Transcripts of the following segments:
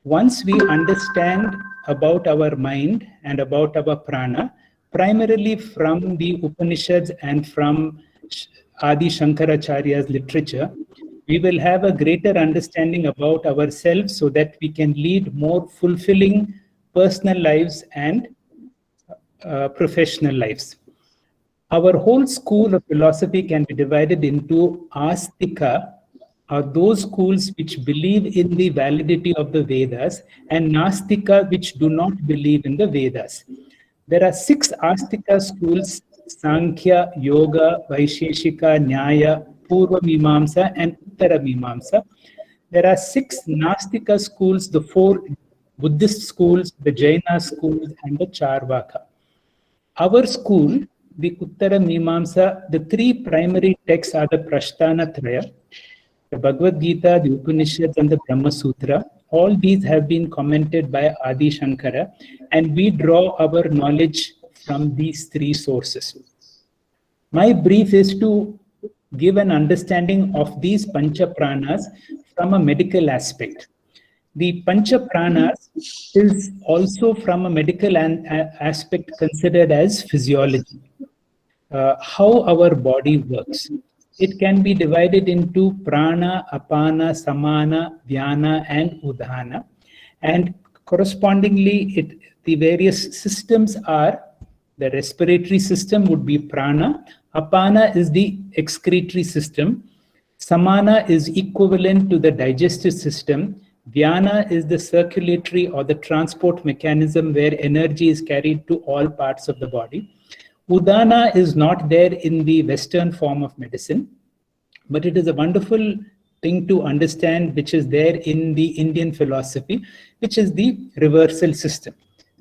Once we understand about our mind and about our prana, primarily from the Upanishads and from Adi Shankaracharya's literature, we will have a greater understanding about ourselves so that we can lead more fulfilling personal lives and professional lives. Our whole school of philosophy can be divided into Astika, are those schools which believe in the validity of the Vedas, and Nastika, which do not believe in the Vedas. There are 6 Astika schools: Sankhya, Yoga, Vaisheshika, Nyaya, Purva Mimamsa, and Uttara Mimamsa. There are 6 Nastika schools, the 4 Buddhist schools, the Jaina schools, and the Charvaka. Our school, the Uttara Mimamsa, the 3 primary texts are the Prashna, the Bhagavad Gita, the Upanishads, and the Brahma Sutra. All these have been commented by Adi Shankara, and we draw our knowledge from these 3 sources. My brief is to give an understanding of these Pancha Pranas from a medical aspect. The Pancha Pranas is also from a medical aspect considered as physiology, how our body works. It can be divided into Prana, Apana, Samana, Dhyana, and Udhana. And correspondingly, the various systems are: the respiratory system would be Prana, Apana is the excretory system, Samana is equivalent to the digestive system, Dhyana is the circulatory or the transport mechanism where energy is carried to all parts of the body. Udana is not there in the Western form of medicine, but it is a wonderful thing to understand, which is there in the Indian philosophy, which is the reversal system.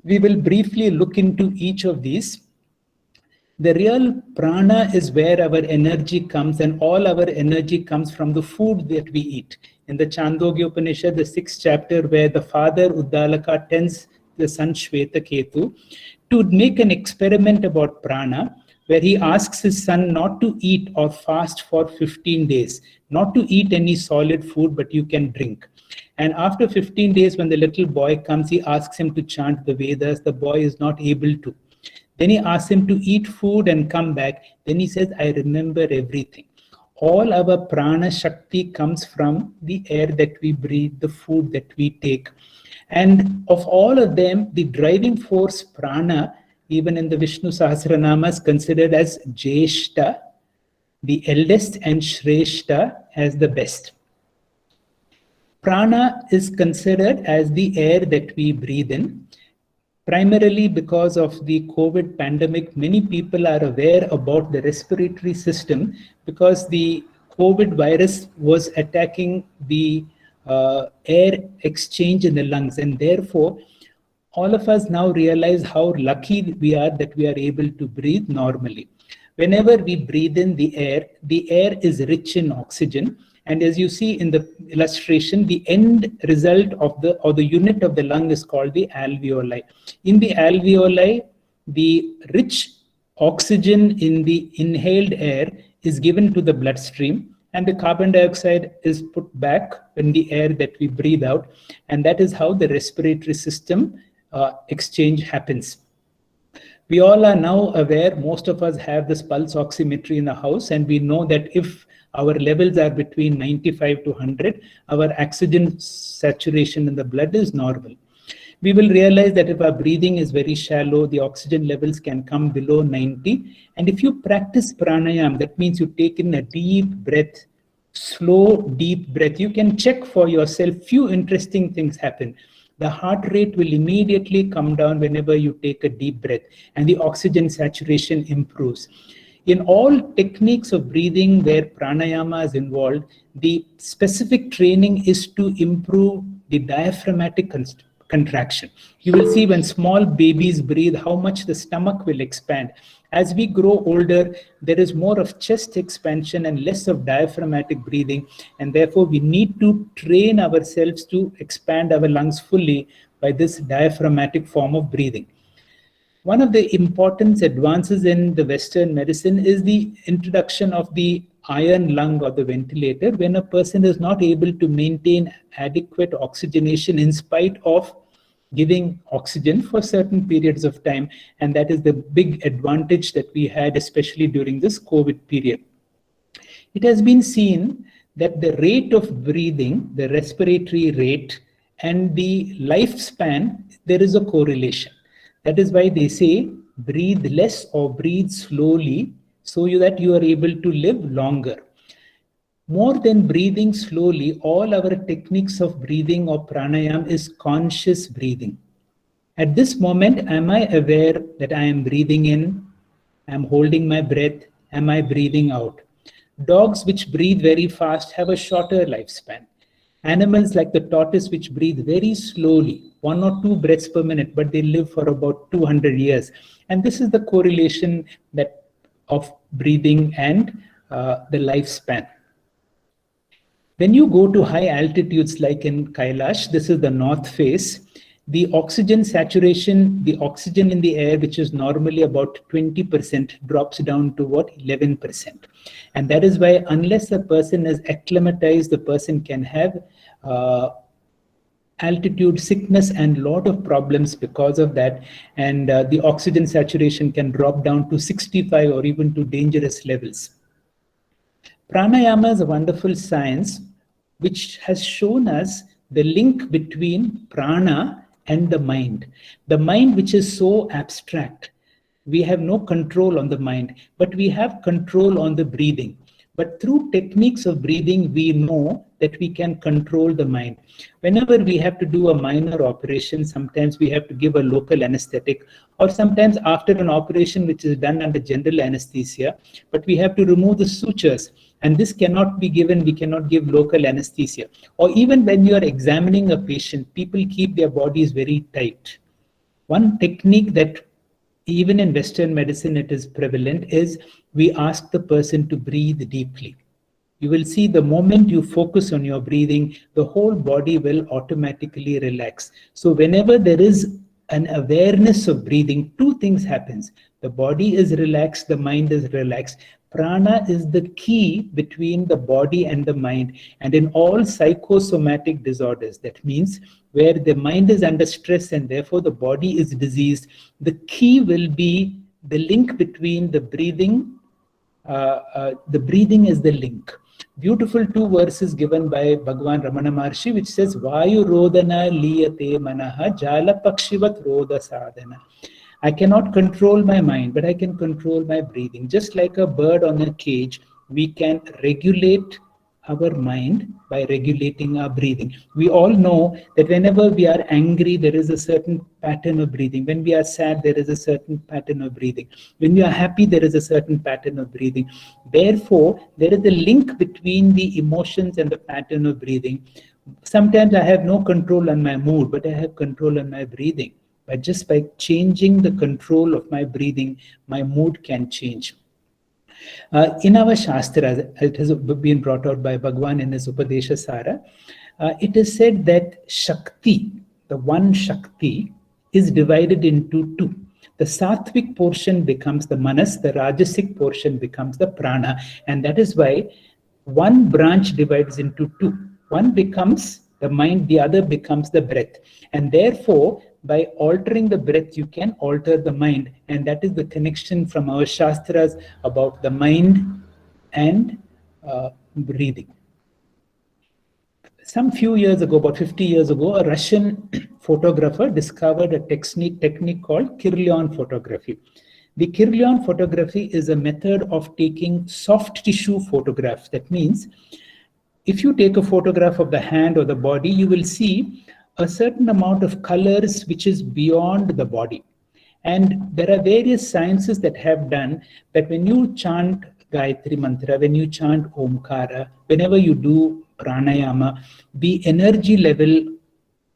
We will briefly look into each of these. The real prana is where our energy comes, and all our energy comes from the food that we eat. In the Chandogya Upanishad, the 6th chapter, where the father Uddalaka tells the son Shvetaketu to make an experiment about prana, where he asks his son not to eat or fast for 15 days, not to eat any solid food, but you can drink. And after 15 days, when the little boy comes, he asks him to chant the Vedas. The boy is not able to. Then he asks him to eat food and come back. Then he says, I remember everything. All our prana shakti comes from the air that we breathe, the food that we take. And of all of them, the driving force prana, even in the Vishnu Sahasranama, is considered as Jeshta, the eldest, and Shreshta as the best. Prana is considered as the air that we breathe in. Primarily because of the COVID pandemic, many people are aware about the respiratory system because the COVID virus was attacking the air exchange in the lungs, and therefore all of us now realize how lucky we are that we are able to breathe normally. Whenever we breathe in the air is rich in oxygen. And as you see in the illustration, the end result of the unit of the lung is called the alveoli. In the alveoli, the rich oxygen in the inhaled air is given to the bloodstream, and the carbon dioxide is put back in the air that we breathe out. And that is how the respiratory system exchange happens. We all are now aware, most of us have this pulse oximetry in the house, and we know that if our levels are between 95 to 100, our oxygen saturation in the blood is normal. We will realize that if our breathing is very shallow, the oxygen levels can come below 90. And if you practice pranayama, that means you take in a deep breath, slow, deep breath. You can check for yourself, few interesting things happen. The heart rate will immediately come down whenever you take a deep breath, and the oxygen saturation improves. In all techniques of breathing where pranayama is involved, the specific training is to improve the diaphragmatic contraction. You will see when small babies breathe, how much the stomach will expand. As we grow older, there is more of chest expansion and less of diaphragmatic breathing, and therefore we need to train ourselves to expand our lungs fully by this diaphragmatic form of breathing. One of the important advances in the Western medicine is the introduction of the iron lung or the ventilator when a person is not able to maintain adequate oxygenation in spite of giving oxygen for certain periods of time. And that is the big advantage that we had, especially during this COVID period. It has been seen that the rate of breathing, the respiratory rate, and the lifespan, there is a correlation. That is why they say breathe less or breathe slowly so that you are able to live longer. More than breathing slowly, all our techniques of breathing or pranayam is conscious breathing. At this moment, am I aware that I am breathing in? I'm holding my breath. Am I breathing out? Dogs which breathe very fast have a shorter lifespan. Animals like the tortoise which breathe very slowly, 1 or 2 breaths per minute, but they live for about 200 years. And this is the correlation that of breathing and the lifespan. When you go to high altitudes like in Kailash, this is the north face, the oxygen saturation, the oxygen in the air, which is normally about 20%, drops down to what, 11%. And that is why unless a person is acclimatized, the person can have altitude sickness and lot of problems because of that. And the oxygen saturation can drop down to 65 or even to dangerous levels. Pranayama is a wonderful science which has shown us the link between prana and the mind. The mind, which is so abstract, we have no control on the mind, but we have control on the breathing. But through techniques of breathing, we know that we can control the mind. Whenever we have to do a minor operation, sometimes we have to give a local anesthetic, or sometimes after an operation which is done under general anesthesia, but we have to remove the sutures. And this cannot be given, we cannot give local anesthesia. Or even when you are examining a patient, people keep their bodies very tight. One technique that even in Western medicine it is prevalent is we ask the person to breathe deeply. You will see the moment you focus on your breathing, the whole body will automatically relax. So whenever there is an awareness of breathing, 2 things happens. The body is relaxed, the mind is relaxed. Prana is the key between the body and the mind. And in all psychosomatic disorders, that means where the mind is under stress and therefore the body is diseased, the key will be the link between the breathing. The breathing is the link. Beautiful 2 verses given by Bhagavan Ramana Maharshi, which says, Vayu rodana liyate manaha jala pakshivat roda sadhana. I cannot control my mind, but I can control my breathing. Just like a bird on a cage, we can regulate our mind by regulating our breathing. We all know that whenever we are angry, there is a certain pattern of breathing. When we are sad, there is a certain pattern of breathing. When we are happy, there is a certain pattern of breathing. Therefore, there is a link between the emotions and the pattern of breathing. Sometimes I have no control on my mood, but I have control on my breathing. But just by changing the control of my breathing, my mood can change. In our Shastras, it has been brought out by Bhagavan in his Upadesha Sara, it is said that Shakti, the one Shakti, is divided into 2. The Sattvic portion becomes the Manas, the Rajasic portion becomes the Prana. And that is why one branch divides into 2. One becomes the mind, the other becomes the breath. And therefore, by altering the breath, you can alter the mind. And that is the connection from our Shastras about the mind and breathing. Some few years ago, about 50 years ago, a Russian photographer discovered a technique called Kirlian photography. The Kirlian photography is a method of taking soft tissue photographs. That means if you take a photograph of the hand or the body, you will see a certain amount of colors which is beyond the body. And there are various sciences that have done that when you chant Gayatri Mantra, when you chant Omkara, whenever you do Pranayama, the energy level,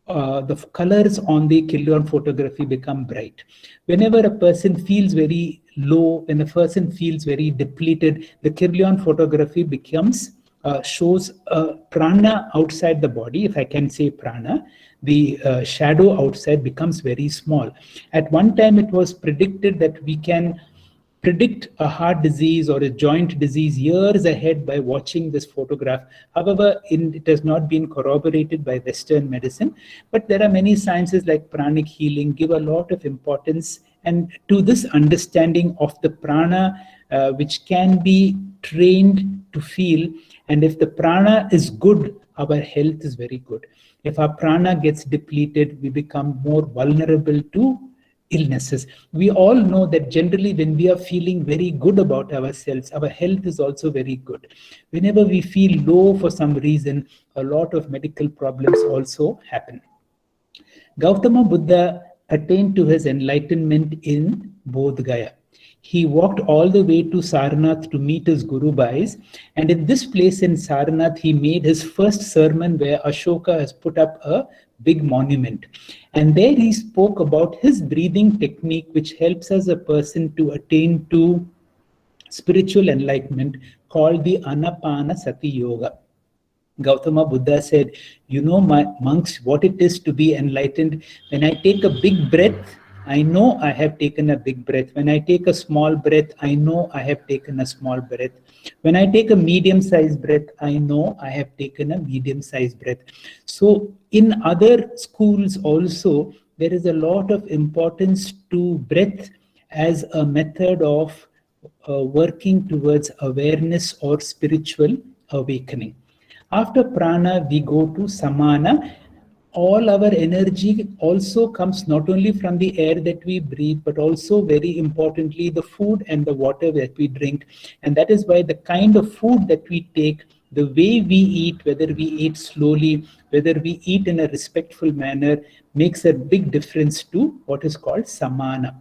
the colors on the Kirlian photography become bright. Whenever a person feels very low, when a person feels very depleted, the Kirlian photography becomes shows prana outside the body, if I can say prana. The shadow outside becomes very small. At one time, it was predicted that we can predict a heart disease or a joint disease years ahead by watching this photograph. However, it has not been corroborated by Western medicine, but there are many sciences like pranic healing give a lot of importance and to this understanding of the prana, which can be trained to feel. And if the prana is good, our health is very good. If our prana gets depleted, we become more vulnerable to illnesses. We all know that generally when we are feeling very good about ourselves, our health is also very good. Whenever we feel low for some reason, a lot of medical problems also happen. Gautama Buddha attained to his enlightenment in Bodh Gaya. He walked all the way to Sarnath to meet his Guru Bhais, and in this place in Sarnath, he made his first sermon where Ashoka has put up a big monument. And there he spoke about his breathing technique, which helps as a person to attain to spiritual enlightenment, called the Anapanasati Yoga. Gautama Buddha said, you know, my monks, what it is to be enlightened. When I take a big breath, I know I have taken a big breath. When I take a small breath, I know I have taken a small breath. When I take a medium-sized breath, I know I have taken a medium-sized breath. So in other schools also, there is a lot of importance to breath as a method of working towards awareness or spiritual awakening. After prana, we go to samana. All our energy also comes not only from the air that we breathe, but also very importantly, the food and the water that we drink. And that is why the kind of food that we take, the way we eat, whether we eat slowly, whether we eat in a respectful manner, makes a big difference to what is called samana.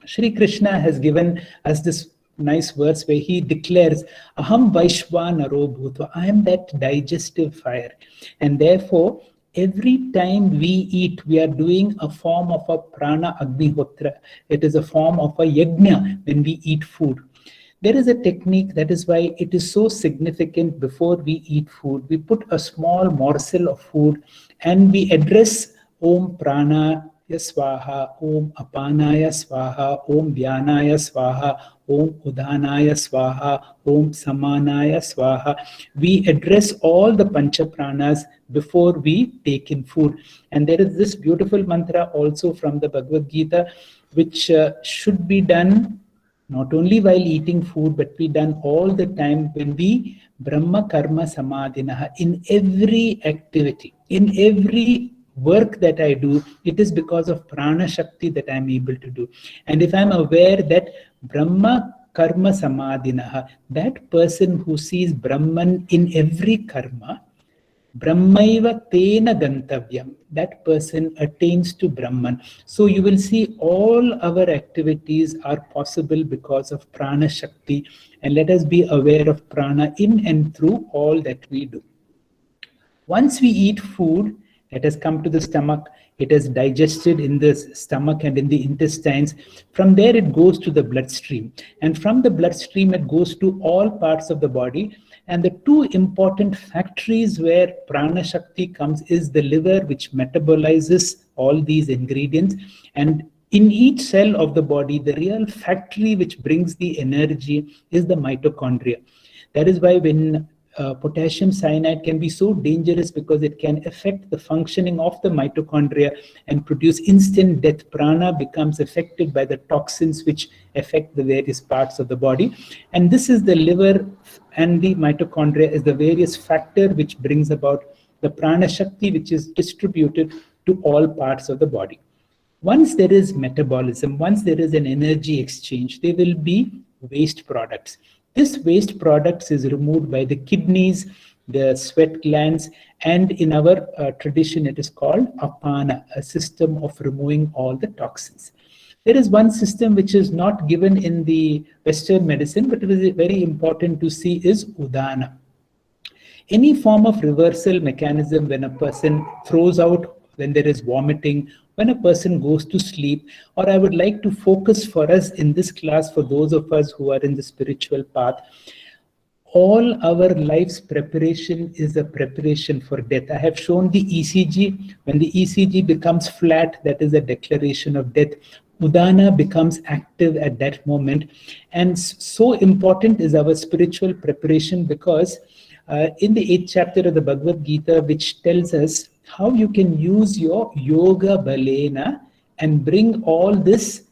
Shri Krishna has given us this nice verse where he declares, Aham Vaishvanaro Bhutva, I am that digestive fire. And therefore, every time we eat, we are doing a form of a prana agnihotra. It is a form of a yajna when we eat food. There is a technique, that is why it is so significant before we eat food. We put a small morsel of food and we address Om Prana Swaha, Om Apanaya Swaha, Om Vyanaya Swaha, Om Udhanaya Swaha, Om Samanaya Swaha. We address all the Pancha Pranas before we take in food. And there is this beautiful mantra also from the Bhagavad Gita, which should be done not only while eating food, but be done all the time when we Brahma Karma Samadhinaha, in every activity, in every work that I do, it is because of Prana Shakti that I am able to do. And if I am aware that Brahma Karma Samadhinaha, that person who sees Brahman in every karma, Brahmaiva Tena Gantavyam, that person attains to Brahman. So you will see all our activities are possible because of Prana Shakti, and let us be aware of Prana in and through all that we do. Once we eat food, it has come to the stomach, it is digested in the stomach and in the intestines. From there it goes to the bloodstream. And from the bloodstream it goes to all parts of the body. And the two important factories where Prana Shakti comes is the liver, which metabolizes all these ingredients. And in each cell of the body, the real factory which brings the energy is the mitochondria. That is why when potassium cyanide can be so dangerous, because it can affect the functioning of the mitochondria and produce instant death. Prana becomes affected by the toxins which affect the various parts of the body. And this is the liver and the mitochondria is the various factor which brings about the Prana Shakti, which is distributed to all parts of the body. Once there is metabolism, once there is an energy exchange, there will be waste products. This waste products is removed by the kidneys, the sweat glands, and in our tradition it is called apana, a system of removing all the toxins. There is one system which is not given in the Western medicine, but it is very important to see, is udana. Any form of reversal mechanism when a person throws out, when there is vomiting, when a person goes to sleep, or I would like to focus for us in this class, for those of us who are in the spiritual path, all our life's preparation is a preparation for death. I have shown the ECG. When the ECG becomes flat, that is a declaration of death. Udana becomes active at that moment. And so important is our spiritual preparation, because in the 8th chapter of the Bhagavad Gita, which tells us how you can use your yoga balena and bring all this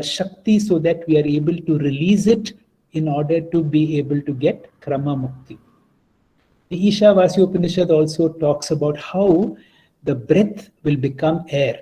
Shakti so that we are able to release it in order to be able to get Krama Mukti. The Ishavasya Upanishad also talks about how the breath will become air.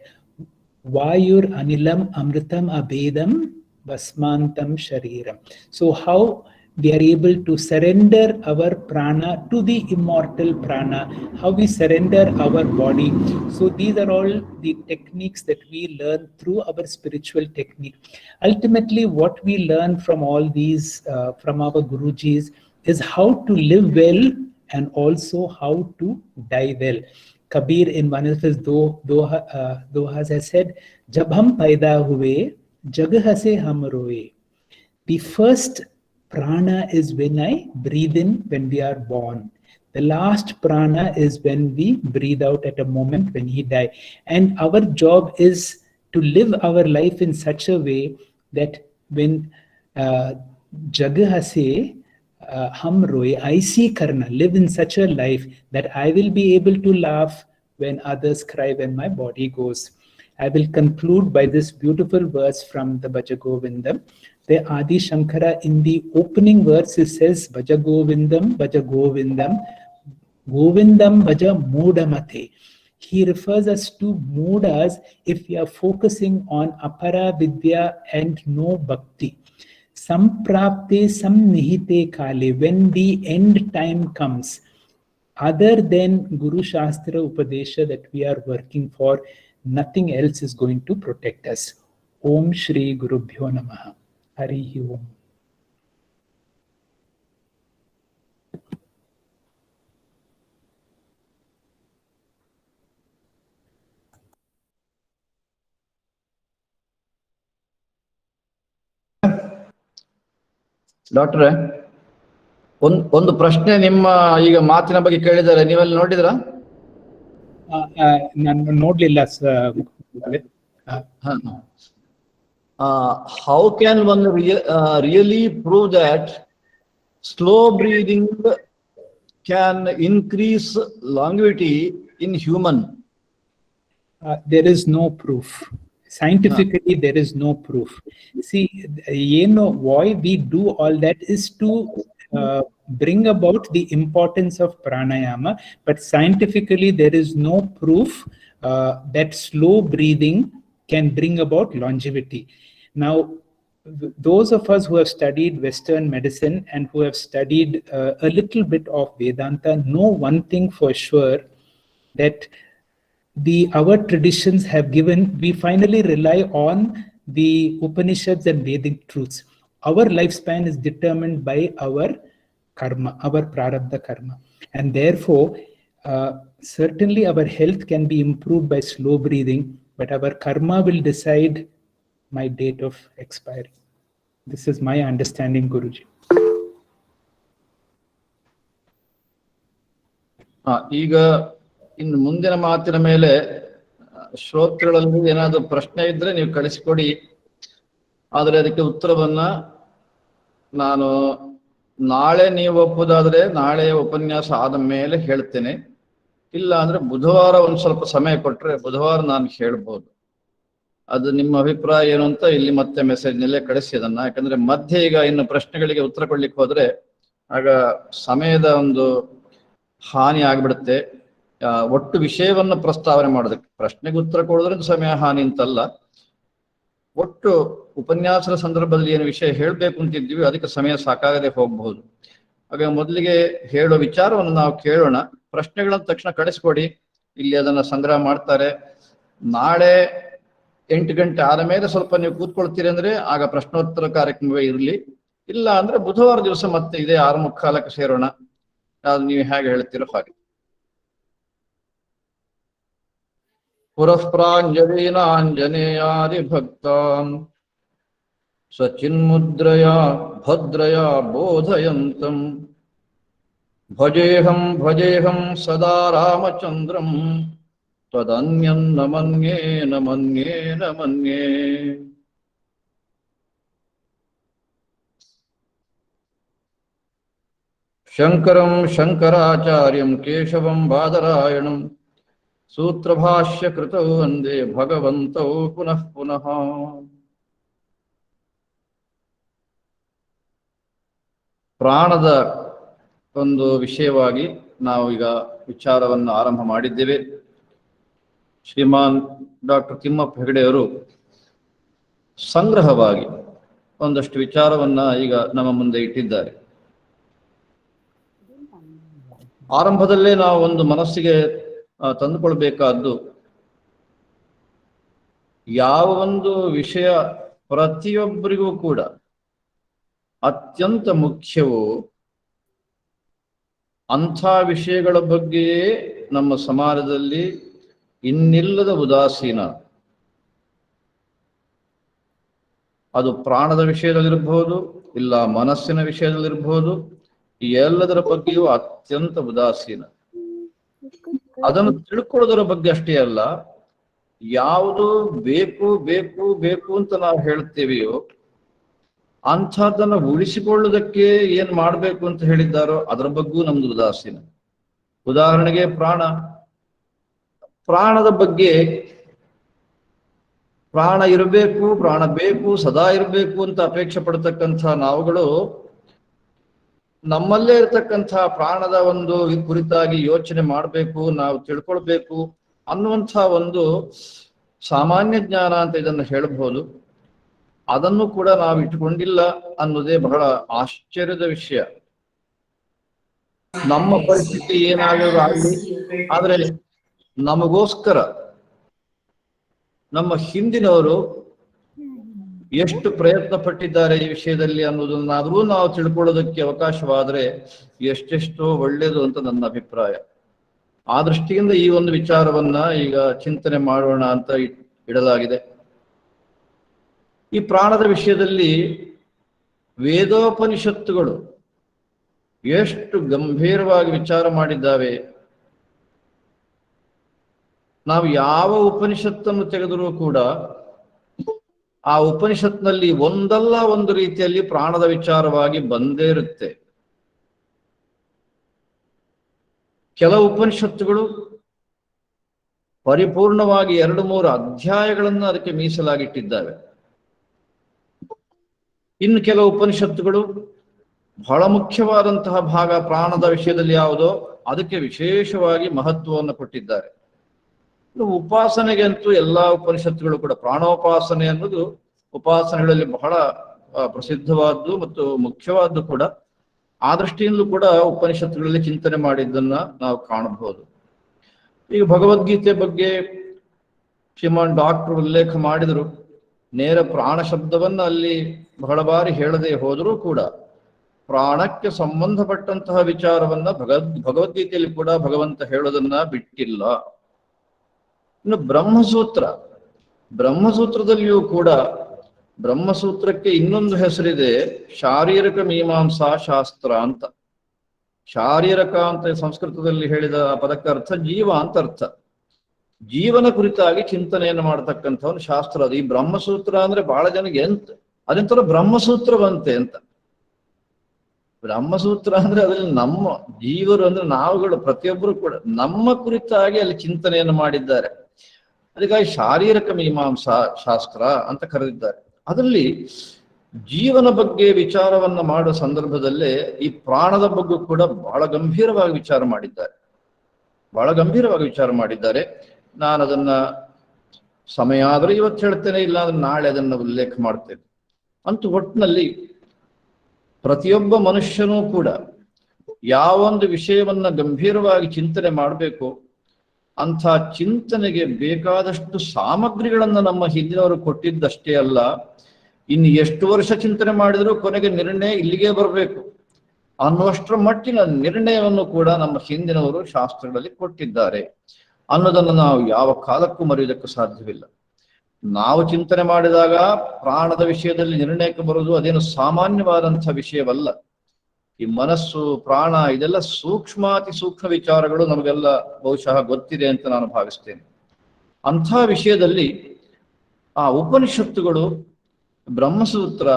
Vayur anilam amritam abedam basmantam shariram. So how we are able to surrender our prana to the immortal prana, how we surrender our body. So these are all the techniques that we learn through our spiritual technique. Ultimately, what we learn from all these, from our Gurujis, is how to live well and also how to die well. Kabir, in one of his dohas, has said, "Jab hum paida hue, jagah se hum roye." The first prana is when I breathe in when we are born. The last prana is when we breathe out at a moment when we die. And our job is to live our life in such a way that when jagah se hum roye, I see karna, live in such a life that I will be able to laugh when others cry, when my body goes. I will conclude by this beautiful verse from the Bhaja Govindam. The Adi Shankara, in the opening verse, it says, Bhaja Govindam, Govindam Bhaja Mudamate. He refers us to moodas if we are focusing on apara vidya and no bhakti. Samprapte samnihite kale, when the end time comes, other than Guru Shastra Upadesha that we are working for, nothing else is going to protect us. Om Shri Gurubhyo Namaha. Harihi Om. ಡಾಕ್ಟ್ರೆ, ಒಂದು ಪ್ರಶ್ನೆ ನಿಮ್ಮ ಈಗ ಮಾತಿನ ಬಗ್ಗೆ ಕೇಳಿದ್ದಾರೆ, ನೀವೆಲ್ಲ ನೋಡಿದ್ರ? ನಾನು ನೋಡ್ಲಿಲ್ಲ sir. How can one really prove that slow breathing can increase longevity in human? There is no proof. Scientifically, there is no proof. See, why we do all that is to bring about the importance of pranayama, but scientifically, there is no proof that slow breathing can bring about longevity. Now, those of us who have studied Western medicine and who have studied a little bit of Vedanta know one thing for sure, that our traditions have given, we finally rely on the Upanishads and Vedic truths. Our lifespan is determined by our karma, our prarabdha karma. And therefore, certainly our health can be improved by slow breathing, but our karma will decide my date of expiry. This is my understanding, Guruji. ಈಗ ಇನ್ನು ಮುಂದಿನ ಮಾತಿನ ಮೇಲೆ ಶ್ರೋತೃಗಳಲ್ಲಿ ಏನಾದರೂ ಪ್ರಶ್ನೆ ಇದ್ರೆ ನೀವು ಕಳಿಸಿಕೊಡಿ. ಆದರೆ ಅದಕ್ಕೆ ಉತ್ತರವನ್ನ ನಾನು ನಾಳೆ, ನೀವು ಒಪ್ಪುದಾದ್ರೆ ನಾಳೆ ಉಪನ್ಯಾಸ ಆದ ಮೇಲೆ ಹೇಳ್ತೇನೆ. ಇಲ್ಲ ಅಂದ್ರೆ ಬುಧವಾರ ಒಂದು ಸ್ವಲ್ಪ ಸಮಯ ಕೊಟ್ರೆ ಬುಧವಾರ ನಾನು ಹೇಳ್ಬೋದು. ಅದು ನಿಮ್ಮ ಅಭಿಪ್ರಾಯ ಏನು ಅಂತ ಇಲ್ಲಿ ಮತ್ತೆ ಮೆಸೇಜ್ನಲ್ಲೇ ಕಳಿಸಿ ಅದನ್ನ. ಯಾಕಂದ್ರೆ ಮಧ್ಯೆ ಈಗ ಇನ್ನು ಪ್ರಶ್ನೆಗಳಿಗೆ ಉತ್ತರ ಕೊಡ್ಲಿಕ್ಕೆ ಹೋದ್ರೆ ಆಗ ಸಮಯದ ಒಂದು ಹಾನಿ ಆಗ್ಬಿಡುತ್ತೆ. ಒಟ್ಟು ವಿಷಯವನ್ನು ಪ್ರಸ್ತಾವನೆ ಮಾಡೋದಕ್ಕೆ, ಪ್ರಶ್ನೆಗೆ ಉತ್ತರ ಕೊಡೋದ್ರಿಂದ ಸಮಯ ಹಾನಿ ಅಂತಲ್ಲ, ಒಟ್ಟು ಉಪನ್ಯಾಸದ ಸಂದರ್ಭದಲ್ಲಿ ಏನು ವಿಷಯ ಹೇಳಬೇಕು ಅಂತಿದ್ವಿ ಅದಕ್ಕೆ ಸಮಯ ಸಾಕಾಗದೆ ಹೋಗಬಹುದು. ಹಾಗೆ ಮೊದಲಿಗೆ ಹೇಳೋ ವಿಚಾರವನ್ನು ನಾವು ಕೇಳೋಣ. ಪ್ರಶ್ನೆಗಳನ್ನ ತಕ್ಷಣ ಕಳಿಸ್ಕೊಡಿ, ಇಲ್ಲಿ ಅದನ್ನ ಸಂಗ್ರಹ ಮಾಡ್ತಾರೆ. ನಾಳೆ 8 ಗಂಟೆ ಆದ ಮೇಲೆ ಸ್ವಲ್ಪ ನೀವು ಕೂತ್ಕೊಳ್ತೀರಿ ಅಂದ್ರೆ ಆಗ ಪ್ರಶ್ನೋತ್ತರ ಕಾರ್ಯಕ್ರಮವೇ ಇರಲಿ. ಇಲ್ಲ ಅಂದ್ರೆ ಬುಧವಾರ ದಿವಸ ಮತ್ತೆ ಇದೇ 6:45 ಸೇರೋಣ. ಅದು ನೀವು ಹೇಗೆ ಹೇಳ್ತೀರೋ ಹಾಗೆ. ಪುರಃ ಪ್ರಾಂಜಲೀನಾಂಜನೇಯಾದಿ ಭಕ್ತಾನ್ ಸಚಿನ್ಮುದ್ರಯಾ ಭದ್ರಯಾ ಬೋಧಯಂತಂ ಭಜೇಹಂ ಸದಾ ರಾಮಚಂದ್ರಂ ತ್ವದನ್ಯನ್ನ ಮನ್ಯೇ ನ ಮನ್ಯೇ ನ ಮನ್ಯೇ. ಶಂಕರಂ ಶಂಕರಾಚಾರ್ಯಂ ಕೇಶವಂ ಬಾದರಾಯಣಂ ಸೂತ್ರಭಾಷ್ಯ ಕೃತೌ ವಂದೇ ಭಗವಂತೌ ಪುನಃ ಪುನಃ. ಪ್ರಾಣದ ಒಂದು ವಿಷಯವಾಗಿ ನಾವು ಈಗ ವಿಚಾರವನ್ನು ಆರಂಭ ಮಾಡಿದ್ದೇವೆ. ಶ್ರೀಮಾನ್ ಡಾಕ್ಟರ್ ತಿಮ್ಮಪ್ಪ ಹೆಗಡೆಯವರು ಸಂಗ್ರಹವಾಗಿ ಒಂದಷ್ಟು ವಿಚಾರವನ್ನ ಈಗ ನಮ್ಮ ಮುಂದೆ ಇಟ್ಟಿದ್ದಾರೆ. ಆರಂಭದಲ್ಲೇ ನಾವು ಒಂದು ಮನಸ್ಸಿಗೆ ತಂದುಕೊಳ್ಬೇಕಾದ್ದು, ಯಾವ ಒಂದು ವಿಷಯ ಪ್ರತಿಯೊಬ್ಬರಿಗೂ ಕೂಡ ಅತ್ಯಂತ ಮುಖ್ಯವೋ ಅಂಥ ವಿಷಯಗಳ ಬಗ್ಗೆಯೇ ನಮ್ಮ ಸಮಾಜದಲ್ಲಿ ಇನ್ನಿಲ್ಲದ ಉದಾಸೀನ. ಅದು ಪ್ರಾಣದ ವಿಷಯದಲ್ಲಿರಬಹುದು, ಇಲ್ಲ ಮನಸ್ಸಿನ ವಿಷಯದಲ್ಲಿರಬಹುದು, ಈ ಎಲ್ಲದರ ಬಗ್ಗೆಯೂ ಅತ್ಯಂತ ಉದಾಸೀನ. ಅದನ್ನು ತಿಳ್ಕೊಳ್ಳೋದರ ಬಗ್ಗೆ ಅಷ್ಟೇ ಅಲ್ಲ, ಯಾವುದು ಬೇಕು ಬೇಕು ಬೇಕು ಅಂತ ನಾವು ಹೇಳ್ತೇವೆಯೋ ಅಂಥದ್ದನ್ನು ಉಳಿಸಿಕೊಳ್ಳುವುದಕ್ಕೆ ಏನ್ ಮಾಡ್ಬೇಕು ಅಂತ ಹೇಳಿದ್ದಾರೋ ಅದರ ಬಗ್ಗೂ ನಮ್ದು ಉದಾಸೀನ. ಉದಾಹರಣೆಗೆ ಪ್ರಾಣದ ಬಗ್ಗೆ, ಪ್ರಾಣ ಇರಬೇಕು, ಪ್ರಾಣ ಬೇಕು, ಸದಾ ಇರಬೇಕು ಅಂತ ಅಪೇಕ್ಷೆ ಪಡ್ತಕ್ಕಂಥ ನಾವುಗಳು ನಮ್ಮಲ್ಲೇ ಇರತಕ್ಕಂಥ ಪ್ರಾಣದ ಒಂದು ಕುರಿತಾಗಿ ಯೋಚನೆ ಮಾಡಬೇಕು, ನಾವು ತಿಳ್ಕೊಳ್ಬೇಕು ಅನ್ನುವಂಥ ಒಂದು ಸಾಮಾನ್ಯ ಜ್ಞಾನ ಅಂತ ಇದನ್ನು ಹೇಳಬಹುದು. ಅದನ್ನು ಕೂಡ ನಾವು ಇಟ್ಟುಕೊಂಡಿಲ್ಲ ಅನ್ನೋದೇ ಬಹಳ ಆಶ್ಚರ್ಯದ ವಿಷಯ. ನಮ್ಮ ಪರಿಸ್ಥಿತಿ ಏನಾದರೂ ಆಗಲಿ, ಆದ್ರೆ ನಮಗೋಸ್ಕರ ನಮ್ಮ ಹಿಂದಿನವರು ಎಷ್ಟು ಪ್ರಯತ್ನ ಪಟ್ಟಿದ್ದಾರೆ ಈ ವಿಷಯದಲ್ಲಿ ಅನ್ನೋದನ್ನಾದ್ರೂ ನಾವು ತಿಳ್ಕೊಳ್ಳೋದಕ್ಕೆ ಅವಕಾಶವಾದರೆ ಎಷ್ಟೆಷ್ಟೋ ಒಳ್ಳೆಯದು ಅಂತ ನನ್ನ ಅಭಿಪ್ರಾಯ. ಆ ದೃಷ್ಟಿಯಿಂದ ಈ ಒಂದು ವಿಚಾರವನ್ನ ಈಗ ಚಿಂತನೆ ಮಾಡೋಣ ಅಂತ ಇಡಲಾಗಿದೆ. ಈ ಪ್ರಾಣದ ವಿಷಯದಲ್ಲಿ ವೇದೋಪನಿಷತ್ತುಗಳು ಎಷ್ಟು ಗಂಭೀರವಾಗಿ ವಿಚಾರ ಮಾಡಿದ್ದಾವೆ. ನಾವು ಯಾವ ಉಪನಿಷತ್ತನ್ನು ತೆಗೆದರೂ ಕೂಡ ಆ ಉಪನಿಷತ್ನಲ್ಲಿ ಒಂದಲ್ಲ ಒಂದು ರೀತಿಯಲ್ಲಿ ಪ್ರಾಣದ ವಿಚಾರವಾಗಿ ಬಂದೇ ಇರುತ್ತೆ. ಕೆಲವು ಉಪನಿಷತ್ತುಗಳು ಪರಿಪೂರ್ಣವಾಗಿ 2-3 ಅಧ್ಯಾಯಗಳನ್ನು ಅದಕ್ಕೆ ಮೀಸಲಾಗಿಟ್ಟಿದ್ದಾವೆ. ಇನ್ನು ಕೆಲವು ಉಪನಿಷತ್ತುಗಳು ಬಹಳ ಮುಖ್ಯವಾದಂತಹ ಭಾಗ ಪ್ರಾಣದ ವಿಷಯದಲ್ಲಿ ಯಾವುದೋ ಅದಕ್ಕೆ ವಿಶೇಷವಾಗಿ ಮಹತ್ವವನ್ನು ಕೊಟ್ಟಿದ್ದಾರೆ. ಉಪಾಸನೆಗೆ ಅಂತೂ ಎಲ್ಲಾ ಉಪನಿಷತ್ತುಗಳು ಕೂಡ, ಪ್ರಾಣೋಪಾಸನೆ ಅನ್ನೋದು ಉಪಾಸನೆಗಳಲ್ಲಿ ಬಹಳ ಪ್ರಸಿದ್ಧವಾದ್ದು ಮತ್ತು ಮುಖ್ಯವಾದ್ದು ಕೂಡ. ಆ ದೃಷ್ಟಿಯಿಂದಲೂ ಕೂಡ ಉಪನಿಷತ್ತುಗಳಲ್ಲಿ ಚಿಂತನೆ ಮಾಡಿದ್ದನ್ನ ನಾವು ಕಾಣಬಹುದು. ಈಗ ಭಗವದ್ಗೀತೆ ಬಗ್ಗೆ ಶ್ರೀಮಾನ್ ಡಾಕ್ಟರ್ ಉಲ್ಲೇಖ ಮಾಡಿದರು. ನೇರ ಪ್ರಾಣ ಶಬ್ದವನ್ನ ಅಲ್ಲಿ ಬಹಳ ಬಾರಿ ಹೇಳದೆ ಹೋದರೂ ಕೂಡ ಪ್ರಾಣಕ್ಕೆ ಸಂಬಂಧಪಟ್ಟಂತಹ ವಿಚಾರವನ್ನ ಭಗವದ್ಗೀತೆಯಲ್ಲಿ ಕೂಡ ಭಗವಂತ ಹೇಳೋದನ್ನ ಬಿಟ್ಟಿಲ್ಲ. ಇನ್ನು ಬ್ರಹ್ಮಸೂತ್ರದಲ್ಲಿಯೂ ಕೂಡ, ಬ್ರಹ್ಮಸೂತ್ರಕ್ಕೆ ಇನ್ನೊಂದು ಹೆಸರಿದೆ, ಶಾರೀರಿಕ ಮೀಮಾಂಸಾ ಶಾಸ್ತ್ರ ಅಂತ. ಶಾರೀರಕ ಅಂತ ಸಂಸ್ಕೃತದಲ್ಲಿ ಹೇಳಿದ ಪದಕ್ಕೆ ಅರ್ಥ ಜೀವ ಅಂತ ಅರ್ಥ. ಜೀವನ ಕುರಿತಾಗಿ ಚಿಂತನೆಯನ್ನು ಮಾಡತಕ್ಕಂಥ ಒಂದು ಶಾಸ್ತ್ರ ಅದು. ಈ ಬ್ರಹ್ಮಸೂತ್ರ ಅಂದ್ರೆ ಬಹಳ ಜನಕ್ಕೆ ಅದೆಂತರ ಬ್ರಹ್ಮಸೂತ್ರ ಬಂತೆ ಅಂತ. ಬ್ರಹ್ಮಸೂತ್ರ ಅಂದ್ರೆ ಅದರಲ್ಲಿ ನಮ್ಮ ಜೀವರು ಅಂದ್ರೆ ನಾವುಗಳು ಪ್ರತಿಯೊಬ್ಬರು ಕೂಡ ನಮ್ಮ ಕುರಿತಾಗಿ ಅಲ್ಲಿ ಚಿಂತನೆಯನ್ನು ಮಾಡಿದ್ದಾರೆ. ಅದಕ್ಕಾಗಿ ಶಾರೀರಿಕ ಮೀಮಾಂಸಾ ಶಾಸ್ತ್ರ ಅಂತ ಕರೆದಿದ್ದಾರೆ. ಅದರಲ್ಲಿ ಜೀವನ ಬಗ್ಗೆ ವಿಚಾರವನ್ನ ಮಾಡುವ ಸಂದರ್ಭದಲ್ಲೇ ಈ ಪ್ರಾಣದ ಬಗ್ಗೆ ಕೂಡ ಬಹಳ ಗಂಭೀರವಾಗಿ ವಿಚಾರ ಮಾಡಿದ್ದಾರೆ. ನಾನು ಅದನ್ನ ಸಮಯ ಆದರೂ ಇವತ್ತು ಹೇಳ್ತೇನೆ, ಇಲ್ಲ ಅಂದ್ರೆ ನಾಳೆ ಅದನ್ನ ಉಲ್ಲೇಖ ಮಾಡ್ತೇನೆ. ಅಂತೂ ಒಟ್ಟಿನಲ್ಲಿ ಪ್ರತಿಯೊಬ್ಬ ಮನುಷ್ಯನೂ ಕೂಡ ಯಾವೊಂದು ವಿಷಯವನ್ನ ಗಂಭೀರವಾಗಿ ಚಿಂತನೆ ಮಾಡಬೇಕು, ಅಂಥ ಚಿಂತನೆಗೆ ಬೇಕಾದಷ್ಟು ಸಾಮಗ್ರಿಗಳನ್ನ ನಮ್ಮ ಹಿಂದಿನವರು ಕೊಟ್ಟಿದ್ದಷ್ಟೇ ಅಲ್ಲ, ಇನ್ನು ಎಷ್ಟು ವರ್ಷ ಚಿಂತನೆ ಮಾಡಿದರೂ ಕೊನೆಗೆ ನಿರ್ಣಯ ಇಲ್ಲಿಗೆ ಬರಬೇಕು ಅನ್ನುವಷ್ಟರ ಮಟ್ಟಿನ ನಿರ್ಣಯವನ್ನು ಕೂಡ ನಮ್ಮ ಹಿಂದಿನವರು ಶಾಸ್ತ್ರಗಳಲ್ಲಿ ಕೊಟ್ಟಿದ್ದಾರೆ ಅನ್ನೋದನ್ನು ನಾವು ಯಾವ ಕಾಲಕ್ಕೂ ಮರೆಯುವುದಕ್ಕೆ ಸಾಧ್ಯವಿಲ್ಲ. ನಾವು ಚಿಂತನೆ ಮಾಡಿದಾಗ ಪ್ರಾಣದ ವಿಷಯದಲ್ಲಿ ನಿರ್ಣಯಕ್ಕೆ ಬರುವುದು ಅದೇನು ಸಾಮಾನ್ಯವಾದಂಥ ವಿಷಯವಲ್ಲ. ಈ ಮನಸ್ಸು, ಪ್ರಾಣ ಇದೆಲ್ಲ ಸೂಕ್ಷ್ಮಾತಿ ಸೂಕ್ಷ್ಮ ವಿಚಾರಗಳು ನಮಗೆಲ್ಲ ಬಹುಶಃ ಗೊತ್ತಿದೆ ಅಂತ ನಾನು ಭಾವಿಸ್ತೇನೆ. ಅಂಥ ವಿಷಯದಲ್ಲಿ ಆ ಉಪನಿಷತ್ತುಗಳು, ಬ್ರಹ್ಮಸೂತ್ರ,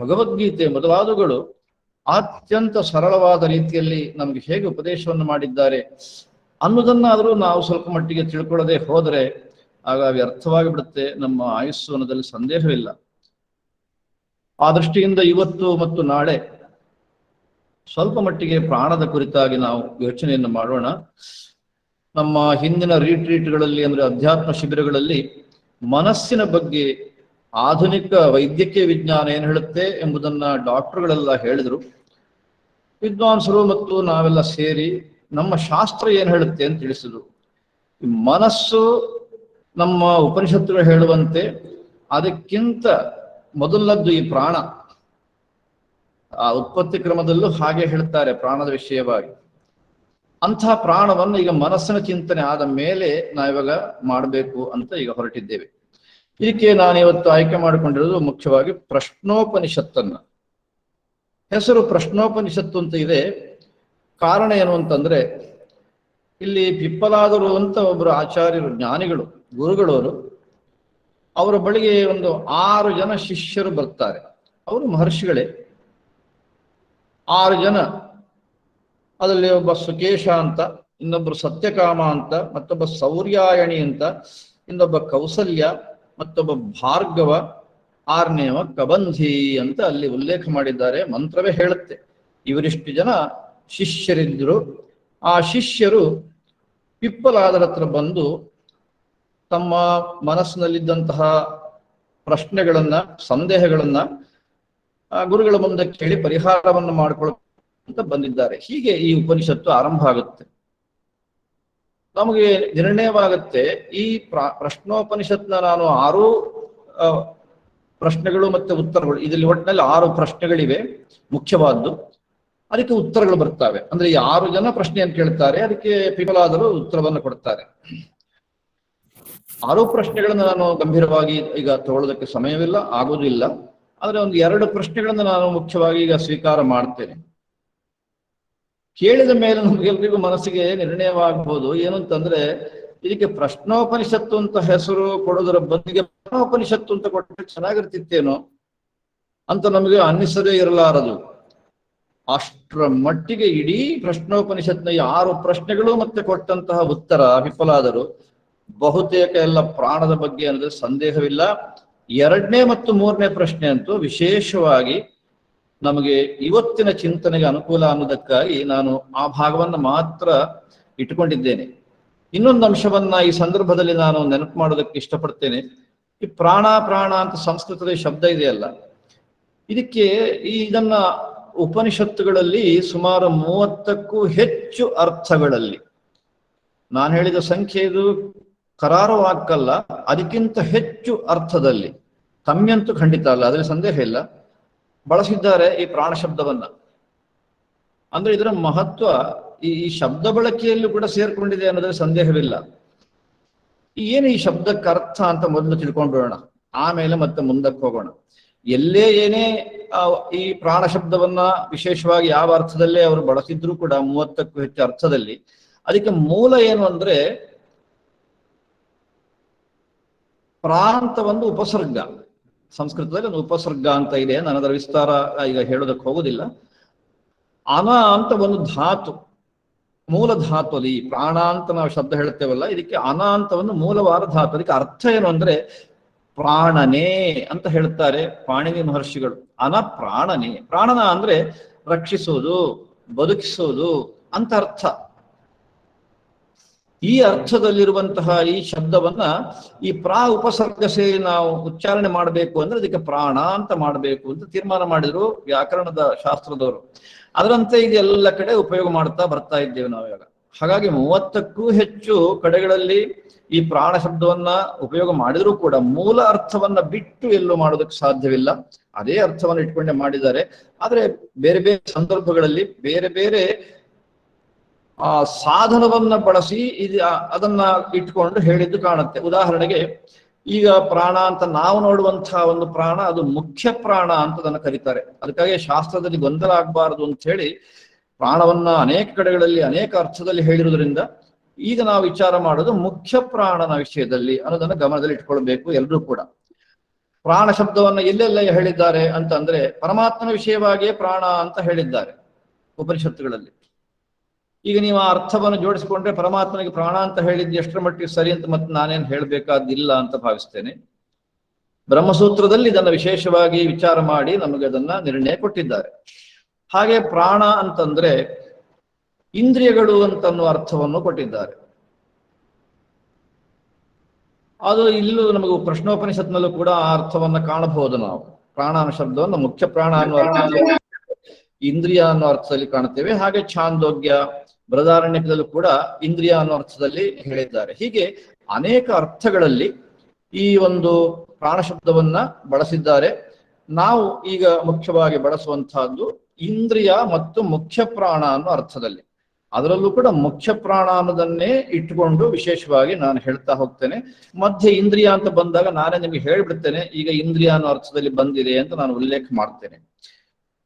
ಭಗವದ್ಗೀತೆ ಮೊದಲಾದವುಗಳು ಅತ್ಯಂತ ಸರಳವಾದ ರೀತಿಯಲ್ಲಿ ನಮಗೆ ಹೇಗೆ ಉಪದೇಶವನ್ನು ಮಾಡಿದ್ದಾರೆ ಅನ್ನೋದನ್ನಾದರೂ ನಾವು ಸ್ವಲ್ಪ ಮಟ್ಟಿಗೆ ತಿಳ್ಕೊಳ್ಳದೆ ಹೋದರೆ ಆಗ ವ್ಯರ್ಥವಾಗಿ ಬಿಡುತ್ತೆ ನಮ್ಮ ಆಯುಸ್ಸು ಅನ್ನೋದಲ್ಲಿ ಸಂದೇಹವಿಲ್ಲ. ಆ ದೃಷ್ಟಿಯಿಂದ ಇವತ್ತು ಮತ್ತು ನಾಳೆ ಸ್ವಲ್ಪ ಮಟ್ಟಿಗೆ ಪ್ರಾಣದ ಕುರಿತಾಗಿ ನಾವು ಯೋಚನೆಯನ್ನು ಮಾಡೋಣ. ನಮ್ಮ ಹಿಂದಿನ ರೀಟ್ರೀಟ್ಗಳಲ್ಲಿ ಅಂದ್ರೆ ಅಧ್ಯಾತ್ಮ ಶಿಬಿರಗಳಲ್ಲಿ ಮನಸ್ಸಿನ ಬಗ್ಗೆ ಆಧುನಿಕ ವೈದ್ಯಕೀಯ ವಿಜ್ಞಾನ ಏನು ಹೇಳುತ್ತೆ ಎಂಬುದನ್ನ ಡಾಕ್ಟರ್ಗಳೆಲ್ಲ ಹೇಳಿದ್ರು. ವಿದ್ವಾಂಸರು ಮತ್ತು ನಾವೆಲ್ಲ ಸೇರಿ ನಮ್ಮ ಶಾಸ್ತ್ರ ಏನು ಹೇಳುತ್ತೆ ಅಂತ ತಿಳಿಸಿದ್ರು. ಮನಸ್ಸು ನಮ್ಮ ಉಪನಿಷತ್ತುಗಳು ಹೇಳುವಂತೆ ಅದಕ್ಕಿಂತ ಮೊದಲದ್ದು ಈ ಪ್ರಾಣ. ಆ ಉತ್ಪತ್ತಿ ಕ್ರಮದಲ್ಲೂ ಹಾಗೆ ಹೇಳ್ತಾರೆ ಪ್ರಾಣದ ವಿಷಯವಾಗಿ. ಅಂಥ ಪ್ರಾಣವನ್ನು ಈಗ ಮನಸ್ಸಿನ ಚಿಂತನೆ ಆದ ಮೇಲೆ ನಾವಿವಾಗ ಮಾಡಬೇಕು ಅಂತ ಈಗ ಹೊರಟಿದ್ದೇವೆ. ಇದಕ್ಕೆ ನಾನು ಇವತ್ತು ಆಯ್ಕೆ ಮಾಡಿಕೊಂಡಿರೋದು ಮುಖ್ಯವಾಗಿ ಪ್ರಶ್ನೋಪನಿಷತ್ತನ್ನ. ಹೆಸರು ಪ್ರಶ್ನೋಪನಿಷತ್ತು ಅಂತ ಇದೆ. ಕಾರಣ ಏನು ಅಂತಂದ್ರೆ, ಇಲ್ಲಿ ಪಿಪ್ಪಲಾದರು ಅಂತ ಒಬ್ಬರು ಆಚಾರ್ಯರು, ಜ್ಞಾನಿಗಳು, ಗುರುಗಳವರು, ಅವರ ಬಳಿಗೆ ಒಂದು 6 ಜನ ಶಿಷ್ಯರು ಬರ್ತಾರೆ. ಅವರು ಮಹರ್ಷಿಗಳೇ. 6 ಜನ, ಅದರಲ್ಲಿ ಒಬ್ಬ ಸುಕೇಶ ಅಂತ, ಇನ್ನೊಬ್ಬರು ಸತ್ಯಕಾಮ ಅಂತ, ಮತ್ತೊಬ್ಬ ಸೌರ್ಯಾಯಣಿ ಅಂತ, ಇನ್ನೊಬ್ಬ ಕೌಸಲ್ಯ, ಮತ್ತೊಬ್ಬ ಭಾರ್ಗವ, 6ನೇವ ಕಬಂಧಿ ಅಂತ ಅಲ್ಲಿ ಉಲ್ಲೇಖ ಮಾಡಿದ್ದಾರೆ. ಮಂತ್ರವೇ ಹೇಳುತ್ತೆ. ಇವರಿಷ್ಟು ಜನ ಶಿಷ್ಯರಿದ್ದರು. ಆ ಶಿಷ್ಯರು ಪಿಪ್ಪಲಾದರ ಹತ್ರ ಬಂದು ತಮ್ಮ ಮನಸ್ಸಿನಲ್ಲಿದ್ದಂತಹ ಪ್ರಶ್ನೆಗಳನ್ನ, ಸಂದೇಹಗಳನ್ನ ಗುರುಗಳ ಮುಂದೆ ಕೇಳಿ ಪರಿಹಾರವನ್ನು ಮಾಡಿಕೊಳ್ಳ ಬಂದಿದ್ದಾರೆ. ಹೀಗೆ ಈ ಉಪನಿಷತ್ತು ಆರಂಭ ಆಗುತ್ತೆ. ನಮಗೆ ನಿರ್ಣಯವಾಗುತ್ತೆ ಈ ಪ್ರಶ್ನೋಪನಿಷತ್ನ ನಾನು 6 ಪ್ರಶ್ನೆಗಳು ಮತ್ತೆ ಉತ್ತರಗಳು, ಇದರಲ್ಲಿ ಒಟ್ಟಿನಲ್ಲಿ 6 ಪ್ರಶ್ನೆಗಳಿವೆ ಮುಖ್ಯವಾದ್ದು. ಅದಕ್ಕೆ ಉತ್ತರಗಳು ಬರ್ತವೆ. ಅಂದ್ರೆ ಈ 6 ಜನ ಪ್ರಶ್ನೆಯನ್ನು ಕೇಳ್ತಾರೆ, ಅದಕ್ಕೆ ಪಿಪ್ಪಲಾದರು ಉತ್ತರವನ್ನು ಕೊಡ್ತಾರೆ. 6 ಪ್ರಶ್ನೆಗಳನ್ನು ನಾನು ಗಂಭೀರವಾಗಿ ಈಗ ತಗೊಳ್ಳೋದಕ್ಕೆ ಸಮಯವಿಲ್ಲ, ಆಗೋದಿಲ್ಲ. ಆದ್ರೆ ಒಂದು 2 ಪ್ರಶ್ನೆಗಳನ್ನು ನಾನು ಮುಖ್ಯವಾಗಿ ಈಗ ಸ್ವೀಕಾರ ಮಾಡ್ತೇನೆ. ಕೇಳಿದ ಮೇಲೆ ನಮ್ಗೆಲ್ರಿಗೂ ಮನಸ್ಸಿಗೆ ನಿರ್ಣಯವಾಗಬಹುದು. ಏನು ಅಂತಂದ್ರೆ, ಇದಕ್ಕೆ ಪ್ರಶ್ನೋಪನಿಷತ್ತು ಅಂತ ಹೆಸರು ಕೊಡೋದರ ಬದಲಿಗೆ ಪ್ರಶ್ನೋಪನಿಷತ್ತು ಅಂತ ಕೊಟ್ಟರೆ ಚೆನ್ನಾಗಿರ್ತಿತ್ತೇನೋ ಅಂತ ನಮಗೆ ಅನ್ನಿಸದೇ ಇರಲಾರದು. ಅಷ್ಟರ ಮಟ್ಟಿಗೆ ಇಡೀ ಪ್ರಶ್ನೋಪನಿಷತ್ನ 6 ಪ್ರಶ್ನೆಗಳು ಮತ್ತೆ ಕೊಟ್ಟಂತಹ ಉತ್ತರ ಪಿಪ್ಪಲಾದರು ಬಹುತೇಕ ಎಲ್ಲ ಪ್ರಾಣದ ಬಗ್ಗೆ ಅನ್ನೋದು ಸಂದೇಹವಿಲ್ಲ. 2ನೇ ಮತ್ತು 3ನೇ ಪ್ರಶ್ನೆ ಅಂತೂ ವಿಶೇಷವಾಗಿ ನಮಗೆ ಇವತ್ತಿನ ಚಿಂತನೆಗೆ ಅನುಕೂಲ ಅನ್ನೋದಕ್ಕಾಗಿ ನಾನು ಆ ಭಾಗವನ್ನು ಮಾತ್ರ ಇಟ್ಟುಕೊಂಡಿದ್ದೇನೆ. ಇನ್ನೊಂದು ಅಂಶವನ್ನ ಈ ಸಂದರ್ಭದಲ್ಲಿ ನಾನು ನೆನಪು ಮಾಡೋದಕ್ಕೆ ಇಷ್ಟಪಡ್ತೇನೆ. ಈ ಪ್ರಾಣ ಅಂತ ಸಂಸ್ಕೃತದ ಶಬ್ದ ಇದೆಯಲ್ಲ, ಇದಕ್ಕೆ ಇದನ್ನ ಉಪನಿಷತ್ತುಗಳಲ್ಲಿ ಸುಮಾರು 30ಕ್ಕೂ ಹೆಚ್ಚು ಅರ್ಥಗಳಲ್ಲಿ, ನಾನು ಹೇಳಿದ ಸಂಖ್ಯೆ ಇದು ಕರಾರುವಾಕ್ಕಲ್ಲ, ಅದಕ್ಕಿಂತ ಹೆಚ್ಚು ಅರ್ಥದಲ್ಲಿ, ಕಮ್ಮಿಯಂತೂ ಖಂಡಿತ ಅಲ್ಲ, ಅದರಲ್ಲಿ ಸಂದೇಹ ಇಲ್ಲ, ಬಳಸಿದ್ದಾರೆ ಈ ಪ್ರಾಣ ಶಬ್ದವನ್ನ. ಅಂದ್ರೆ ಇದರ ಮಹತ್ವ ಈ ಶಬ್ದ ಬಳಕೆಯಲ್ಲೂ ಕೂಡ ಸೇರ್ಕೊಂಡಿದೆ ಅನ್ನೋದ್ರಲ್ಲಿ ಸಂದೇಹವಿಲ್ಲ. ಏನು ಈ ಶಬ್ದಕ್ಕೆ ಅರ್ಥ ಅಂತ ಮೊದಲು ತಿಳ್ಕೊಂಡ್ಬಿಡೋಣ, ಆಮೇಲೆ ಮತ್ತೆ ಮುಂದಕ್ಕೆ ಹೋಗೋಣ. ಎಲ್ಲೇ ಏನೇ ಈ ಪ್ರಾಣ ಶಬ್ದವನ್ನ ವಿಶೇಷವಾಗಿ ಯಾವ ಅರ್ಥದಲ್ಲೇ ಅವರು ಬಳಸಿದ್ರು ಕೂಡ 30ಕ್ಕೂ ಹೆಚ್ಚು ಅರ್ಥದಲ್ಲಿ, ಅದಕ್ಕೆ ಮೂಲ ಏನು ಅಂದ್ರೆ ಪ್ರಾಂತ ಒಂದು ಉಪಸರ್ಗ. ಸಂಸ್ಕೃತದಲ್ಲಿ ಒಂದು ಉಪಸರ್ಗ ಅಂತ ಇದೆ, ನಾನು ಅದರ ವಿಸ್ತಾರ ಈಗ ಹೇಳೋದಕ್ಕೆ ಹೋಗುದಿಲ್ಲ. ಅನ ಅಂತ ಒಂದು ಧಾತು, ಮೂಲ ಧಾತು. ಅದು ಈ ಪ್ರಾಣ ಅಂತ ನಾವು ಶಬ್ದ ಹೇಳ್ತೇವಲ್ಲ, ಇದಕ್ಕೆ ಅನ ಅಂತ ಒಂದು ಮೂಲವಾದ ಧಾತು. ಅದಕ್ಕೆ ಅರ್ಥ ಏನು ಅಂದ್ರೆ ಪ್ರಾಣನೇ ಅಂತ ಹೇಳ್ತಾರೆ ಪಾಣಿನಿ ಮಹರ್ಷಿಗಳು. ಅನ ಪ್ರಾಣನೇ, ಪ್ರಾಣನ ಅಂದ್ರೆ ರಕ್ಷಿಸೋದು, ಬದುಕಿಸೋದು ಅಂತ ಅರ್ಥ. ಈ ಅರ್ಥದಲ್ಲಿರುವಂತಹ ಈ ಶಬ್ದವನ್ನ ಈ ಉಪಸರ್ಗ ಸೇರಿ ನಾವು ಉಚ್ಚಾರಣೆ ಮಾಡಬೇಕು ಅಂದ್ರೆ ಅದಕ್ಕೆ ಪ್ರಾಣ ಅಂತ ಮಾಡಬೇಕು ಅಂತ ತೀರ್ಮಾನ ಮಾಡಿದ್ರು ವ್ಯಾಕರಣದ ಶಾಸ್ತ್ರದವರು. ಅದರಂತೆ ಇದೆಲ್ಲ ಕಡೆ ಉಪಯೋಗ ಮಾಡ್ತಾ ಬರ್ತಾ ಇದ್ದೇವೆ ನಾವೀಗ. ಹಾಗಾಗಿ 30ಕ್ಕೂ ಹೆಚ್ಚು ಕಡೆಗಳಲ್ಲಿ ಈ ಪ್ರಾಣ ಶಬ್ದವನ್ನ ಉಪಯೋಗ ಮಾಡಿದ್ರು ಕೂಡ ಮೂಲ ಅರ್ಥವನ್ನ ಬಿಟ್ಟು ಎಲ್ಲೂ ಮಾಡೋದಕ್ಕೆ ಸಾಧ್ಯವಿಲ್ಲ. ಅದೇ ಅರ್ಥವನ್ನು ಇಟ್ಕೊಂಡೇ ಮಾಡಿದ್ದಾರೆ. ಆದ್ರೆ ಬೇರೆ ಬೇರೆ ಸಂದರ್ಭಗಳಲ್ಲಿ ಬೇರೆ ಬೇರೆ ಆ ಸಾಧನವನ್ನ ಬಳಸಿ ಅದನ್ನ ಇಟ್ಕೊಂಡು ಹೇಳಿದ್ದು ಕಾಣುತ್ತೆ. ಉದಾಹರಣೆಗೆ ಈಗ ಪ್ರಾಣ ಅಂತ ನಾವು ನೋಡುವಂತಹ ಒಂದು ಪ್ರಾಣ, ಅದು ಮುಖ್ಯ ಪ್ರಾಣ ಅಂತ ಅದನ್ನು ಕರೀತಾರೆ. ಅದಕ್ಕಾಗಿ ಶಾಸ್ತ್ರದಲ್ಲಿ ಗೊಂದಲ ಆಗಬಾರದು ಅಂತ ಹೇಳಿ ಪ್ರಾಣವನ್ನ ಅನೇಕ ಕಡೆಗಳಲ್ಲಿ ಅನೇಕ ಅರ್ಥದಲ್ಲಿ ಹೇಳಿರುವುದರಿಂದ ಈಗ ನಾವು ವಿಚಾರ ಮಾಡೋದು ಮುಖ್ಯ ಪ್ರಾಣನ ವಿಷಯದಲ್ಲಿ ಅನ್ನೋದನ್ನ ಗಮನದಲ್ಲಿ ಇಟ್ಕೊಳ್ಬೇಕು ಎಲ್ಲರೂ ಕೂಡ. ಪ್ರಾಣ ಶಬ್ದವನ್ನ ಎಲ್ಲೆಲ್ಲ ಹೇಳಿದ್ದಾರೆ ಅಂತಂದ್ರೆ ಪರಮಾತ್ಮನ ವಿಷಯವಾಗಿಯೇ ಪ್ರಾಣ ಅಂತ ಹೇಳಿದ್ದಾರೆ ಉಪನಿಷತ್ತುಗಳಲ್ಲಿ. ಈಗ ನೀವು ಆ ಅರ್ಥವನ್ನು ಜೋಡಿಸಿಕೊಂಡ್ರೆ ಪರಮಾತ್ಮನಿಗೆ ಪ್ರಾಣ ಅಂತ ಹೇಳಿದ್ದು ಎಷ್ಟರ ಮಟ್ಟಿಗೆ ಸರಿ ಅಂತ ಮತ್ತೆ ನಾನೇನು ಹೇಳಬೇಕಾದಿಲ್ಲ ಅಂತ ಭಾವಿಸ್ತೇನೆ. ಬ್ರಹ್ಮಸೂತ್ರದಲ್ಲಿ ಇದನ್ನು ವಿಶೇಷವಾಗಿ ವಿಚಾರ ಮಾಡಿ ನಮಗೆ ಅದನ್ನ ನಿರ್ಣಯ ಕೊಟ್ಟಿದ್ದಾರೆ. ಹಾಗೆ ಪ್ರಾಣ ಅಂತಂದ್ರೆ ಇಂದ್ರಿಯಗಳು ಅಂತನ್ನುವ ಅರ್ಥವನ್ನು ಕೊಟ್ಟಿದ್ದಾರೆ. ಅದು ಇಲ್ಲೂ ನಮಗೆ ಪ್ರಶ್ನೋಪನಿಷತ್ನಲ್ಲೂ ಕೂಡ ಆ ಅರ್ಥವನ್ನ ಕಾಣಬಹುದು. ನಾವು ಪ್ರಾಣ ಅನ್ನೋ ಶಬ್ದವನ್ನು ಮುಖ್ಯ ಪ್ರಾಣ ಅನ್ನೋ ಅರ್ಥದಲ್ಲಿ, ಇಂದ್ರಿಯ ಅನ್ನೋ ಅರ್ಥದಲ್ಲಿ ಕಾಣುತ್ತೇವೆ. ಹಾಗೆ ಛಾಂದೋಗ್ಯ ಬೃಹದಾರಣ್ಯಕದಲ್ಲೂ ಕೂಡ ಇಂದ್ರಿಯ ಅನ್ನೋ ಅರ್ಥದಲ್ಲಿ ಹೇಳಿದ್ದಾರೆ. ಹೀಗೆ ಅನೇಕ ಅರ್ಥಗಳಲ್ಲಿ ಈ ಒಂದು ಪ್ರಾಣ ಶಬ್ದವನ್ನ ಬಳಸಿದ್ದಾರೆ. ನಾವು ಈಗ ಮುಖ್ಯವಾಗಿ ಬಳಸುವಂತಹದ್ದು ಇಂದ್ರಿಯ ಮತ್ತು ಮುಖ್ಯ ಪ್ರಾಣ ಅನ್ನೋ ಅರ್ಥದಲ್ಲಿ. ಅದರಲ್ಲೂ ಕೂಡ ಮುಖ್ಯ ಪ್ರಾಣ ಅನ್ನೋದನ್ನೇ ಇಟ್ಟುಕೊಂಡು ವಿಶೇಷವಾಗಿ ನಾನು ಹೇಳ್ತಾ ಹೋಗ್ತೇನೆ. ಮಧ್ಯೆ ಇಂದ್ರಿಯ ಅಂತ ಬಂದಾಗ ನಾನೇ ನಿಮಗೆ ಹೇಳ್ಬಿಡ್ತೇನೆ, ಈಗ ಇಂದ್ರಿಯ ಅನ್ನೋ ಅರ್ಥದಲ್ಲಿ ಬಂದಿದೆ ಅಂತ ನಾನು ಉಲ್ಲೇಖ ಮಾಡ್ತೇನೆ.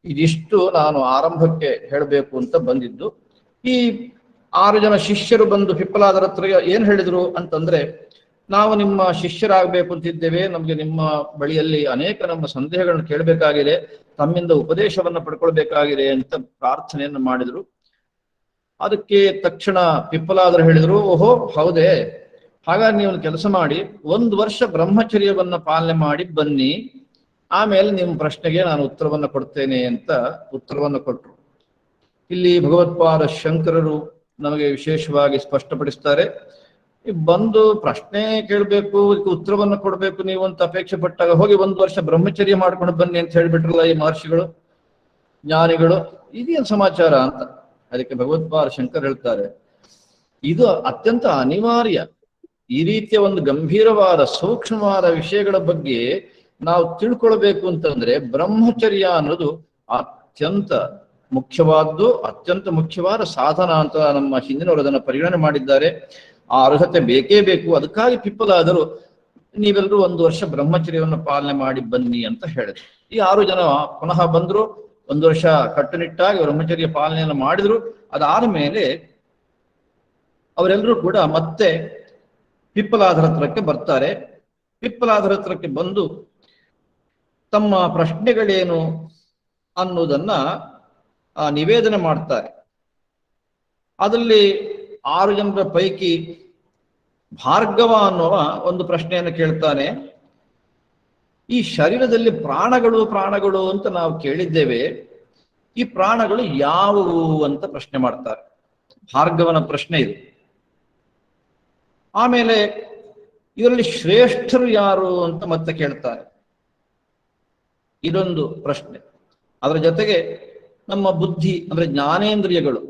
ಇದಿಷ್ಟು ನಾನು ಆರಂಭಕ್ಕೆ ಹೇಳಬೇಕು ಅಂತ ಬಂದಿದ್ದು. ಈ 6 ಜನ ಶಿಷ್ಯರು ಬಂದು ಪಿಪ್ಪಲಾದರ ಹತ್ರ ಏನ್ ಹೇಳಿದ್ರು ಅಂತಂದ್ರೆ, ನಾವು ನಿಮ್ಮ ಶಿಷ್ಯರಾಗಬೇಕು ಅಂತಿದ್ದೇವೆ, ನಮ್ಗೆ ನಿಮ್ಮ ಬಳಿಯಲ್ಲಿ ಅನೇಕ ನಮ್ಮ ಸಂದೇಹಗಳನ್ನು ಕೇಳಬೇಕಾಗಿದೆ, ತಮ್ಮಿಂದ ಉಪದೇಶವನ್ನ ಪಡ್ಕೊಳ್ಬೇಕಾಗಿದೆ ಅಂತ ಪ್ರಾರ್ಥನೆಯನ್ನು ಮಾಡಿದ್ರು. ಅದಕ್ಕೆ ತಕ್ಷಣ ಪಿಪ್ಪಲಾದರು ಹೇಳಿದ್ರು, ಓಹೋ ಹೌದೇ, ಹಾಗಾಗಿ ನೀವು ಕೆಲಸ ಮಾಡಿ 1 ವರ್ಷ ಬ್ರಹ್ಮಚರ್ಯವನ್ನ ಪಾಲನೆ ಮಾಡಿ ಬನ್ನಿ, ಆಮೇಲೆ ನಿಮ್ಮ ಪ್ರಶ್ನೆಗೆ ನಾನು ಉತ್ತರವನ್ನ ಕೊಡ್ತೇನೆ ಅಂತ ಉತ್ತರವನ್ನ ಕೊಟ್ರು. ಇಲ್ಲಿ ಭಗವತ್ಪಾದ ಶಂಕರರು ನಮಗೆ ವಿಶೇಷವಾಗಿ ಸ್ಪಷ್ಟಪಡಿಸ್ತಾರೆ, ಬಂದು ಪ್ರಶ್ನೆ ಕೇಳಬೇಕು, ಇದಕ್ಕೆ ಉತ್ತರವನ್ನ ಕೊಡ್ಬೇಕು ನೀವು ಅಂತ ಅಪೇಕ್ಷೆ ಪಟ್ಟಾಗ ಹೋಗಿ 1 ವರ್ಷ ಬ್ರಹ್ಮಚರ್ಯ ಮಾಡ್ಕೊಂಡು ಬನ್ನಿ ಅಂತ ಹೇಳ್ಬಿಟ್ರಲ್ಲ ಈ ಮಹರ್ಷಿಗಳು, ಜ್ಞಾನಿಗಳು, ಇದೇನು ಸಮಾಚಾರ ಅಂತ. ಅದಕ್ಕೆ ಭಗವತ್ಪಾದ ಶಂಕರ್ ಹೇಳ್ತಾರೆ, ಇದು ಅತ್ಯಂತ ಅನಿವಾರ್ಯ. ಈ ರೀತಿಯ ಒಂದು ಗಂಭೀರವಾದ ಸೂಕ್ಷ್ಮವಾದ ವಿಷಯಗಳ ಬಗ್ಗೆ ನಾವು ತಿಳ್ಕೊಳ್ಬೇಕು ಅಂತಂದ್ರೆ ಬ್ರಹ್ಮಚರ್ಯ ಅನ್ನೋದು ಅತ್ಯಂತ ಮುಖ್ಯವಾದ್ದು, ಅತ್ಯಂತ ಮುಖ್ಯವಾದ ಸಾಧನ ಅಂತ ನಮ್ಮ ಹಿಂದಿನವರು ಅದನ್ನು ಪರಿಗಣನೆ ಮಾಡಿದ್ದಾರೆ. ಆ ಅರ್ಹತೆ ಬೇಕೇ ಬೇಕು. ಅದಕ್ಕಾಗಿ ಪಿಪ್ಪಲಾದರು ನೀವೆಲ್ಲರೂ 1 ವರ್ಷ ಬ್ರಹ್ಮಚರ್ಯವನ್ನು ಪಾಲನೆ ಮಾಡಿ ಬನ್ನಿ ಅಂತ ಹೇಳಿದ್ರು. ಈ 6 ಜನ ಪುನಃ ಬಂದ್ರು, 1 ವರ್ಷ ಕಟ್ಟುನಿಟ್ಟಾಗಿ ಬ್ರಹ್ಮಚರ್ಯ ಪಾಲನೆಯನ್ನು ಮಾಡಿದ್ರು. ಅದಾದ ಮೇಲೆ ಅವರೆಲ್ಲರೂ ಕೂಡ ಮತ್ತೆ ಪಿಪ್ಪಲಾದರ ಹತ್ರಕ್ಕೆ ಬರ್ತಾರೆ. ಪಿಪ್ಪಲಾದರ ಹತ್ರಕ್ಕೆ ಬಂದು ತಮ್ಮ ಪ್ರಶ್ನೆಗಳೇನು ಅನ್ನೋದನ್ನ ನಿವೇದನೆ ಮಾಡ್ತಾರೆ. ಅದರಲ್ಲಿ 6 ಜನರ ಪೈಕಿ ಭಾರ್ಗವ ಅನ್ನುವ ಒಂದು ಪ್ರಶ್ನೆಯನ್ನು ಕೇಳ್ತಾನೆ. ಈ ಶರೀರದಲ್ಲಿ ಪ್ರಾಣಗಳು ಅಂತ ನಾವು ಕೇಳಿದ್ದೇವೆ, ಈ ಪ್ರಾಣಗಳು ಯಾವುವು ಅಂತ ಪ್ರಶ್ನೆ ಮಾಡ್ತಾರೆ. ಭಾರ್ಗವನ ಪ್ರಶ್ನೆ ಇದು. ಆಮೇಲೆ ಇದರಲ್ಲಿ ಶ್ರೇಷ್ಠರು ಯಾರು ಅಂತ ಮತ್ತೆ ಕೇಳ್ತಾರೆ. ಇದೊಂದು ಪ್ರಶ್ನೆ. ಅದರ ಜೊತೆಗೆ ನಮ್ಮ ಬುದ್ಧಿ ಅಂದ್ರೆ ಜ್ಞಾನೇಂದ್ರಿಯಗಳು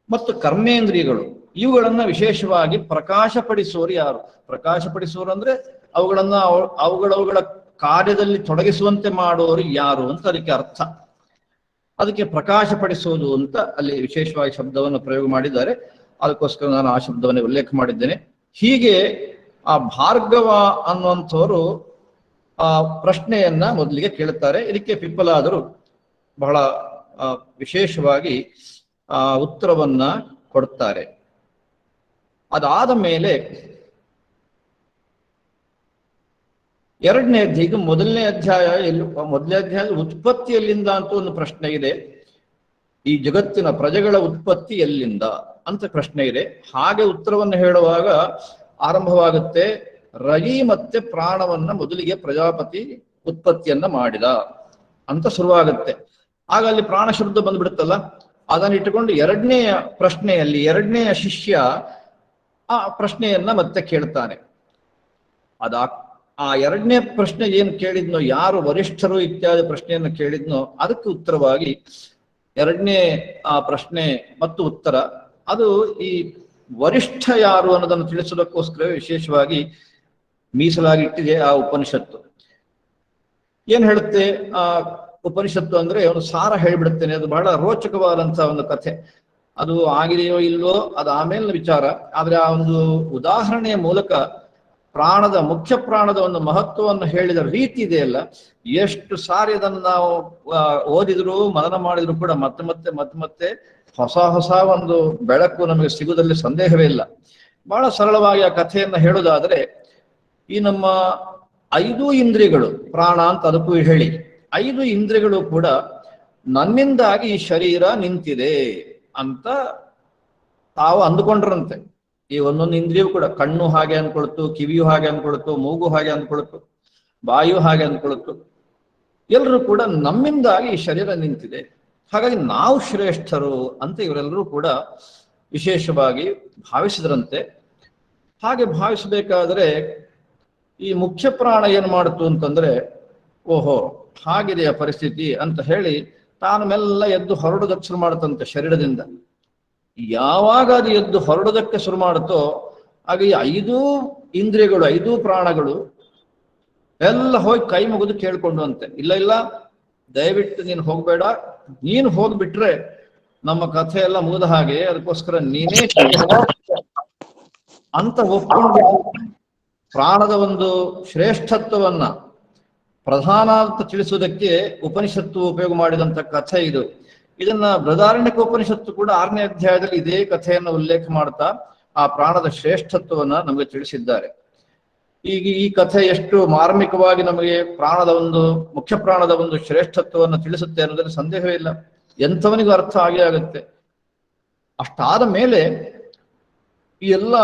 ಮತ್ತು ಕರ್ಮೇಂದ್ರಿಯಗಳು ಇವುಗಳನ್ನ ವಿಶೇಷವಾಗಿ ಪ್ರಕಾಶಪಡಿಸುವವರು ಯಾರು? ಪ್ರಕಾಶಪಡಿಸುವರು ಅಂದ್ರೆ ಅವುಗಳ ಕಾರ್ಯದಲ್ಲಿ ತೊಡಗಿಸುವಂತೆ ಮಾಡುವವರು ಯಾರು ಅಂತ ಅದಕ್ಕೆ ಅರ್ಥ. ಅದಕ್ಕೆ ಪ್ರಕಾಶಪಡಿಸುವುದು ಅಂತ ಅಲ್ಲಿ ವಿಶೇಷವಾಗಿ ಶಬ್ದವನ್ನು ಪ್ರಯೋಗ ಮಾಡಿದ್ದಾರೆ. ಅದಕ್ಕೋಸ್ಕರ ನಾನು ಆ ಶಬ್ದವನ್ನೇ ಉಲ್ಲೇಖ ಮಾಡಿದ್ದೇನೆ. ಹೀಗೆ ಆ ಭಾರ್ಗವ ಅನ್ನುವಂಥವರು ಆ ಪ್ರಶ್ನೆಯನ್ನ ಮೊದಲಿಗೆ ಕೇಳುತ್ತಾರೆ. ಇದಕ್ಕೆ ಪಿಪ್ಪಲಾದರು ಬಹಳ ವಿಶೇಷವಾಗಿ ಉತ್ತರವನ್ನ ಕೊಡ್ತಾರೆ. ಅದಾದ ಮೇಲೆ 2ನೇ ಅಧ್ಯಾಯ, ಇದು ಮೊದಲನೇ ಅಧ್ಯಾಯದ ಉತ್ಪತ್ತಿ ಎಲ್ಲಿಂದ ಅಂತ ಒಂದು ಪ್ರಶ್ನೆ ಇದೆ. ಈ ಜಗತ್ತಿನ ಪ್ರಜೆಗಳ ಉತ್ಪತ್ತಿ ಎಲ್ಲಿಂದ ಅಂತ ಪ್ರಶ್ನೆ ಇದೆ. ಹಾಗೆ ಉತ್ತರವನ್ನು ಹೇಳುವಾಗ ಆರಂಭವಾಗುತ್ತೆ, ರವಿ ಮತ್ತೆ ಪ್ರಾಣವನ್ನ ಮೊದಲಿಗೆ ಪ್ರಜಾಪತಿ ಉತ್ಪತ್ತಿಯನ್ನ ಮಾಡಿದ ಅಂತ ಶುರುವಾಗುತ್ತೆ. ಆಗ ಅಲ್ಲಿ ಪ್ರಾಣ ಶಬ್ದ ಬಂದ್ಬಿಡುತ್ತಲ್ಲ, ಅದನ್ನು ಇಟ್ಟುಕೊಂಡು 2ನೇಯ ಪ್ರಶ್ನೆಯಲ್ಲಿ 2ನೇಯ ಶಿಷ್ಯ ಆ ಪ್ರಶ್ನೆಯನ್ನ ಮತ್ತೆ ಕೇಳ್ತಾನೆ. ಆ 2ನೇ ಪ್ರಶ್ನೆ ಏನು ಕೇಳಿದ್ನೋ, ಯಾರು ವರಿಷ್ಠರು ಇತ್ಯಾದಿ ಪ್ರಶ್ನೆಯನ್ನು ಕೇಳಿದ್ನೋ ಅದಕ್ಕೆ ಉತ್ತರವಾಗಿ 2ನೇ ಆ ಪ್ರಶ್ನೆ ಮತ್ತು ಉತ್ತರ, ಅದು ಈ ವರಿಷ್ಠ ಯಾರು ಅನ್ನೋದನ್ನು ತಿಳಿಸೋದಕ್ಕೋಸ್ಕರ ವಿಶೇಷವಾಗಿ ಮೀಸಲಾಗಿ ಇಟ್ಟಿದೆ ಆ ಉಪನಿಷತ್ತು. ಏನ್ ಹೇಳುತ್ತೆ ಆ ಉಪನಿಷತ್ತು ಅಂದ್ರೆ ಒಂದು ಸಾರ ಹೇಳ್ಬಿಡುತ್ತೇನೆ. ಅದು ಬಹಳ ರೋಚಕವಾದಂತಹ ಒಂದು ಕಥೆ. ಅದು ಆಗಿದೆಯೋ ಇಲ್ವೋ ಅದು ಆಮೇಲಿನ ವಿಚಾರ. ಆದ್ರೆ ಆ ಒಂದು ಉದಾಹರಣೆಯ ಮೂಲಕ ಪ್ರಾಣದ ಮುಖ್ಯ ಪ್ರಾಣದ ಒಂದು ಮಹತ್ವವನ್ನು ಹೇಳಿದ ರೀತಿ ಇದೆಯಲ್ಲ, ಎಷ್ಟು ಸಾರಿ ಅದನ್ನು ನಾವು ಓದಿದ್ರು ಮನನ ಮಾಡಿದ್ರು ಕೂಡ ಮತ್ತೆ ಮತ್ತೆ ಮತ್ತೆ ಮತ್ತೆ ಹೊಸ ಹೊಸ ಒಂದು ಬೆಳಕು ನಮಗೆ ಸಿಗುವುದರಲ್ಲಿ ಸಂದೇಹವೇ ಇಲ್ಲ. ಬಹಳ ಸರಳವಾಗಿ ಆ ಕಥೆಯನ್ನ ಹೇಳುವುದಾದ್ರೆ, ಈ ನಮ್ಮ 5 ಇಂದ್ರಿಯಗಳು, ಪ್ರಾಣ ಅಂತ ಅದಕ್ಕೂ ಹೇಳಿ, 5 ಇಂದ್ರಿಯಗಳು ಕೂಡ ನನ್ನಿಂದಾಗಿ ಈ ಶರೀರ ನಿಂತಿದೆ ಅಂತ ತಾವು ಅಂದುಕೊಂಡ್ರಂತೆ. ಈ ಒಂದೊಂದು ಇಂದ್ರಿಯವು ಕೂಡ, ಕಣ್ಣು ಹಾಗೆ ಅಂದ್ಕೊಳ್ತು, ಕಿವಿಯು ಹಾಗೆ ಅಂದ್ಕೊಳ್ತು, ಮೂಗು ಹಾಗೆ ಅಂದ್ಕೊಳ್ತು, ಬಾಯು ಹಾಗೆ ಅಂದ್ಕೊಳ್ತು, ಎಲ್ಲರೂ ಕೂಡ ನಮ್ಮಿಂದಾಗಿ ಈ ಶರೀರ ನಿಂತಿದೆ, ಹಾಗಾಗಿ ನಾವು ಶ್ರೇಷ್ಠರು ಅಂತ ಇವರೆಲ್ಲರೂ ಕೂಡ ವಿಶೇಷವಾಗಿ ಭಾವಿಸಿದ್ರಂತೆ. ಹಾಗೆ ಭಾವಿಸಬೇಕಾದ್ರೆ ಈ ಮುಖ್ಯ ಪ್ರಾಣ ಏನು ಮಾಡಿತು ಅಂತಂದ್ರೆ, ಓಹೋ ಹಾಗಿದೆಯ ಪರಿಸ್ಥಿತಿ ಅಂತ ಹೇಳಿ ತಾನು ಮೆಲ್ಲ ಎದ್ದು ಹೊರಡೋದಕ್ಕೆ ಶುರು ಮಾಡುತ್ತಂತೆ ಶರೀರದಿಂದ. ಯಾವಾಗ ಅದು ಎದ್ದು ಹೊರಡೋದಕ್ಕೆ ಶುರು ಮಾಡುತ್ತೋ ಆಗ ಈ 5 ಇಂದ್ರಿಯಗಳು, 5 ಪ್ರಾಣಗಳು ಎಲ್ಲ ಹೋಗಿ ಕೈ ಮುಗಿದು ಕೇಳ್ಕೊಂಡು ಅಂತೆ, ಇಲ್ಲ ಇಲ್ಲ ದಯವಿಟ್ಟು ನೀನು ಹೋಗ್ಬೇಡ, ನೀನು ಹೋಗ್ಬಿಟ್ರೆ ನಮ್ಮ ಕಥೆ ಎಲ್ಲ ಮುಗಿದ ಹಾಗೆ, ಅದಕ್ಕೋಸ್ಕರ ನೀನೇ ಅಂತ ಒಪ್ಕೊಂಡ್ಬಿಟ್ಟು ಪ್ರಾಣದ ಒಂದು ಶ್ರೇಷ್ಠತ್ವವನ್ನ ಪ್ರಧಾನ ಅಂತ ತಿಳಿಸುವುದಕ್ಕೆ ಉಪನಿಷತ್ತು ಉಪಯೋಗ ಮಾಡಿದಂತ ಕಥೆ ಇದು. ಇದನ್ನ ಬೃಹದಾರಣ್ಯಕ ಉಪನಿಷತ್ತು ಕೂಡ 6ನೇ ಅಧ್ಯಾಯದಲ್ಲಿ ಇದೇ ಕಥೆಯನ್ನು ಉಲ್ಲೇಖ ಮಾಡ್ತಾ ಆ ಪ್ರಾಣದ ಶ್ರೇಷ್ಠತ್ವವನ್ನ ನಮಗೆ ತಿಳಿಸಿದ್ದಾರೆ. ಈಗ ಈ ಕಥೆ ಎಷ್ಟು ಮಾರ್ಮಿಕವಾಗಿ ನಮಗೆ ಪ್ರಾಣದ ಒಂದು ಮುಖ್ಯ ಪ್ರಾಣದ ಒಂದು ಶ್ರೇಷ್ಠತ್ವವನ್ನು ತಿಳಿಸುತ್ತೆ ಅನ್ನೋದ್ರಲ್ಲಿ ಸಂದೇಹವೇ ಇಲ್ಲ. ಎಂಥವನಿಗೂ ಅರ್ಥ ಆಗೇ ಆಗುತ್ತೆ. ಅಷ್ಟಾದ ಮೇಲೆ ಈ ಎಲ್ಲ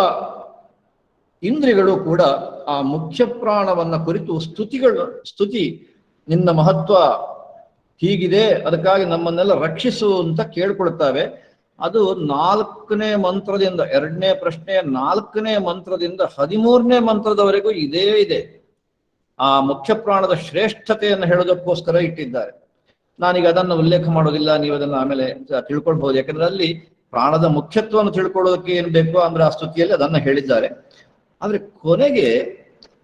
ಇಂದ್ರಿಯಗಳು ಕೂಡ ಆ ಮುಖ್ಯ ಪ್ರಾಣವನ್ನ ಕುರಿತು ಸ್ತುತಿ, ನಿನ್ನ ಮಹತ್ವ ಹೀಗಿದೆ, ಅದಕ್ಕಾಗಿ ನಮ್ಮನ್ನೆಲ್ಲ ರಕ್ಷಿಸು ಅಂತ ಕೇಳ್ಕೊಳ್ತಾವೆ. ಅದು 4ನೇ ಮಂತ್ರದಿಂದ, 2ನೇ ಪ್ರಶ್ನೆಯ 4ನೇ ಮಂತ್ರದಿಂದ 13ನೇ ಮಂತ್ರದವರೆಗೂ ಇದೇ ಇದೆ. ಆ ಮುಖ್ಯ ಪ್ರಾಣದ ಶ್ರೇಷ್ಠತೆಯನ್ನು ಹೇಳೋದಕ್ಕೋಸ್ಕರ ಇಟ್ಟಿದ್ದಾರೆ. ನಾನೀಗ ಅದನ್ನು ಉಲ್ಲೇಖ ಮಾಡೋದಿಲ್ಲ, ನೀವು ಅದನ್ನು ಆಮೇಲೆ ತಿಳ್ಕೊಳ್ಬಹುದು. ಯಾಕಂದ್ರೆ ಅಲ್ಲಿ ಪ್ರಾಣದ ಮುಖ್ಯತ್ವವನ್ನು ತಿಳ್ಕೊಳ್ಳೋದಕ್ಕೆ ಏನ್ ಬೇಕೋ ಅಂದ್ರೆ ಆ ಸ್ತುತಿಯಲ್ಲಿ ಅದನ್ನ ಹೇಳಿದ್ದಾರೆ. ಆದ್ರೆ ಕೊನೆಗೆ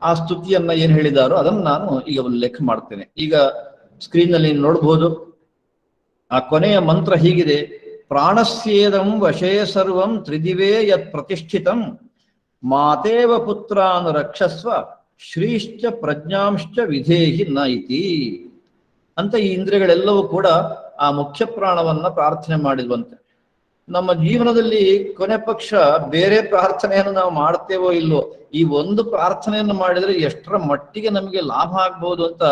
ಆ ಸ್ತುತಿಯನ್ನ ಏನ್ ಹೇಳಿದಾರೋ ಅದನ್ನು ನಾನು ಈಗ ಉಲ್ಲೇಖ ಮಾಡ್ತೇನೆ. ಈಗ ಸ್ಕ್ರೀನ್ ನಲ್ಲಿ ನೋಡಬಹುದು. ಆ ಕೊನೆಯ ಮಂತ್ರ ಹೀಗಿದೆ: ಪ್ರಾಣಸ್ಯೇದಂ ವಶೇ ಸರ್ವಂ ತ್ರಿದಿವೇ ಯತ್ ಪ್ರತಿಷ್ಠಿತಂ ಮಾತೇವ ಪುತ್ರಾನ್ ರಕ್ಷಸ್ವ ಶ್ರೀಶ್ಚ ಪ್ರಜ್ಞಾಂಶ್ಚ ವಿಧೇಹಿ ನ ಇತಿ ಅಂತ ಈ ಇಂದ್ರಿಯಗಳೆಲ್ಲವೂ ಕೂಡ ಆ ಮುಖ್ಯ ಪ್ರಾಣವನ್ನ ಪ್ರಾರ್ಥನೆ ಮಾಡಿದ್ವಂತೆ. ನಮ್ಮ ಜೀವನದಲ್ಲಿ ಕೊನೆ ಪಕ್ಷ ಬೇರೆ ಪ್ರಾರ್ಥನೆಯನ್ನು ನಾವು ಮಾಡ್ತೇವೋ ಇಲ್ವೋ, ಈ ಒಂದು ಪ್ರಾರ್ಥನೆಯನ್ನು ಮಾಡಿದ್ರೆ ಎಷ್ಟರ ಮಟ್ಟಿಗೆ ನಮಗೆ ಲಾಭ ಆಗ್ಬಹುದು ಅಂತ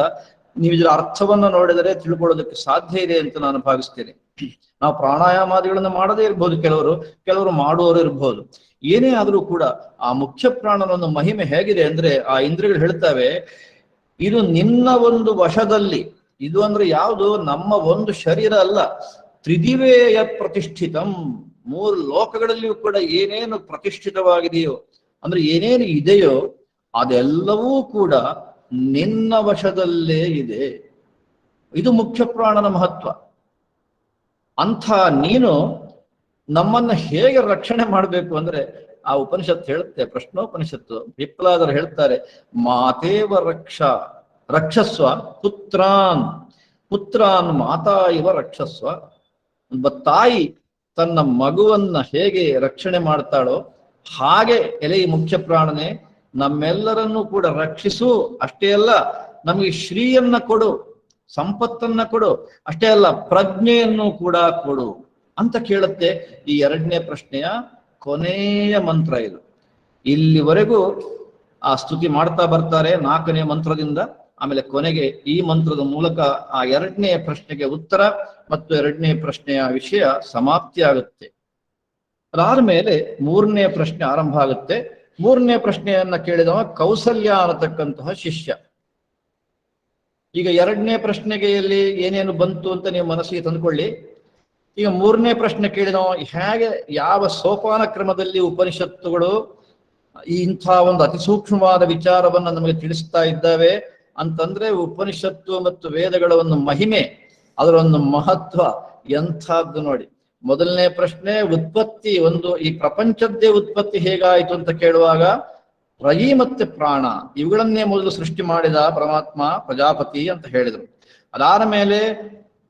ನೀವು ಇದರ ಅರ್ಥವನ್ನ ನೋಡಿದರೆ ತಿಳ್ಕೊಳ್ಳೋದಕ್ಕೆ ಸಾಧ್ಯ ಇದೆ ಅಂತ ನಾನು ಭಾವಿಸ್ತೇನೆ. ನಾವು ಪ್ರಾಣಾಯಾಮಾದಿಗಳನ್ನ ಮಾಡದೇ ಇರ್ಬೋದು, ಕೆಲವರು ಮಾಡುವವರು ಇರ್ಬೋದು. ಏನೇ ಆದರೂ ಕೂಡ ಆ ಮುಖ್ಯ ಪ್ರಾಣನ ಒಂದು ಮಹಿಮೆ ಹೇಗಿದೆ ಅಂದ್ರೆ, ಆ ಇಂದ್ರಿಯಗಳು ಹೇಳ್ತವೆ, ಇದು ನಿನ್ನ ಒಂದು ವಶದಲ್ಲಿ, ಇದು ಅಂದ್ರೆ ಯಾವುದು, ನಮ್ಮ ಒಂದು ಶರೀರ ಅಲ್ಲ, ತ್ರಿದಿವೇಯ ಪ್ರತಿಷ್ಠಿತಂ, 3 ಲೋಕಗಳಲ್ಲಿಯೂ ಕೂಡ ಏನೇನು ಪ್ರತಿಷ್ಠಿತವಾಗಿದೆಯೋ ಅಂದ್ರೆ ಏನೇನು ಇದೆಯೋ ಅದೆಲ್ಲವೂ ಕೂಡ ನಿನ್ನ ವಶದಲ್ಲೇ ಇದೆ. ಇದು ಮುಖ್ಯ ಪ್ರಾಣನ ಮಹತ್ವ. ಅಂಥ ನೀನು ನಮ್ಮನ್ನ ಹೇಗೆ ರಕ್ಷಣೆ ಮಾಡಬೇಕು ಅಂದ್ರೆ ಆ ಉಪನಿಷತ್ತು ಹೇಳುತ್ತೆ, ಪ್ರಶ್ನೋಪನಿಷತ್ತು, ವಿಪ್ಲಾದರು ಹೇಳ್ತಾರೆ, ಮಾತೇವ ರಕ್ಷಸ್ವ ಪುತ್ರಾನ್ ಮಾತಾ ಇವ ರಕ್ಷಸ್ವ. ಒಬ್ಬ ತಾಯಿ ತನ್ನ ಮಗುವನ್ನ ಹೇಗೆ ರಕ್ಷಣೆ ಮಾಡ್ತಾಳೋ ಹಾಗೆ ಎಲೆ ಮುಖ್ಯ ಪ್ರಾಣನೆ ನಮ್ಮೆಲ್ಲರನ್ನೂ ಕೂಡ ರಕ್ಷಿಸು. ಅಷ್ಟೇ ಅಲ್ಲ, ನಮಗೆ ಶ್ರೀಯನ್ನ ಕೊಡು, ಸಂಪತ್ತನ್ನ ಕೊಡು, ಅಷ್ಟೇ ಅಲ್ಲ ಪ್ರಜ್ಞೆಯನ್ನು ಕೂಡ ಕೊಡು ಅಂತ ಕೇಳುತ್ತೆ ಈ 2ನೇ ಪ್ರಶ್ನೆಯ ಕೊನೆಯ ಮಂತ್ರ ಇದು. ಇಲ್ಲಿವರೆಗೂ ಆ ಸ್ತುತಿ ಮಾಡ್ತಾ ಬರ್ತಾರೆ 4ನೇ ಮಂತ್ರದಿಂದ. ಆಮೇಲೆ ಕೊನೆಗೆ ಈ ಮಂತ್ರದ ಮೂಲಕ ಆ 2ನೇ ಪ್ರಶ್ನೆಗೆ ಉತ್ತರ ಮತ್ತು 2ನೇ ಪ್ರಶ್ನೆಯ ವಿಷಯ ಸಮಾಪ್ತಿ ಆಗುತ್ತೆ. ಅದಾದ್ಮೇಲೆ 3ನೇ ಪ್ರಶ್ನೆ ಆರಂಭ ಆಗುತ್ತೆ. 3ನೇ ಪ್ರಶ್ನೆಯನ್ನ ಕೇಳಿದವ ಕೌಸಲ್ಯ ಅನ್ನತಕ್ಕಂತಹ ಶಿಷ್ಯ. ಈಗ 2ನೇ ಪ್ರಶ್ನೆಗೆ ಇಲ್ಲಿ ಏನೇನು ಬಂತು ಅಂತ ನೀವು ಮನಸ್ಸಿಗೆ ತಂದುಕೊಳ್ಳಿ. ಈಗ 3ನೇ ಪ್ರಶ್ನೆ ಕೇಳಿದವ ಹೇಗೆ, ಯಾವ ಸೋಪಾನ ಕ್ರಮದಲ್ಲಿ ಉಪನಿಷತ್ತುಗಳು ಇಂಥ ಒಂದು ಅತಿ ಸೂಕ್ಷ್ಮವಾದ ವಿಚಾರವನ್ನ ನಮಗೆ ತಿಳಿಸ್ತಾ ಇದ್ದಾವೆ ಅಂತಂದ್ರೆ, ಉಪನಿಷತ್ತು ಮತ್ತು ವೇದಗಳ ಒಂದು ಮಹಿಮೆ, ಅದರ ಒಂದು ಮಹತ್ವ ಎಂಥದ್ದು ನೋಡಿ. 1ನೇ ಪ್ರಶ್ನೆ ಉತ್ಪತ್ತಿ, ಈ ಪ್ರಪಂಚದ್ದೇ ಉತ್ಪತ್ತಿ ಹೇಗಾಯಿತು ಅಂತ ಕೇಳುವಾಗ ರಯಿ ಮತ್ತೆ ಪ್ರಾಣ ಇವುಗಳನ್ನೇ ಮೊದಲು ಸೃಷ್ಟಿ ಮಾಡಿದ ಪರಮಾತ್ಮ ಪ್ರಜಾಪತಿ ಅಂತ ಹೇಳಿದರು. ಅದಾದ ಮೇಲೆ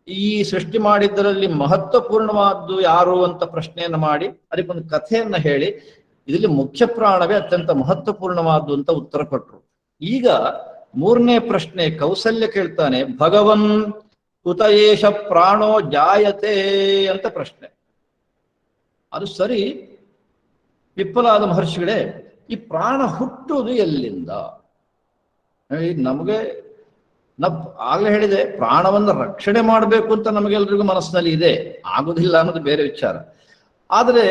ಈ ಸೃಷ್ಟಿ ಮಾಡಿದ್ದರಲ್ಲಿ ಮಹತ್ವಪೂರ್ಣವಾದ್ದು ಯಾರು ಅಂತ ಪ್ರಶ್ನೆಯನ್ನು ಮಾಡಿ ಅದಕ್ಕೊಂದು ಕಥೆಯನ್ನ ಹೇಳಿ ಇದರಲ್ಲಿ ಮುಖ್ಯ ಪ್ರಾಣವೇ ಅತ್ಯಂತ ಮಹತ್ವಪೂರ್ಣವಾದ್ದು ಅಂತ ಉತ್ತರ ಕೊಟ್ರು. ಈಗ ಮೂರನೇ ಪ್ರಶ್ನೆ ಕೌಸಲ್ಯ ಕೇಳ್ತಾನೆ, ಭಗವನ್ ಕುತ ಏಷ ಪ್ರಾಣೋ ಜಾಯತೆ ಅಂತ ಪ್ರಶ್ನೆ. ಅದು ಸರಿ ಪಿಪ್ಪಲಾದ ಮಹರ್ಷಿಗಳೇ, ಈ ಪ್ರಾಣ ಹುಟ್ಟುವುದು ಎಲ್ಲಿಂದ? ನಮಗೆ ಆಗ್ಲೇ ಹೇಳಿದೆ, ಪ್ರಾಣವನ್ನು ರಕ್ಷಣೆ ಮಾಡಬೇಕು ಅಂತ ನಮಗೆಲ್ರಿಗೂ ಮನಸ್ಸಿನಲ್ಲಿ ಇದೆ, ಆಗುದಿಲ್ಲ ಅನ್ನೋದು ಬೇರೆ ವಿಚಾರ. ಆದ್ರೆ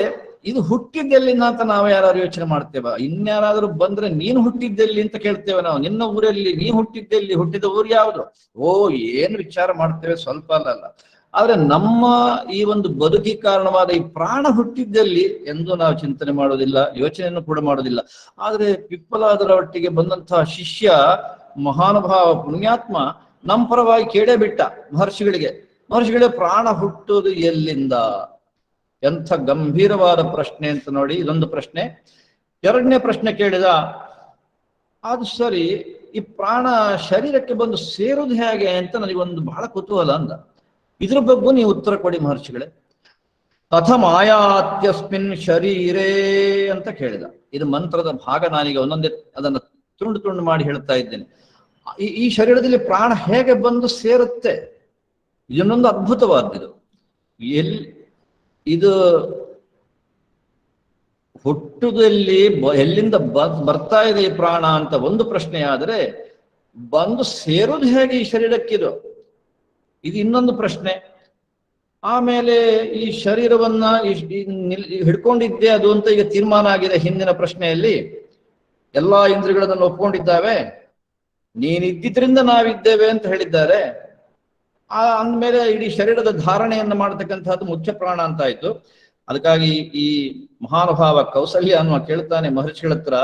ಇದು ಹುಟ್ಟಿದ್ದೆಲ್ಲಿಂದ ಅಂತ ನಾವು ಯಾರು ಯೋಚನೆ ಮಾಡ್ತೇವ? ಇನ್ಯಾರಾದ್ರೂ ಬಂದ್ರೆ ನೀನು ಹುಟ್ಟಿದ್ದೆಲ್ಲಿ ಅಂತ ಕೇಳ್ತೇವೆ ನಾವು. ನಿನ್ನ ಊರಲ್ಲಿ ನೀ ಹುಟ್ಟಿದ್ದೆಲ್ಲಿ, ಹುಟ್ಟಿದ ಊರು ಯಾವುದು? ಓ, ಏನು ವಿಚಾರ ಮಾಡ್ತೇವೆ, ಸ್ವಲ್ಪ ಅಲ್ಲ. ಆದ್ರೆ ನಮ್ಮ ಈ ಒಂದು ಬದುಕಿ ಕಾರಣವಾದ ಈ ಪ್ರಾಣ ಹುಟ್ಟಿದ್ದಲ್ಲಿ ಎಂದು ನಾವು ಚಿಂತನೆ ಮಾಡೋದಿಲ್ಲ, ಯೋಚನೆಯನ್ನು ಕೂಡ ಮಾಡೋದಿಲ್ಲ. ಆದ್ರೆ ಪಿಪ್ಪಲಾದರ ಒಟ್ಟಿಗೆ ಬಂದಂತಹ ಶಿಷ್ಯ ಮಹಾನುಭಾವ ಪುಣ್ಯಾತ್ಮ ನಮ್ಮ ಪರವಾಗಿ ಕೇಳೇ ಬಿಟ್ಟ ಮಹರ್ಷಿಗಳಿಗೆ ಪ್ರಾಣ ಹುಟ್ಟುವುದು ಎಲ್ಲಿಂದ? ಎಂಥ ಗಂಭೀರವಾದ ಪ್ರಶ್ನೆ ಅಂತ ನೋಡಿ. ಇದೊಂದು ಪ್ರಶ್ನೆ. ಎರಡನೇ ಪ್ರಶ್ನೆ ಕೇಳಿದ, ಅದು ಸರಿ, ಈ ಪ್ರಾಣ ಶರೀರಕ್ಕೆ ಬಂದು ಸೇರುವುದು ಹೇಗೆ ಅಂತ ನನಗೊಂದು ಬಹಳ ಕುತೂಹಲ ಅಂದ. ಇದ್ರ ಬಗ್ಗೆ ನೀವು ಉತ್ತರ ಕೊಡಿ ಮಹರ್ಷಿಗಳೇ. ಕಥಮಾಯಾತ್ಯಸ್ಮಿನ್ ಶರೀರೇ ಅಂತ ಕೇಳಿದ. ಇದು ಮಂತ್ರದ ಭಾಗ. ನಾನೀಗ ಒಂದೊಂದೇ ಅದನ್ನು ತುಂಡು ತುಂಡು ಮಾಡಿ ಹೇಳ್ತಾ ಇದ್ದೇನೆ. ಈ ಶರೀರದಲ್ಲಿ ಪ್ರಾಣ ಹೇಗೆ ಬಂದು ಸೇರುತ್ತೆ? ಇದನ್ನೊಂದು ಅದ್ಭುತವಾದ್ದು. ಇದು ಹುಟ್ಟುದಲ್ಲಿ ಎಲ್ಲಿಂದ ಬರ್ತಾ ಇದೆ ಈ ಪ್ರಾಣ ಅಂತ ಒಂದು ಪ್ರಶ್ನೆ ಆದ್ರೆ, ಬಂದು ಸೇರೋದು ಹೇಗೆ ಈ ಶರೀರಕ್ಕಿದು, ಇದು ಇನ್ನೊಂದು ಪ್ರಶ್ನೆ. ಆಮೇಲೆ ಈ ಶರೀರವನ್ನ ಹಿಡ್ಕೊಂಡಿದ್ದೆ ಅದು ಅಂತ ಈಗ ತೀರ್ಮಾನ ಆಗಿದೆ. ಹಿಂದಿನ ಪ್ರಶ್ನೆಯಲ್ಲಿ ಎಲ್ಲಾ ಇಂದ್ರಿಯಗಳನ್ನು ಒಪ್ಕೊಂಡಿದ್ದಾವೆ, ನೀನಿದ್ದಿದ್ರಿಂದ ನಾವಿದ್ದೇವೆ ಅಂತ ಹೇಳಿದ್ದಾರೆ. ಅಂದ್ಮೇಲೆ ಇಡೀ ಶರೀರದ ಧಾರಣೆಯನ್ನು ಮಾಡತಕ್ಕಂಥದ್ದು ಮುಖ್ಯ ಪ್ರಾಣ ಅಂತ ಆಯ್ತು. ಅದಕ್ಕಾಗಿ ಈ ಮಹಾನುಭಾವ ಕೌಸಲ್ಯ ಅನ್ನುವ ಕೇಳ್ತಾನೆ ಮಹರ್ಷಿಗಳ ಹತ್ರ,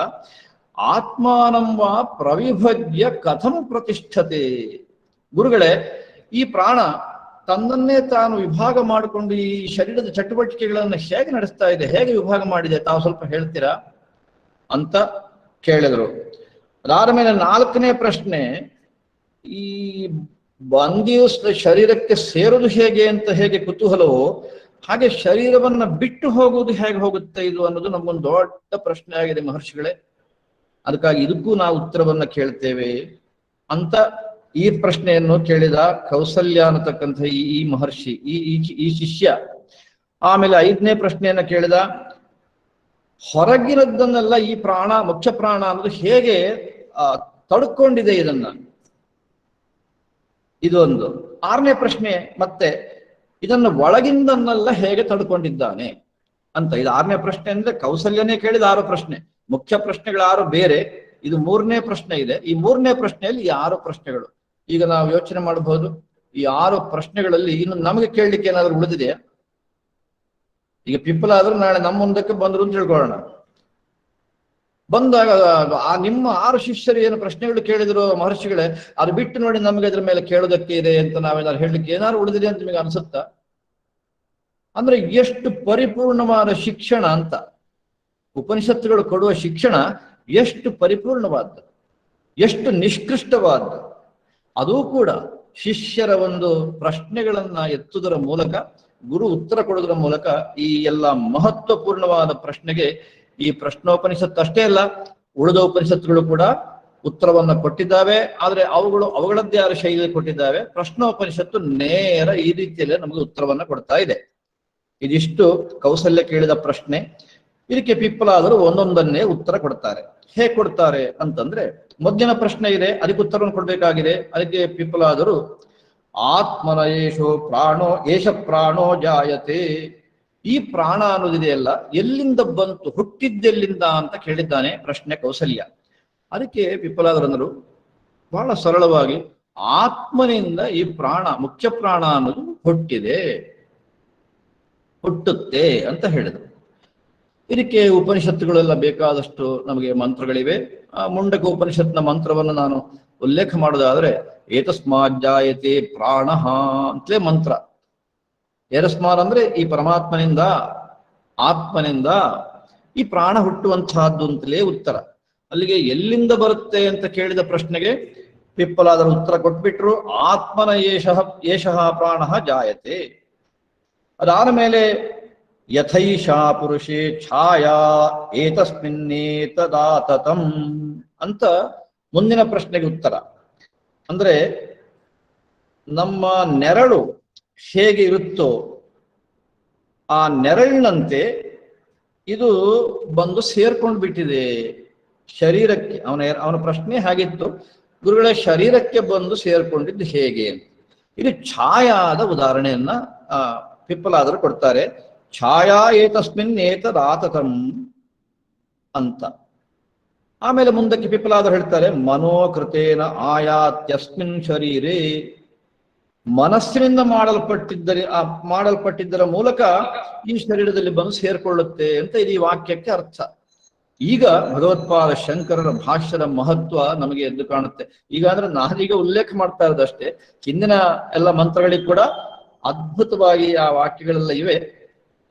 ಆತ್ಮಾನಂವ ಪ್ರವಿಭಜ್ಯ ಕಥಂ ಪ್ರತಿಷ್ಠತೆ. ಗುರುಗಳೇ, ಈ ಪ್ರಾಣ ತನ್ನನ್ನೇ ತಾನು ವಿಭಾಗ ಮಾಡಿಕೊಂಡು ಈ ಶರೀರದ ಚಟುವಟಿಕೆಗಳನ್ನು ಹೇಗೆ ನಡೆಸ್ತಾ ಇದೆ, ಹೇಗೆ ವಿಭಾಗ ಮಾಡಿದೆ, ತಾವು ಸ್ವಲ್ಪ ಹೇಳ್ತೀರಾ ಅಂತ ಕೇಳಿದ್ರು. ಅದಾದ ಮೇಲೆ ನಾಲ್ಕನೇ ಪ್ರಶ್ನೆ, ಈ ಬಂದಿಯು ಶರೀರಕ್ಕೆ ಸೇರುವುದು ಹೇಗೆ ಅಂತ ಹೇಗೆ ಕುತೂಹಲವೋ ಹಾಗೆ ಶರೀರವನ್ನ ಬಿಟ್ಟು ಹೋಗುವುದು ಹೇಗೆ ಹೋಗುತ್ತೆ ಇದು ಅನ್ನೋದು ನಮಗೊಂದು ದೊಡ್ಡ ಪ್ರಶ್ನೆ ಆಗಿದೆ ಮಹರ್ಷಿಗಳೇ. ಅದಕ್ಕಾಗಿ ಇದಕ್ಕೂ ನಾವು ಉತ್ತರವನ್ನ ಕೇಳ್ತೇವೆ ಅಂತ ಈ ಪ್ರಶ್ನೆಯನ್ನು ಕೇಳಿದ ಕೌಸಲ್ಯ ಅನ್ನತಕ್ಕಂಥ ಈ ಮಹರ್ಷಿ, ಈ ಶಿಷ್ಯ. ಆಮೇಲೆ ಐದನೇ ಪ್ರಶ್ನೆಯನ್ನ ಕೇಳಿದ, ಹೊರಗಿನದ್ದನ್ನೆಲ್ಲ ಈ ಪ್ರಾಣ, ಮುಖ್ಯ ಪ್ರಾಣ ಅನ್ನೋದು ಹೇಗೆ ತಡ್ಕೊಂಡಿದೆ ಇದನ್ನ, ಇದೊಂದು. ಆರನೇ ಪ್ರಶ್ನೆ, ಮತ್ತೆ ಇದನ್ನು ಒಳಗಿಂದನ್ನೆಲ್ಲ ಹೇಗೆ ತಡ್ಕೊಂಡಿದ್ದಾನೆ ಅಂತ. ಇದು ಆರನೇ ಪ್ರಶ್ನೆ ಅಂದ್ರೆ ಕೌಸಲ್ಯನೇ ಕೇಳಿದ 6 ಪ್ರಶ್ನೆ. ಮುಖ್ಯ ಪ್ರಶ್ನೆಗಳು 6 ಬೇರೆ, ಇದು ಮೂರನೇ ಪ್ರಶ್ನೆ ಇದೆ. ಈ ಮೂರನೇ ಪ್ರಶ್ನೆಯಲ್ಲಿ ಈ 6 ಪ್ರಶ್ನೆಗಳು. ಈಗ ನಾವು ಯೋಚನೆ ಮಾಡಬಹುದು, ಈ 6 ಪ್ರಶ್ನೆಗಳಲ್ಲಿ ಇನ್ನು ನಮಗೆ ಕೇಳಲಿಕ್ಕೆ ಏನಾದ್ರು ಉಳಿದಿದೆಯಾ? ಈಗ ಪಿಪ್ಪಲಾದ್ರೂ ನಾಳೆ ನಮ್ಮ ಮುಂದಕ್ಕೆ ಬಂದ್ರು ಅಂತ ತಿಳ್ಕೊಳ್ಳೋಣ. ಬಂದಾಗ ನಿಮ್ಮ 6 ಶಿಷ್ಯರು ಏನು ಪ್ರಶ್ನೆಗಳು ಕೇಳಿದ್ರು ಮಹರ್ಷಿಗಳೇ, ಅದು ಬಿಟ್ಟು ನೋಡಿ ನಮಗೆ ಅದ್ರ ಮೇಲೆ ಕೇಳೋದಕ್ಕೆ ಇದೆ ಅಂತ ನಾವೇನಾದ್ರು ಹೇಳಲಿಕ್ಕೆ ಏನಾದ್ರು ಉಳಿದಿದೆ ಅಂತ ನಿಮಗೆ ಅನ್ಸುತ್ತಾ? ಅಂದ್ರೆ ಎಷ್ಟು ಪರಿಪೂರ್ಣವಾದ ಶಿಕ್ಷಣ ಅಂತ. ಉಪನಿಷತ್ತುಗಳು ಕೊಡುವ ಶಿಕ್ಷಣ ಎಷ್ಟು ಪರಿಪೂರ್ಣವಾದ್ದು, ಎಷ್ಟು ನಿಷ್ಕೃಷ್ಟವಾದ್ದು. ಅದೂ ಕೂಡ ಶಿಷ್ಯರ ಒಂದು ಪ್ರಶ್ನೆಗಳನ್ನ ಎತ್ತುವುದರ ಮೂಲಕ, ಗುರು ಉತ್ತರ ಕೊಡುವುದರ ಮೂಲಕ ಈ ಎಲ್ಲ ಮಹತ್ವಪೂರ್ಣವಾದ ಪ್ರಶ್ನೆಗೆ ಈ ಪ್ರಶ್ನೋಪನಿಷತ್ತು ಅಷ್ಟೇ ಅಲ್ಲ, ಉಳಿದ ಉಪನಿಷತ್ತುಗಳು ಕೂಡ ಉತ್ತರವನ್ನ ಕೊಟ್ಟಿದ್ದಾವೆ. ಆದ್ರೆ ಅವುಗಳದ್ದೇ ಆದ ಶೈಲಿಯಲ್ಲಿ ಕೊಟ್ಟಿದ್ದಾವೆ. ಪ್ರಶ್ನೋಪನಿಷತ್ತು ನೇರ ಈ ರೀತಿಯಲ್ಲೇ ನಮಗೆ ಉತ್ತರವನ್ನ ಕೊಡ್ತಾ ಇದೆ. ಇದಿಷ್ಟು ಕೌಸಲ್ಯ ಕೇಳಿದ ಪ್ರಶ್ನೆ. ಇದಕ್ಕೆ ಪಿಪ್ಪಲಾದರು ಒಂದೊಂದನ್ನೇ ಉತ್ತರ ಕೊಡ್ತಾರೆ. ಹೇಗೆ ಕೊಡ್ತಾರೆ ಅಂತಂದ್ರೆ, ಮೊದಲಿನ ಪ್ರಶ್ನೆ ಇದೆ, ಅದಕ್ಕೆ ಉತ್ತರವನ್ನು ಕೊಡ್ಬೇಕಾಗಿದೆ. ಅದಕ್ಕೆ ಪಿಪ್ಪಲಾದರು ಆತ್ಮನ ಏಷ ಪ್ರಾಣೋ ಜಾಯತೆ, ಈ ಪ್ರಾಣ ಅನ್ನೋದಿದೆಯಲ್ಲ ಎಲ್ಲಿಂದ ಬಂತು, ಹುಟ್ಟಿದ್ದೆಲ್ಲಿಂದ ಅಂತ ಕೇಳಿದ್ದಾನೆ ಪ್ರಶ್ನೆ ಕೌಸಲ್ಯ. ಅದಕ್ಕೆ ಪಿಪ್ಪಲಾದರಂದರು ಬಹಳ ಸರಳವಾಗಿ, ಆತ್ಮನಿಂದ ಈ ಪ್ರಾಣ, ಮುಖ್ಯ ಪ್ರಾಣ ಅನ್ನೋದು ಹುಟ್ಟುತ್ತೆ ಅಂತ ಹೇಳಿದರು. ಇದಕ್ಕೆ ಉಪನಿಷತ್ತುಗಳೆಲ್ಲ ಬೇಕಾದಷ್ಟು ನಮಗೆ ಮಂತ್ರಗಳಿವೆ. ಮುಂಡಕ ಉಪನಿಷತ್ನ ಮಂತ್ರವನ್ನು ನಾನು ಉಲ್ಲೇಖ ಮಾಡೋದಾದ್ರೆ, ಏತಸ್ಮಾತ್ ಜಾಯತೆ ಪ್ರಾಣ ಅಂತಲೇ ಮಂತ್ರ. ಏತಸ್ಮಾತ್ ಅಂದ್ರೆ ಈ ಪರಮಾತ್ಮನಿಂದ, ಆತ್ಮನಿಂದ ಈ ಪ್ರಾಣ ಹುಟ್ಟುವಂತಹದ್ದು ಅಂತಲೇ ಉತ್ತರ. ಅಲ್ಲಿಗೆ ಎಲ್ಲಿಂದ ಬರುತ್ತೆ ಅಂತ ಕೇಳಿದ ಪ್ರಶ್ನೆಗೆ ಪಿಪ್ಪಲಾದರು ಉತ್ತರ ಕೊಟ್ಬಿಟ್ರು, ಆತ್ಮನ ಏಷಃ ಪ್ರಾಣ ಜಾಯತೆ. ಅದಾದ ಮೇಲೆ ಯಥೈಷಾ ಪುರುಷೇ ಛಾಯಾ ಏತಸ್ಮಿನ್ನೇತದಾತತಂ ಅಂತ ಮುಂದಿನ ಪ್ರಶ್ನೆಗೆ ಉತ್ತರ. ಅಂದ್ರೆ ನಮ್ಮ ನೆರಳು ಹೇಗೆ ಇರುತ್ತೋ ಆ ನೆರಳಿನಂತೆ ಇದು ಬಂದು ಸೇರ್ಕೊಂಡು ಬಿಟ್ಟಿದೆ ಶರೀರಕ್ಕೆ. ಅವನ ಪ್ರಶ್ನೆ ಹಾಗಿತ್ತು, ಗುರುಗಳ ಶರೀರಕ್ಕೆ ಬಂದು ಸೇರ್ಕೊಂಡಿದ್ದು ಹೇಗೆ? ಇದು ಛಾಯಾದ ಉದಾಹರಣೆಯನ್ನ ಪಿಪ್ಪಲಾದರು ಕೊಡ್ತಾರೆ. ಛಾಯಾ ಏತಸ್ಮಿನ್ ಏತದಾತತಂ ಅಂತ. ಆಮೇಲೆ ಮುಂದಕ್ಕೆ ಪಿಪ್ಪಲಾದರು ಹೇಳ್ತಾರೆ, ಮನೋಕೃತೇನ ಆಯಾತ್ಯಸ್ಮಿನ್ ಶರೀರೇ, ಮನಸ್ಸಿನಿಂದ ಮಾಡಲ್ಪಟ್ಟಿದ್ದರ ಮೂಲಕ ಈ ಶರೀರದಲ್ಲಿ ಬಂದು ಸೇರ್ಕೊಳ್ಳುತ್ತೆ ಅಂತ ಇದು ಈ ವಾಕ್ಯಕ್ಕೆ ಅರ್ಥ. ಈಗ ಭಗವತ್ಪಾದ ಶಂಕರರ ಭಾಷ್ಯದ ಮಹತ್ವ ನಮಗೆ ಎದ್ದು ಕಾಣುತ್ತೆ. ಈಗ ಅಂದ್ರೆ ನಾನೀಗ ಉಲ್ಲೇಖ ಮಾಡ್ತಾ ಇರೋದಷ್ಟೇ, ಹಿಂದಿನ ಎಲ್ಲ ಮಂತ್ರಗಳಿಗೆ ಕೂಡ ಅದ್ಭುತವಾಗಿ ಆ ವಾಕ್ಯಗಳೆಲ್ಲ ಇವೆ.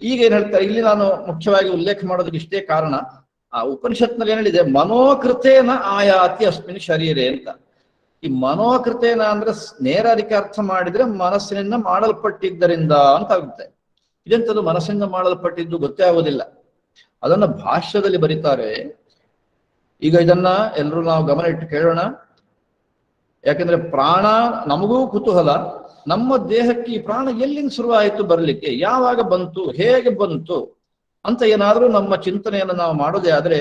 ಈಗ ಏನ್ ಹೇಳ್ತಾರೆ, ಇಲ್ಲಿ ನಾನು ಮುಖ್ಯವಾಗಿ ಉಲ್ಲೇಖ ಮಾಡೋದಕ್ಕೆ ಇಷ್ಟೇ ಕಾರಣ, ಆ ಉಪನಿಷತ್ನಲ್ಲಿ ಏನ್ ಹೇಳಿದೆ, ಮನೋಕೃತೇನ ಆಯಾತಿ ಅಸ್ಮಿನ್ ಶರೀರೆ ಅಂತ. ಈ ಮನೋಕೃತೇನ ಅಂದ್ರೆ ನೇರ ಅದಕ್ಕೆ ಅರ್ಥ ಮಾಡಿದ್ರೆ ಮನಸ್ಸಿನಿಂದ ಮಾಡಲ್ಪಟ್ಟಿದ್ದರಿಂದ ಅಂತ ಆಗುತ್ತೆ. ಇದೆಂಥದ್ದು ಮನಸ್ಸಿನಿಂದ ಮಾಡಲ್ಪಟ್ಟಿದ್ದು ಗೊತ್ತೇ ಆಗೋದಿಲ್ಲ. ಅದನ್ನ ಭಾಷ್ಯದಲ್ಲಿ ಬರೀತಾರೆ. ಈಗ ಇದನ್ನ ಎಲ್ಲರೂ ನಾವು ಗಮನ ಇಟ್ಟು ಕೇಳೋಣ. ಯಾಕಂದ್ರೆ ಪ್ರಾಣ ನಮಗೂ ಕುತೂಹಲ, ನಮ್ಮ ದೇಹಕ್ಕೆ ಈ ಪ್ರಾಣ ಎಲ್ಲಿಂದ ಶುರುವಾಯಿತು ಬರ್ಲಿಕ್ಕೆ, ಯಾವಾಗ ಬಂತು, ಹೇಗೆ ಬಂತು ಅಂತ ಏನಾದ್ರೂ ನಮ್ಮ ಚಿಂತನೆಯನ್ನು ನಾವು ಮಾಡೋದೇ ಆದ್ರೆ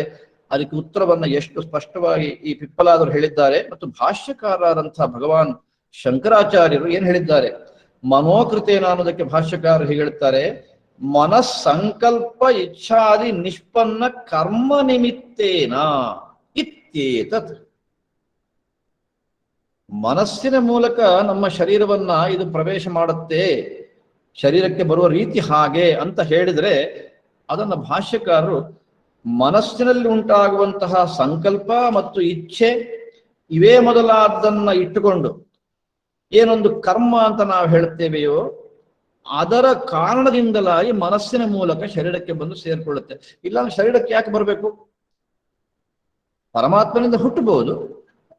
ಅದಕ್ಕೆ ಉತ್ತರವನ್ನ ಎಷ್ಟು ಸ್ಪಷ್ಟವಾಗಿ ಈ ಪಿಪ್ಪಲಾದರು ಹೇಳಿದ್ದಾರೆ. ಮತ್ತು ಭಾಷ್ಯಕಾರರಂತಹ ಭಗವಾನ್ ಶಂಕರಾಚಾರ್ಯರು ಏನ್ ಹೇಳಿದ್ದಾರೆ, ಮನೋಕೃತೇನ ಅನ್ನೋದಕ್ಕೆ ಭಾಷ್ಯಕಾರರು ಹೀಗೆ ಹೇಳ್ತಾರೆ, ಮನಸ್ಸಂಕಲ್ಪ ಇಚ್ಛಾದಿ ನಿಷ್ಪನ್ನ ಕರ್ಮ ನಿಮಿತ್ತೇನ ಇತ್ಯೇತತ್. ಮನಸ್ಸಿನ ಮೂಲಕ ನಮ್ಮ ಶರೀರವನ್ನ ಇದು ಪ್ರವೇಶ ಮಾಡುತ್ತೆ, ಶರೀರಕ್ಕೆ ಬರುವ ರೀತಿ ಹಾಗೆ ಅಂತ ಹೇಳಿದ್ರೆ ಅದನ್ನ ಭಾಷ್ಯಕಾರರು ಮನಸ್ಸಿನಲ್ಲಿ ಉಂಟಾಗುವಂತಹ ಸಂಕಲ್ಪ ಮತ್ತು ಇಚ್ಛೆ ಇವೇ ಮೊದಲಾದನ್ನ ಇಟ್ಟುಕೊಂಡು ಏನೊಂದು ಕರ್ಮ ಅಂತ ನಾವು ಹೇಳ್ತೇವೆಯೋ ಅದರ ಕಾರಣದಿಂದಲಾಗಿ ಮನಸ್ಸಿನ ಮೂಲಕ ಶರೀರಕ್ಕೆ ಬಂದು ಸೇರ್ಕೊಳ್ಳುತ್ತೆ. ಇಲ್ಲಾಂದ್ರೆ ಶರೀರಕ್ಕೆ ಯಾಕೆ ಬರಬೇಕು? ಪರಮಾತ್ಮನಿಂದ ಹುಟ್ಟಬಹುದು,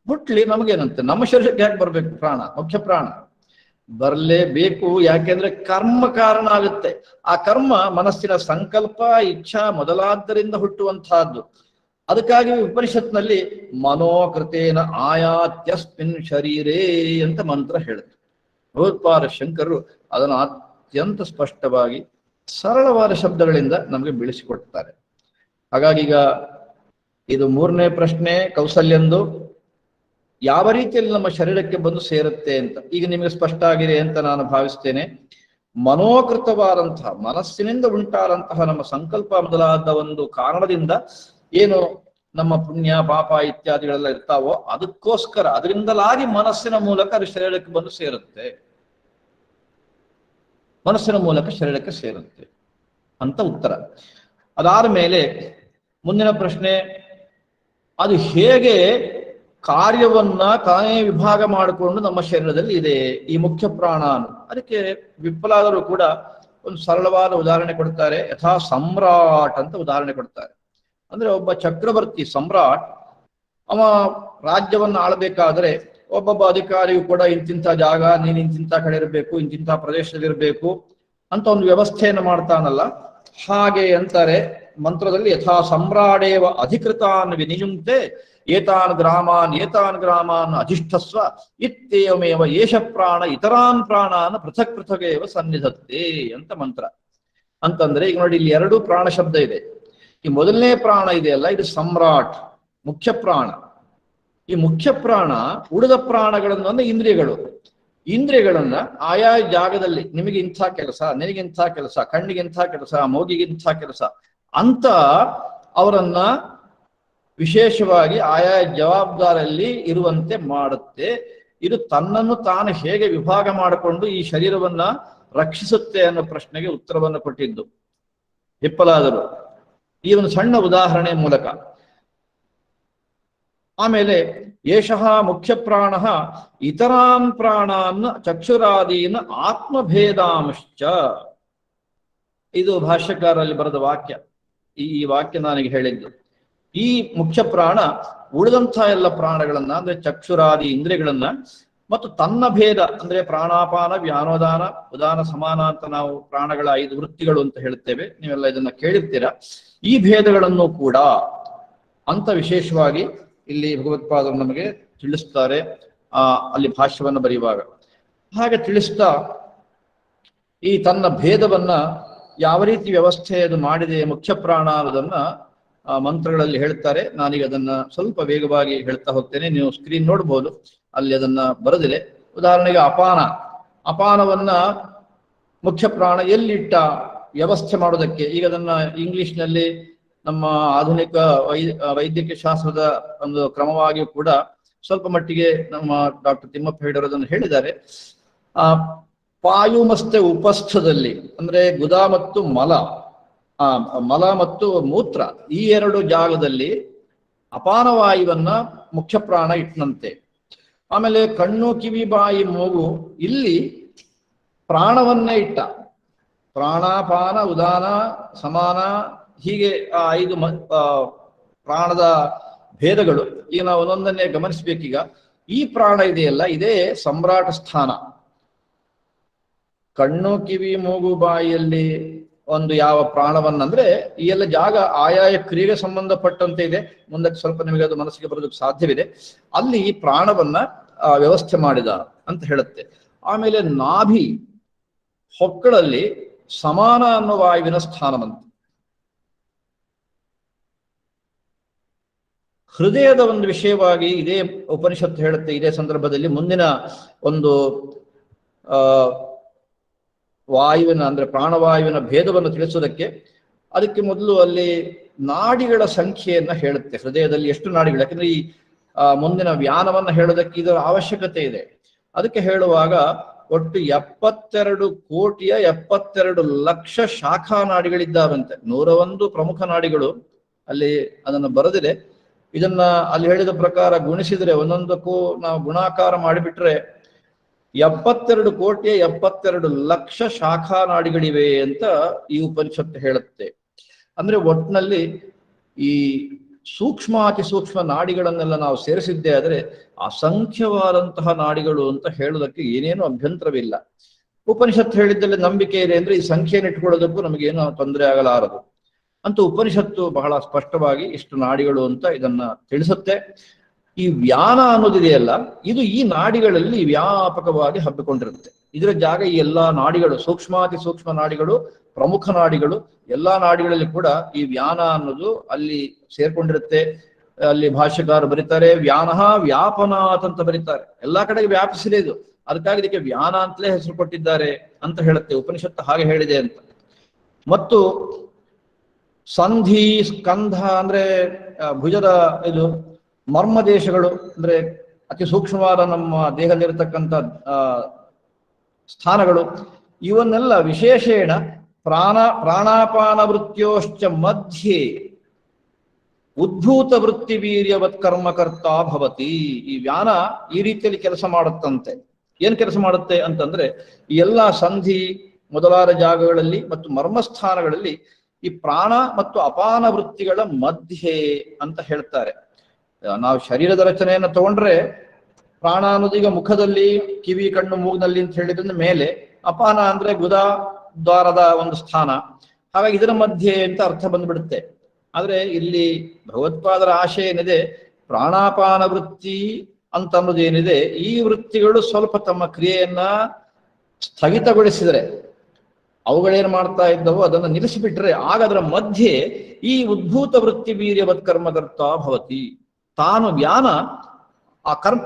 ಹುಟ್ಲಿ, ನಮಗೇನಂತೆ, ನಮ್ಮ ಶರೀರಕ್ಕೆ ಯಾಕೆ ಬರ್ಬೇಕು? ಪ್ರಾಣ, ಮುಖ್ಯ ಪ್ರಾಣ ಬರಲೇಬೇಕು. ಯಾಕೆಂದ್ರೆ ಕರ್ಮ ಕಾರಣ ಆಗುತ್ತೆ. ಆ ಕರ್ಮ ಮನಸ್ಸಿನ ಸಂಕಲ್ಪ ಇಚ್ಛಾ ಮೊದಲಾದ್ದರಿಂದ ಹುಟ್ಟುವಂತಹದ್ದು. ಅದಕ್ಕಾಗಿ ಉಪನಿಷತ್ನಲ್ಲಿ ಮನೋಕೃತೇನ ಆಯಾತ್ಯಸ್ಮಿನ್ ಶರೀರೇ ಅಂತ ಮಂತ್ರ ಹೇಳುತ್ತೆ. ಭಗವತ್ಪಾದ ಶಂಕರರು ಅದನ್ನು ಅತ್ಯಂತ ಸ್ಪಷ್ಟವಾಗಿ ಸರಳವಾದ ಶಬ್ದಗಳಿಂದ ನಮಗೆ ಬಿಡಿಸಿಕೊಡ್ತಾರೆ. ಹಾಗಾಗಿ ಈಗ ಇದು ಮೂರನೇ ಪ್ರಶ್ನೆ ಕೌಸಲ್ಯಂದು, ಯಾವ ರೀತಿಯಲ್ಲಿ ನಮ್ಮ ಶರೀರಕ್ಕೆ ಬಂದು ಸೇರುತ್ತೆ ಅಂತ ಈಗ ನಿಮಗೆ ಸ್ಪಷ್ಟ ಆಗಿದೆ ಅಂತ ನಾನು ಭಾವಿಸ್ತೇನೆ. ಮನೋಕೃತವಾದಂತಹ ಮನಸ್ಸಿನಿಂದ ಉಂಟಾದಂತಹ ನಮ್ಮ ಸಂಕಲ್ಪ ಮೊದಲಾದ ಒಂದು ಕಾರಣದಿಂದ ಏನು ನಮ್ಮ ಪುಣ್ಯ ಪಾಪ ಇತ್ಯಾದಿಗಳೆಲ್ಲ ಇರ್ತಾವೋ ಅದಕ್ಕೋಸ್ಕರ ಅದರಿಂದಲಾಗಿ ಮನಸ್ಸಿನ ಮೂಲಕ ಅದು ಶರೀರಕ್ಕೆ ಬಂದು ಸೇರುತ್ತೆ, ಮನಸ್ಸಿನ ಮೂಲಕ ಶರೀರಕ್ಕೆ ಸೇರುತ್ತೆ ಅಂತ ಉತ್ತರ. ಅದಾದ ಮೇಲೆ ಮುಂದಿನ ಪ್ರಶ್ನೆ, ಅದು ಹೇಗೆ ಕಾರ್ಯವನ್ನ ತಾನೇ ವಿಭಾಗ ಮಾಡಿಕೊಂಡು ನಮ್ಮ ಶರೀರದಲ್ಲಿ ಇದೆ ಈ ಮುಖ್ಯ ಪ್ರಾಣ? ಅದಕ್ಕೆ ವಿಪ್ಪಲಾದರು ಕೂಡ ಒಂದು ಸರಳವಾದ ಉದಾಹರಣೆ ಕೊಡ್ತಾರೆ. ಯಥಾ ಸಮ್ರಾಟ್ ಅಂತ ಉದಾಹರಣೆ ಕೊಡ್ತಾರೆ. ಅಂದ್ರೆ ಒಬ್ಬ ಚಕ್ರವರ್ತಿ ಸಮ್ರಾಟ್, ಅವ ರಾಜ್ಯವನ್ನ ಆಳ್ಬೇಕಾದ್ರೆ ಒಬ್ಬೊಬ್ಬ ಅಧಿಕಾರಿಯು ಕೂಡ ಇಂತಿಂಥ ಜಾಗ, ನೀನ್ ಇಂತಿಂಥ ಕಡೆ ಇರಬೇಕು, ಇಂತಿಂಥ ಪ್ರದೇಶದಲ್ಲಿ ಇರಬೇಕು ಅಂತ ಒಂದು ವ್ಯವಸ್ಥೆಯನ್ನು ಮಾಡ್ತಾನಲ್ಲ, ಹಾಗೆ ಅಂತಾರೆ ಮಂತ್ರದಲ್ಲಿ. ಯಥಾ ಸಮ್ರಾಡೇವ ಅಧಿಕೃತಾನ್ ವಿನಿಯುಂಕ್ತೆ ಏತಾನ್ ಗ್ರಾಮಾನ್ ಅಧಿಷ್ಠಸ್ವ ಇತ್ಯೇವಮೇವ ಏಷ ಪ್ರಾಣ ಇತರಾನ್ ಪ್ರಾಣಾನ್ ಪೃಥಕ್ ಪೃಥಗೇವ ಸನ್ನಿಧತ್ತೆ ಅಂತ ಮಂತ್ರ. ಅಂತಂದ್ರೆ ಈಗ ನೋಡಿ, ಇಲ್ಲಿ ಎರಡು ಪ್ರಾಣ ಶಬ್ದ ಇದೆ. ಈ ಮೊದಲನೇ ಪ್ರಾಣ ಇದೆಯಲ್ಲ, ಇದು ಸಮ್ರಾಟ್, ಮುಖ್ಯ ಪ್ರಾಣ. ಈ ಮುಖ್ಯ ಪ್ರಾಣ ಉಳಿದ ಪ್ರಾಣಗಳನ್ನು ಅಂದ್ರೆ ಇಂದ್ರಿಯಗಳನ್ನ ಆಯಾ ಜಾಗದಲ್ಲಿ ನಿಮಗೆ ಇಂಥ ಕೆಲಸ, ನಿನಗಿಂಥ ಕೆಲಸ, ಕಣ್ಣಿಗಿಂಥ ಕೆಲಸ, ಮೂಗಿಗಿಂಥ ಕೆಲಸ ಅಂತ ಅವರನ್ನ ವಿಶೇಷವಾಗಿ ಆಯಾ ಜವಾಬ್ದಾರಿಯಲ್ಲಿ ಇರುವಂತೆ ಮಾಡುತ್ತೆ. ಇದು ತನ್ನನ್ನು ತಾನು ಹೇಗೆ ವಿಭಾಗ ಮಾಡಿಕೊಂಡು ಈ ಶರೀರವನ್ನ ರಕ್ಷಿಸುತ್ತೆ ಅನ್ನೋ ಪ್ರಶ್ನೆಗೆ ಉತ್ತರವನ್ನು ಕೊಟ್ಟಿದ್ದು ವಿಪ್ಪಲಾದರು ಈ ಒಂದು ಸಣ್ಣ ಉದಾಹರಣೆ ಮೂಲಕ. ಆಮೇಲೆ ಏಷಃ ಮುಖ್ಯ ಪ್ರಾಣ ಇತರಾನ್ ಪ್ರಾಣಾನ್ ಚಕ್ಷುರಾದೀನ್ ಆತ್ಮಭೇದಾಂಶ್ಚ, ಇದು ಭಾಷ್ಯಕಾರರಲ್ಲಿ ಬರೆದ ವಾಕ್ಯ. ಈ ವಾಕ್ಯ ನನಗೆ ಹೇಳಿದ್ದು, ಈ ಮುಖ್ಯ ಪ್ರಾಣ ಉಳಿದಂತಹ ಎಲ್ಲ ಪ್ರಾಣಗಳನ್ನ ಅಂದ್ರೆ ಚಕ್ಷುರಾದಿ ಇಂದ್ರಿಯಗಳನ್ನ ಮತ್ತು ತನ್ನ ಭೇದ ಅಂದ್ರೆ ಪ್ರಾಣಾಪಾನ, ವ್ಯಾನೋದಾನ, ಉದಾನ, ಸಮಾನ ಅಂತ ನಾವು ಪ್ರಾಣಗಳ 5 ವೃತ್ತಿಗಳು ಅಂತ ಹೇಳ್ತೇವೆ. ನೀವೆಲ್ಲ ಇದನ್ನ ಕೇಳಿರ್ತೀರಾ. ಈ ಭೇದಗಳನ್ನು ಕೂಡ ಅಂತ ವಿಶೇಷವಾಗಿ ಇಲ್ಲಿ ಭಗವತ್ಪಾದರು ನಮಗೆ ತಿಳಿಸ್ತಾರೆ ಅಲ್ಲಿ ಭಾಷ್ಯವನ್ನು ಬರೆಯುವಾಗ. ಹಾಗೆ ತಿಳಿಸ್ತಾ ಈ ತನ್ನ ಭೇದವನ್ನ ಯಾವ ರೀತಿ ವ್ಯವಸ್ಥೆ ಅದು ಮಾಡಿದೆ ಮುಖ್ಯ ಪ್ರಾಣ ಅನ್ನೋದನ್ನ ಮಂತ್ರಗಳಲ್ಲಿ ಹೇಳ್ತಾರೆ. ನಾನೀಗ ಅದನ್ನ ಸ್ವಲ್ಪ ವೇಗವಾಗಿ ಹೇಳ್ತಾ ಹೋಗ್ತೇನೆ. ನೀವು ಸ್ಕ್ರೀನ್ ನೋಡ್ಬೋದು, ಅಲ್ಲಿ ಅದನ್ನ ಬರೆದಿದೆ. ಉದಾಹರಣೆಗೆ ಅಪಾನವನ್ನ ಮುಖ್ಯ ಪ್ರಾಣ ಎಲ್ಲಿಟ್ಟ ವ್ಯವಸ್ಥೆ ಮಾಡೋದಕ್ಕೆ. ಈಗ ಅದನ್ನ ಇಂಗ್ಲಿಷ್ನಲ್ಲಿ ನಮ್ಮ ಆಧುನಿಕ ವೈದ್ಯಕೀಯ ಶಾಸ್ತ್ರದ ಒಂದು ಕ್ರಮವಾಗಿಯೂ ಕೂಡ ಸ್ವಲ್ಪ ಮಟ್ಟಿಗೆ ನಮ್ಮ ಡಾಕ್ಟರ್ ತಿಮ್ಮಪ್ಪ ಹೆಗ್ಡೆ ಅದನ್ನು ಹೇಳಿದ್ದಾರೆ. ಪಾಯುಮಸ್ತೆ ಉಪಸ್ಥದಲ್ಲಿ ಅಂದ್ರೆ ಗುದ ಮತ್ತು ಮಲ ಮತ್ತು ಮೂತ್ರ ಈ 2 ಜಾಗದಲ್ಲಿ ಅಪಾನವಾಯುವನ್ನ ಮುಖ್ಯ ಪ್ರಾಣ ಇಟ್ಟನಂತೆ. ಆಮೇಲೆ ಕಣ್ಣು, ಕಿವಿ, ಬಾಯಿ, ಮೂಗು ಇಲ್ಲಿ ಪ್ರಾಣವನ್ನೇ ಇಟ್ಟ. ಪ್ರಾಣಾಪಾನ, ಉದಾನ, ಸಮಾನ ಹೀಗೆ 5 ಪ್ರಾಣದ ಭೇದಗಳು. ಈಗ ನಾವು ಒಂದೊಂದನ್ನೇ ಗಮನಿಸ್ಬೇಕೀಗ. ಈ ಪ್ರಾಣ ಇದೆಯಲ್ಲ, ಇದೇ ಸಮ್ರಾಟ ಸ್ಥಾನ. ಕಣ್ಣು, ಕಿವಿ, ಮೂಗು, ಬಾಯಿಯಲ್ಲಿ ಒಂದು ಯಾವ ಪ್ರಾಣವನ್ನಂದ್ರೆ ಈ ಎಲ್ಲ ಜಾಗ ಆಯಾಯ ಕ್ರಿಯೆಗೆ ಸಂಬಂಧಪಟ್ಟಂತೆ ಇದೆ. ಮುಂದಕ್ಕೆ ಸ್ವಲ್ಪ ನಿಮಗೆ ಅದು ಮನಸ್ಸಿಗೆ ಬರೋದಕ್ಕೆ ಸಾಧ್ಯವಿದೆ. ಅಲ್ಲಿ ಈ ಪ್ರಾಣವನ್ನ ವ್ಯವಸ್ಥೆ ಮಾಡಿದ ಅಂತ ಹೇಳುತ್ತೆ. ಆಮೇಲೆ ನಾಭಿ ಹೊಕ್ಕಳಲ್ಲಿ ಸಮಾನ ಅನ್ನೋ ವಾಯುವಿನ ಸ್ಥಾನವಂತ. ಹೃದಯದ ಒಂದು ವಿಷಯವಾಗಿ ಇದೇ ಉಪನಿಷತ್ತು ಹೇಳುತ್ತೆ. ಇದೇ ಸಂದರ್ಭದಲ್ಲಿ ಮುಂದಿನ ಒಂದು ವಾಯುವಿನ ಅಂದ್ರೆ ಪ್ರಾಣವಾಯುವಿನ ಭೇದವನ್ನು ತಿಳಿಸೋದಕ್ಕೆ ಅದಕ್ಕೆ ಮೊದಲು ಅಲ್ಲಿ ನಾಡಿಗಳ ಸಂಖ್ಯೆಯನ್ನ ಹೇಳುತ್ತೆ. ಹೃದಯದಲ್ಲಿ ಎಷ್ಟು ನಾಡಿಗಳು, ಯಾಕಂದ್ರೆ ಈ ಮುಂದಿನ ವ್ಯಾನವನ್ನ ಹೇಳೋದಕ್ಕೆ ಇದರ ಅವಶ್ಯಕತೆ ಇದೆ. ಅದಕ್ಕೆ ಹೇಳುವಾಗ ಒಟ್ಟು 72 ಕೋಟಿಯ 72 ಲಕ್ಷ ಶಾಖಾ ನಾಡಿಗಳಿದ್ದಾವಂತೆ. 101 ಪ್ರಮುಖ ನಾಡಿಗಳು ಅಲ್ಲಿ ಅದನ್ನು ಬರೆದಿದೆ. ಇದನ್ನ ಅಲ್ಲಿ ಹೇಳಿದ ಪ್ರಕಾರ ಗುಣಿಸಿದ್ರೆ ಒಂದೊಂದಕ್ಕೂ ನಾವು ಗುಣಾಕಾರ ಮಾಡಿಬಿಟ್ರೆ 72 ಕೋಟಿಯ 72 ಲಕ್ಷ ಶಾಖಾ ನಾಡಿಗಳಿವೆ ಅಂತ ಈ ಉಪನಿಷತ್ತು ಹೇಳುತ್ತೆ. ಅಂದ್ರೆ ಒಟ್ಟಿನಲ್ಲಿ ಈ ಅತಿ ಸೂಕ್ಷ್ಮ ನಾಡಿಗಳನ್ನೆಲ್ಲ ನಾವು ಸೇರಿಸಿದ್ದೇ ಆದರೆ ಅಸಂಖ್ಯವಾದಂತಹ ನಾಡಿಗಳು ಅಂತ ಹೇಳೋದಕ್ಕೆ ಏನೇನು ಅಭ್ಯಂತರವಿಲ್ಲ. ಉಪನಿಷತ್ತು ಹೇಳಿದ್ದಲ್ಲಿ ನಂಬಿಕೆ ಇದೆ ಅಂದ್ರೆ ಈ ಸಂಖ್ಯೆಯನ್ನು ಇಟ್ಕೊಳ್ಳೋದಕ್ಕೂ ನಮಗೇನು ತೊಂದರೆ ಆಗಲಾರದು ಅಂತ ಉಪನಿಷತ್ತು ಬಹಳ ಸ್ಪಷ್ಟವಾಗಿ ಇಷ್ಟು ನಾಡಿಗಳು ಅಂತ ಇದನ್ನ ತಿಳಿಸುತ್ತೆ. ಈ ವ್ಯಾನ ಅನ್ನೋದಿದೆಯಲ್ಲ, ಇದು ಈ ನಾಡಿಗಳಲ್ಲಿ ವ್ಯಾಪಕವಾಗಿ ಹಬ್ಬಿಕೊಂಡಿರುತ್ತೆ. ಇದರ ಜಾಗ ಈ ಎಲ್ಲಾ ನಾಡಿಗಳು, ಅತಿ ಸೂಕ್ಷ್ಮ ನಾಡಿಗಳು, ಪ್ರಮುಖ ನಾಡಿಗಳು, ಎಲ್ಲಾ ನಾಡಿಗಳಲ್ಲಿ ಕೂಡ ಈ ವ್ಯಾನ ಅನ್ನೋದು ಅಲ್ಲಿ ಸೇರ್ಕೊಂಡಿರುತ್ತೆ. ಅಲ್ಲಿ ಭಾಷ್ಯಕಾರ ಬರೀತಾರೆ, ವ್ಯಾನಃ ವ್ಯಾಪನಾತ್ ಅಂತ ಬರೀತಾರೆ. ಎಲ್ಲಾ ಕಡೆಗೆ ವ್ಯಾಪಿಸಿದೆ ಇದು, ಅದಕ್ಕಾಗಿ ಇದಕ್ಕೆ ವ್ಯಾನ ಅಂತಲೇ ಹೆಸರು ಕೊಟ್ಟಿದ್ದಾರೆ ಅಂತ ಹೇಳುತ್ತೆ ಉಪನಿಷತ್ತು, ಹಾಗೆ ಹೇಳಿದೆ ಅಂತ. ಮತ್ತು ಸಂಧಿ, ಸ್ಕಂಧ ಅಂದ್ರೆ ಭುಜದ ಇದು ಮರ್ಮದೇಶಗಳು ಅಂದ್ರೆ ಅತಿ ಸೂಕ್ಷ್ಮವಾದ ನಮ್ಮ ದೇಹದಲ್ಲಿರತಕ್ಕಂಥ ಸ್ಥಾನಗಳು, ಇವನ್ನೆಲ್ಲ ವಿಶೇಷೇಣ ಪ್ರಾಣಾಪಾನ ವೃತ್ತಿಯೋಶ್ಚ ಮಧ್ಯೆ ಉದ್ಭೂತ ವೃತ್ತಿ ವೀರ್ಯವತ್ ಕರ್ಮಕರ್ತ ಭವತಿ. ಈ ವ್ಯಾನ ಈ ರೀತಿಯಲ್ಲಿ ಕೆಲಸ ಮಾಡುತ್ತಂತೆ. ಏನ್ ಕೆಲಸ ಮಾಡುತ್ತೆ ಅಂತಂದ್ರೆ ಈ ಎಲ್ಲಾ ಸಂಧಿ ಮೊದಲಾದ ಜಾಗಗಳಲ್ಲಿ ಮತ್ತು ಮರ್ಮಸ್ಥಾನಗಳಲ್ಲಿ ಈ ಪ್ರಾಣ ಮತ್ತು ಅಪಾನ ವೃತ್ತಿಗಳ ಮಧ್ಯೆ ಅಂತ ಹೇಳ್ತಾರೆ. ನಾವು ಶರೀರದ ರಚನೆಯನ್ನು ತಗೊಂಡ್ರೆ ಪ್ರಾಣ ಅನ್ನೋದು ಈಗ ಮುಖದಲ್ಲಿ, ಕಿವಿ, ಕಣ್ಣು, ಮೂಗಿನಲ್ಲಿ ಅಂತ ಹೇಳಿದ್ರೆ ಮೇಲೆ, ಅಪಾನ ಅಂದ್ರೆ ಗುದ ದ್ವಾರದ ಒಂದು ಸ್ಥಾನ. ಹಾಗಾಗಿ ಇದರ ಮಧ್ಯೆ ಅಂತ ಅರ್ಥ ಬಂದ್ಬಿಡುತ್ತೆ. ಆದ್ರೆ ಇಲ್ಲಿ ಭಗವತ್ಪಾದರ ಆಶಯ ಏನಿದೆ, ಪ್ರಾಣಾಪಾನ ವೃತ್ತಿ ಅಂತ ಅನ್ನೋದು ಏನಿದೆ, ಈ ವೃತ್ತಿಗಳು ಸ್ವಲ್ಪ ತಮ್ಮ ಕ್ರಿಯೆಯನ್ನ ಸ್ಥಗಿತಗೊಳಿಸಿದರೆ, ಅವುಗಳೇನು ಮಾಡ್ತಾ ಇದ್ದವು ಅದನ್ನು ನಿಲ್ಲಿಸಿಬಿಟ್ರೆ ಆಗ ಅದರ ಮಧ್ಯೆ ಈ ಉದ್ಭೂತ ವೃತ್ತಿ ವೀರ್ಯವತ್ ಕರ್ಮಕರ್ತ ಭವತಿ. ತಾನು ವ್ಯಾನ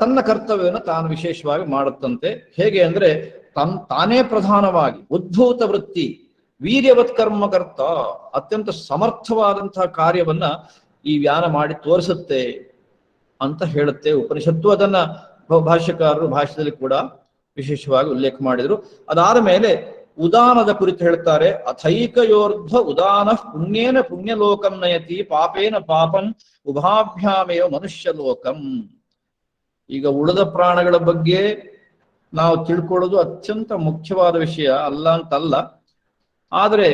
ತನ್ನ ಕರ್ತವ್ಯವನ್ನು ತಾನು ವಿಶೇಷವಾಗಿ ಮಾಡುತ್ತಂತೆ. ಹೇಗೆ ಅಂದ್ರೆ ತಾನೇ ಪ್ರಧಾನವಾಗಿ ಉದ್ಭೂತ ವೃತ್ತಿ ವೀರ್ಯವತ್ ಕರ್ಮಕರ್ತ, ಅತ್ಯಂತ ಸಮರ್ಥವಾದಂತಹ ಕಾರ್ಯವನ್ನ ಈ ವ್ಯಾನ ಮಾಡಿ ತೋರಿಸುತ್ತೆ ಅಂತ ಹೇಳುತ್ತೆ ಉಪನಿಷತ್ತು. ಅದನ್ನ ಭಾಷ್ಯಕಾರರು ಭಾಷ್ಯದಲ್ಲಿ ಕೂಡ ವಿಶೇಷವಾಗಿ ಉಲ್ಲೇಖ ಮಾಡಿದ್ರು. ಅದಾದ ಮೇಲೆ ಉದಾನದ ಕುರಿತು ಹೇಳ್ತಾರೆ. ಅಥೈಕಯೋರ್ಧ ಉದಾನ ಪುಣ್ಯೇನ ಪುಣ್ಯಲೋಕಂ ನಯತಿ ಪಾಪೇನ ಪಾಪಂ ಉಭಾಭ್ಯಾಮೇವ ಮನುಷ್ಯ ಲೋಕಂ. ಈಗ ಉಳಿದ ಪ್ರಾಣಗಳ ಬಗ್ಗೆ ನಾವು ತಿಳ್ಕೊಳ್ಳೋದು ಅತ್ಯಂತ ಮುಖ್ಯವಾದ ವಿಷಯ ಅಲ್ಲ ಅಂತಲ್ಲ. ಆದರೆ